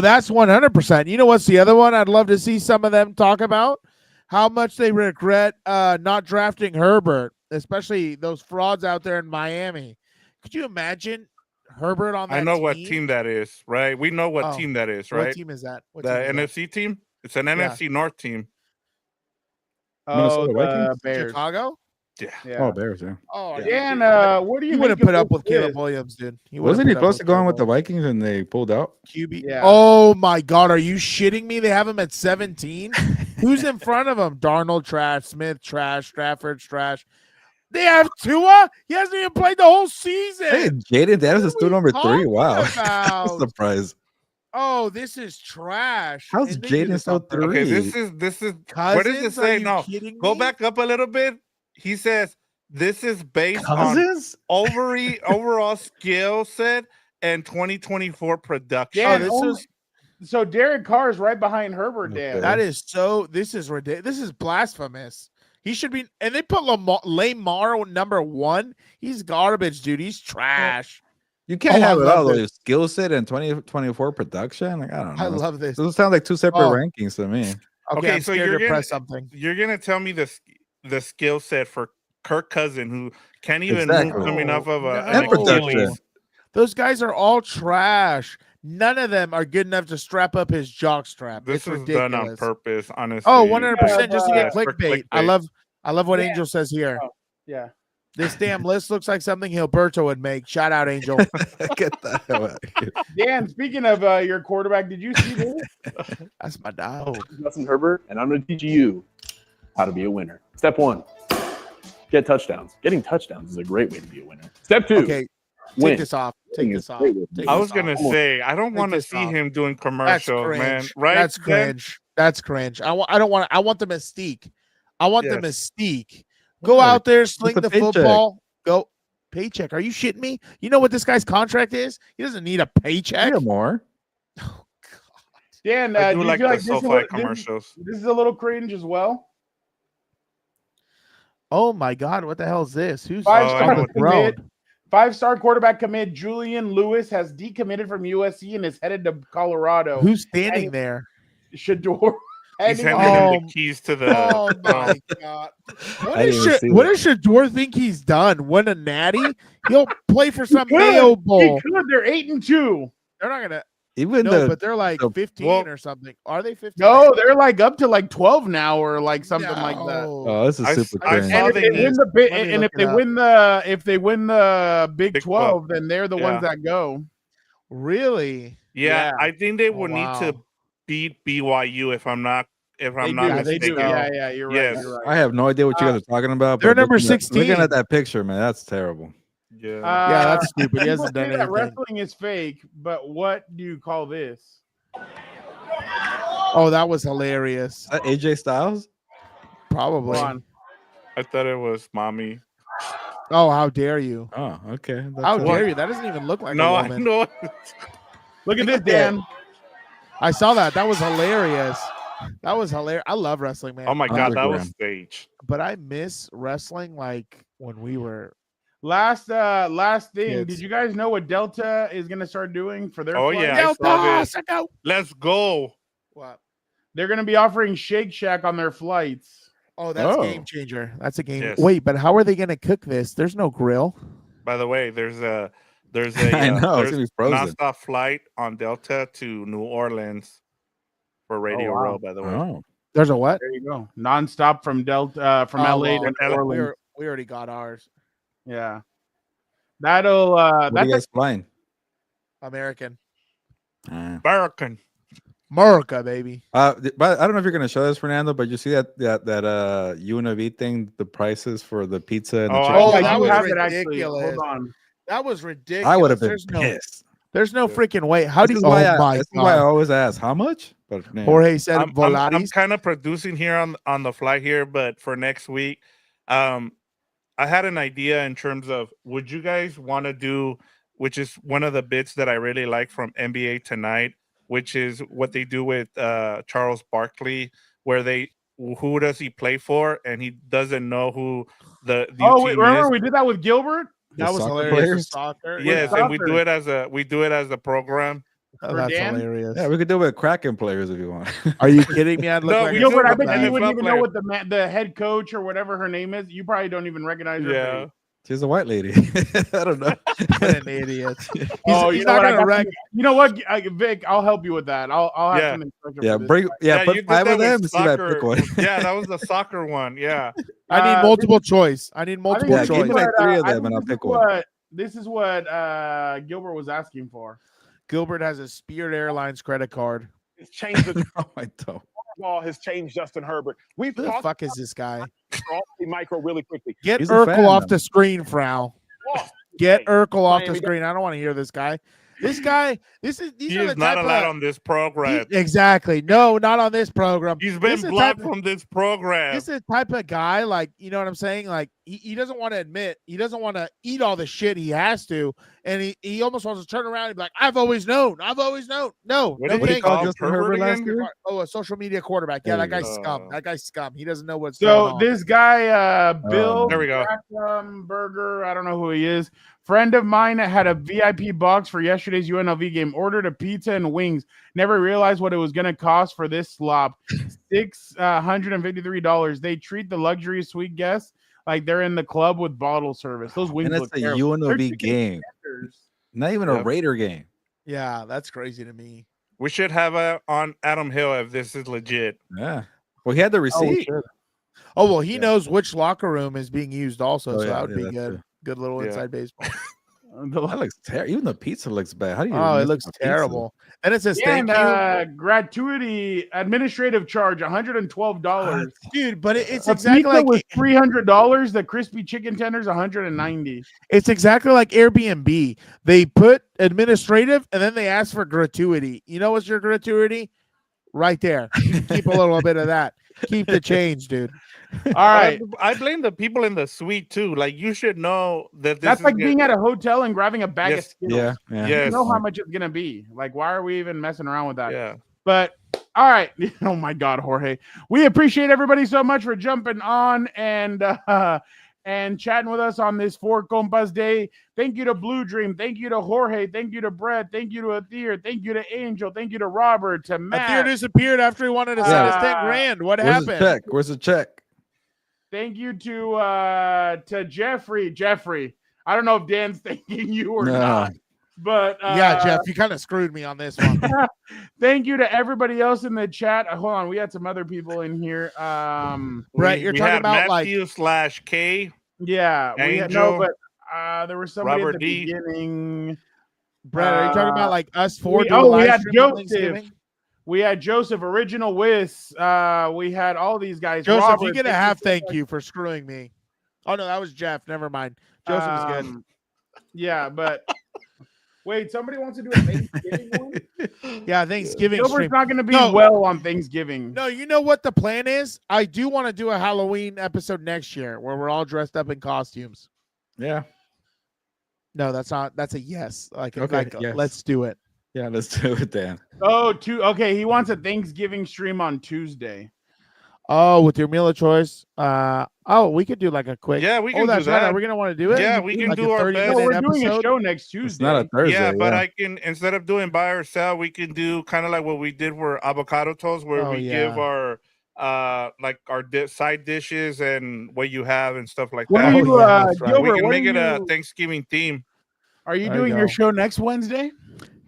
that's 100%. You know what's the other one? I'd love to see some of them talk about how much they regret not drafting Herbert. especially those frauds out there in Miami. Could you imagine Herbert on that I know team? what team that is, right? We know what Oh, team that is, What right? team is that? What The team is that? NFC team. It's an NFC North team. Minnesota the Vikings? Bears. Chicago? Yeah. Yeah. Oh, Bears, yeah. Oh, are you Dan, kidding? what do you He make wouldn't of put up this with Caleb list? Williams, dude. He Wasn't wouldn't he put up close to going Caleb with the Williams. Vikings and they pulled out? QB. Yeah. Oh my God, are you shitting me? They have him at 17. Who's in front of him? Darnold trash, Smith trash, Stafford trash. They have Tua. He hasn't even played the whole season. Hey, Jaden Daniels is still number 3. talking Wow. about? Surprise. Oh, this is trash. How's And they do Jaden this still on purpose. Okay, 3? this is Cousins? what does it say? Are you No, kidding go me? back up a little bit. He says this is based on Cousins? overall skill set and 2024 production. Dan, this only- is so Derek Carr is right behind Herbert. Dan. Okay. that is so. This is ridiculous. This is blasphemous. He should be. And they put Lamar number 1. He's garbage, dude. He's trash. You can't Oh, I have it love all, though. this. Your skill set and 2024 production. Like, I don't know. I love this. Those sound like 2 separate Oh. rankings to me. Okay, I'm so scared you're to gonna press something. you're gonna tell me the skill set for Kirk Cousin, who can't even Exactly. move coming off of an And production. Achilles. Those guys are all trash. None of them are good enough to strap up his jock strap. This It's is ridiculous. done on purpose, honestly. Oh, 100% just to get Yeah, for clickbait. I clickbait. love what Yeah. Angel says here. Oh, yeah. This damn list looks like something Gilberto would make. Shout out, Angel. Get the hell out of here. Dan, speaking of your quarterback, did you see this? That's my dog. Justin Herbert, and I'm going to teach you how to be a winner. Step 1, get touchdowns. Getting touchdowns is a great way to be a winner. Step 2, Okay, win. take this off. Take Winning this is a off. great way to Take be I a was this gonna off. say I don't want to this see off. him doing That's commercials, cringe. man. Right? That's Ben? cringe. That's cringe. I want the mystique. I want the Yes. mystique. Go Right. out there, sling a the paycheck. football. Go paycheck. Are you shitting me? You know what this guy's contract is? He doesn't need a paycheck. Yeah, more. Oh, Dan, I do do you like feel the like this, is SoFi a, commercials. this is a little cringe as well? Oh my God, what the hell is this? Who's I Five-star know commit. 5-star quarterback commit Julian Lewis has decommitted from USC and is headed to Colorado. Who's standing And- there? Shador. He's heading- handing him Oh, the keys to the. Oh my God! What I does didn't even see What that. does Shador think he's done? Win a natty? He'll play for some could. Mayo He Bowl. could. They're 8-2. They're not gonna. Even No, but they're like the- 15 well- or something. Are they 15? No, they're like up to like 12 now or like something like that. No. Oh, this is I super I cringe. saw And if they they need- win the big, Let me and look if they it up. win the Big Big 12, then they're the Yeah. ones that go. Really? Yeah, Yeah. I think they Oh, will wow. need to beat BYU if I'm not They not do. mistaken. They do. Yeah, you're right. Yes. You're right. I have no idea what you guys are talking about. they're but number looking at- 16. Looking at that picture, man, that's terrible. Yeah. Yeah, that's stupid. He people hasn't done say that anything. wrestling is fake, but what do you call this? Oh, that was hilarious. Is that AJ Styles? Probably. Hold on. I thought it was mommy. Oh, how dare you? Oh, okay. That's How it. dare you? That doesn't even look like No, a I woman. know. Look at this, Dan. I saw that. That was hilarious. That was hilarious. I love wrestling, man. Oh my god, that was Underground. staged. But I miss wrestling like when we were. Last thing. Kids. Did you guys know what Delta is gonna start doing for their Oh, flight? yeah. I saw this. Go. Let's go. What? They're gonna be offering Shake Shack on their flights. Oh, that's Oh. game changer. That's a game. Yes. Wait, but how are they going to cook this? There's no grill. By the way, there's a I know, it's there's gonna be frozen. nonstop flight on Delta to New Orleans for Radio wow. Row. By the way, Oh. There's a what? There you go. Nonstop from Delta from Oh, LA well, to New Orleans. we already got ours. Yeah. That'll What are that's you guys flying? American. American. America, baby. But I don't know if you're gonna show this, Fernando, but you see that UNLV thing, the prices for the pizza and the Oh, chicken? oh, I I that do was have it actually. ridiculous. Hold on. That was ridiculous. I would have been There's no, pissed. there's no freaking way. How do This you? is why Oh my this is why I god. always ask how much. But man, Jorge said I'm Volaris. kind of producing here on the fly here, but for next week, I had an idea in terms of would you guys want to do, which is one of the bits that I really like from NBA Tonight, which is what they do with Charles Barkley, where who does he play for, and he doesn't know who the Oh, team wait, remember is. we did that with Gilbert? The That was soccer hilarious. players? Soccer. Yes, with and we soccer. do it as a program. Oh, For that's Dan? hilarious. Yeah, we could do it with Kraken players if you want. Are you kidding me? I'd look No, like we a do Gilbert, I it with bet the you wouldn't NFL even know player. what the head coach or whatever her name is. You probably don't even recognize her Yeah. face. She's a white lady. I don't know. What an idiot. Oh, He's you know not what? gonna wreck. You know what, Vic? I'll help you with that. I'll have Yeah. something special Yeah, for this. bring you put did 5 that of them with and see if I soccer. pick one. Yeah, that was the soccer one. Yeah. I need Uh, multiple choice. I need I think multiple Yeah, this give is me choice. like 3 of I them think and I'll this is pick one. This is what Gilbert was asking for. Gilbert has a Spirit Airlines credit card. It's changed the No, I don't. ball has changed Justin Herbert. We've Who the talked fuck is this guy? about micro really quickly. Get He's a fan Urkel off now. the screen, Frau. Lost. Get Urkel off the Miami- screen. I don't want to hear this guy. These are He the is not type allowed of, on this program. exactly. No, not on this program. He's This been is the blocked type of- from this program. This is the type of guy, like, you know what I'm saying? Like, he doesn't want to admit, he doesn't want to eat all the shit he has to. And he almost wants to turn around and be like, I've always known. No, What no did he thank call you. Justin Herbert last year? Oh, a social media quarterback. Yeah, There that you guy's go. scum. That guy's scum. He doesn't know what's going So on. this guy, Bill There we go. Burger, I don't know who he is. Friend of mine that had a VIP box for yesterday's UNLV game. Ordered a pizza and wings. Never realized what it was going to cost for this slop. $653. They treat the luxury suite guests like they're in the club with bottle service. Those wings And it's look a terrible. They're UNLV chicken game. tenders. Not even a Yep. Raider game. Yeah, that's crazy to me. We should have on Adam Hill if this is legit. Yeah. Well, he had the receipt. Oh, well, he Yeah. knows which locker room is being used also, Oh, so yeah, that would yeah, be that's good. true. Good little Yeah. inside baseball. That looks terrible. Even the pizza looks bad. How do you? Oh, it miss looks a pizza? terrible. And it says And thank you. gratuity administrative charge $112. Dude, but it's The exactly pizza like was $300. The crispy chicken tenders $190. it's exactly like Airbnb. They put administrative and then they ask for gratuity. You know what's your gratuity? Right there. You keep a little bit of that. Keep the change, dude. All right. I blame the people in the suite too. Like you should know that this That's is like good. being at a hotel and grabbing a bag of Yes. Skittles. Yeah. Yeah. You Yes. know how much it's gonna be. Like, why are we even messing around with that? Yeah. But all right. Oh my God, Jorge. We appreciate everybody so much for jumping on and chatting with us on this Four Compas Day. Thank you to Blue Dream. Thank you to Jorge. Thank you to Brett. Thank you to Athir. Thank you to Angel. Thank you to Robert. To Matt. Athir disappeared after he wanted to send us 10 grand. What Where's the happened? check? Where's the check? Thank you to Jeffrey. Jeffrey. I don't know if Dan's thanking you or No. not. But Yeah, Jeff, you kind of screwed me on this one. thank you to everybody else in the chat. Hold on, we had some other people in here. Brett, you're we talking had about like Matthew / K. Yeah, we had, Angel, no, but there was somebody Robert at the D. beginning. Brett, are you talking about like us four doing we live had stream on Joseph. Thanksgiving? We had Joseph, Original Wiz. We had all these guys. Joseph, Robert, you get a thank half so thank much. you for screwing me. Oh no, that was Jeff. Never mind. Joseph is good. Yeah, but wait, somebody wants to do a Thanksgiving one? Yeah, Thanksgiving Gilbert's stream. not going to be No. well on Thanksgiving. No, you know what the plan is? I do want to do a Halloween episode next year where we're all dressed up in costumes. Yeah. No, that's not. That's a yes. Like, Okay, like yes. let's do it. Yeah. Let's do it, Dan. Okay. He wants a Thanksgiving stream on Tuesday. Oh, with your meal of choice. We could do like a quick. Yeah, we can do that's right. that. Are we gonna want to do it? Yeah, we can Like do a our 30 best. No, we're minute doing a episode? show next Tuesday. It's not a Thursday. Yeah, but I can, instead of doing buy or sell, we can do kind of like what we did for avocado toast, where Oh, we yeah. give our like our side dishes and what you have and stuff like What that. are you, yeah, that's right. Gilbert, We can what make are it a you- Thanksgiving theme. Are you There you doing your go. show next Wednesday?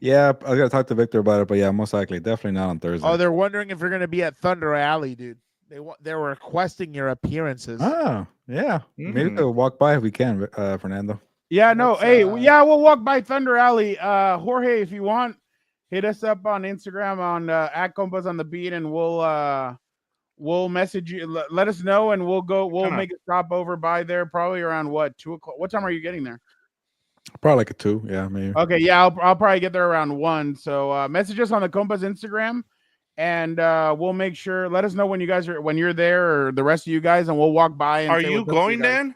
Yeah, I gotta talk to Victor about it, but yeah, most likely, definitely not on Thursday. Oh, they're wondering if you're gonna be at Thunder Alley, dude. They were requesting your appearances. Oh, yeah. Maybe Mm. we'll walk by if we can, Fernando. Yeah, no. Let's, Hey, yeah, we'll walk by Thunder Alley. Jorge, if you want, hit us up on Instagram on at Compas on the Beat, and we'll message you. Let us know, and we'll go. We'll Kinda. make a stop over by there, probably around what 2:00. What time are you getting there? Probably like a 2. Yeah, maybe. Okay, yeah, I'll probably get there around 1. So message us on the Compas Instagram, and we'll make sure. Let us know when you're there, or the rest of you guys, and we'll walk by. And Are say you what's up to going, guys. Dan?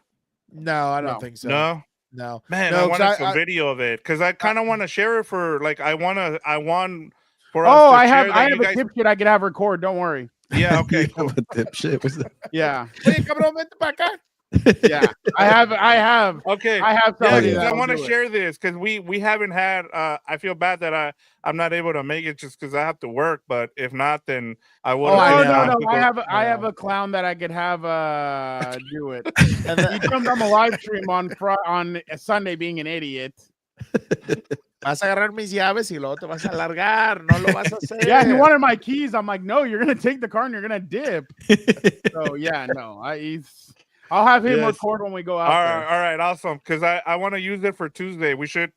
No, I don't No. think so. No, No. man, No, I 'cause wanted some I- video of it because I kind of want to share it for like I want for us. Oh, to I share have that I you have a guys- dipshit I could have record. Don't worry. Yeah, okay, You cool. have a dipshit. What's that? Yeah. Hey, cabrón, vente pa' acá. Yeah, I have Okay. somebody Yeah, I that'll want to do it. share this because we haven't had. I feel bad that I'm not able to make it just because I have to work. But if not, then I will. Oh, I No, know. I have a clown that I could have do it. And He jumped on the live stream on Sunday being an idiot. Vas a agarrar mis llaves y luego te vas a largar. No lo vas a hacer. Yeah, he wanted my keys. I'm like, no, you're gonna take the car and you're gonna dip. So yeah, no, I'll have him record when we go out there. All right, awesome. Because I want to use it for Tuesday. We should,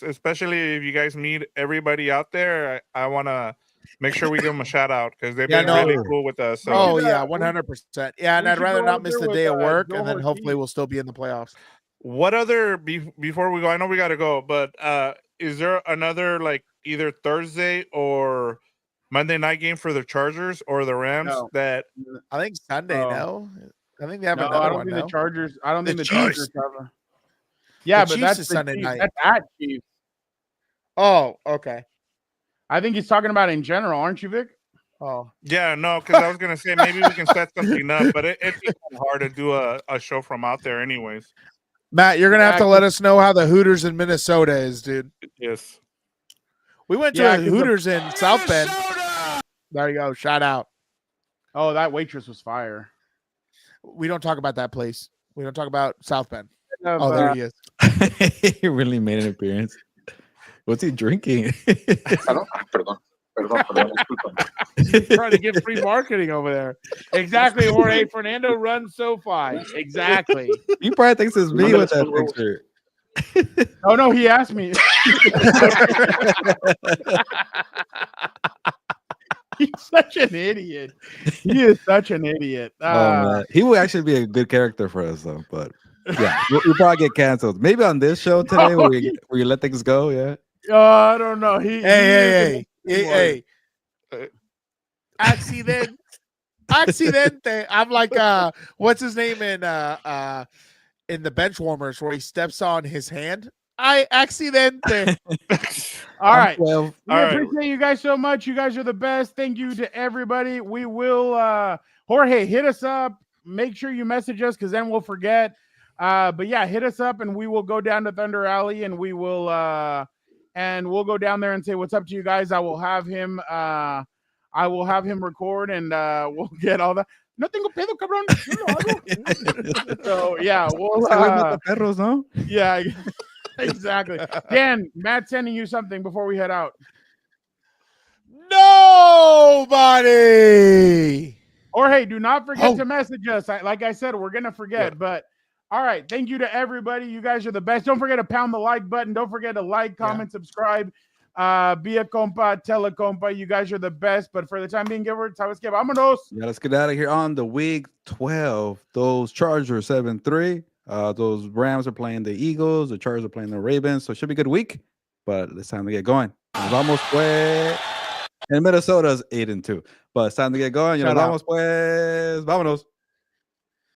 especially if you guys meet everybody out there, I want to make sure we give them a shout out because they've been really cool with us. So. Oh yeah, 100%. Yeah, and I'd rather not miss the day of work, and then Joe hopefully we'll still be in the playoffs. What other before we go? I know we got to go, but is there another like either Thursday or Monday night game for the Chargers or the Rams that I think Sunday? No, I think they have No, another I don't one. think No? the Chargers. I don't The think the Chiefs. Chargers have a. Yeah, The but Chiefs that's is the Sunday Chiefs. night. That's at Chiefs. Oh, okay. I think he's talking about in general, aren't you, Vic? Oh, Yeah, no, because I was gonna say maybe we can set something up, but it's hard to do a show from out there, anyways. Matt, you're gonna have to let us know how the Hooters in Minnesota is, dude. Yes, we went to Yeah, a 'cause the- Hooters in South Bend. There you go. Shout out. Oh, that waitress was fire. We don't talk about that place. We don't talk about South Bend. Of, Oh, there he is. He really made an appearance. What's he drinking? Perdón. trying to get free marketing over there. Exactly, Jorge. Fernando runs SoFi. Exactly. He probably thinks it's me with that picture. Oh no, he asked me. He's such an idiot. He is such an idiot. Man. He would actually be a good character for us, though. But yeah, you'll probably get canceled. Maybe on this show today, where you let things go. Yeah. I don't know. Hey. Accidente. I'm like what's his name in the bench warmers where he steps on his hand? Accidente. All right. Well, We appreciate you guys so much. You guys are the best. Thank you to everybody. We will Jorge, hit us up. Make sure you message us because then we'll forget. But yeah, hit us up and we will go down to Thunder Alley and we will we'll go down there and say what's up to you guys. I will have him record and we'll get all that. No tengo pedo, cabrón. So yeah, we'll perros, no? yeah, exactly. Dan, Matt's sending you something before we head out. Nobody. Or hey, do not forget to message us. Like I said, we're gonna forget, but all right. Thank you to everybody. You guys are the best. Don't forget to pound the like button. Don't forget to like, comment, subscribe. Be a compa, tell a compa. You guys are the best. But for the time being, Gilbert, vámonos. Yeah, let's get out of here on the week 12. Those Chargers 7-3. Those Rams are playing the Eagles. The Chargers are playing the Ravens. So it should be a good week. But it's time to get going. Nos vamos pues. And Minnesota's 8-2. But it's time to get going. Nos vamos pues. Vámonos.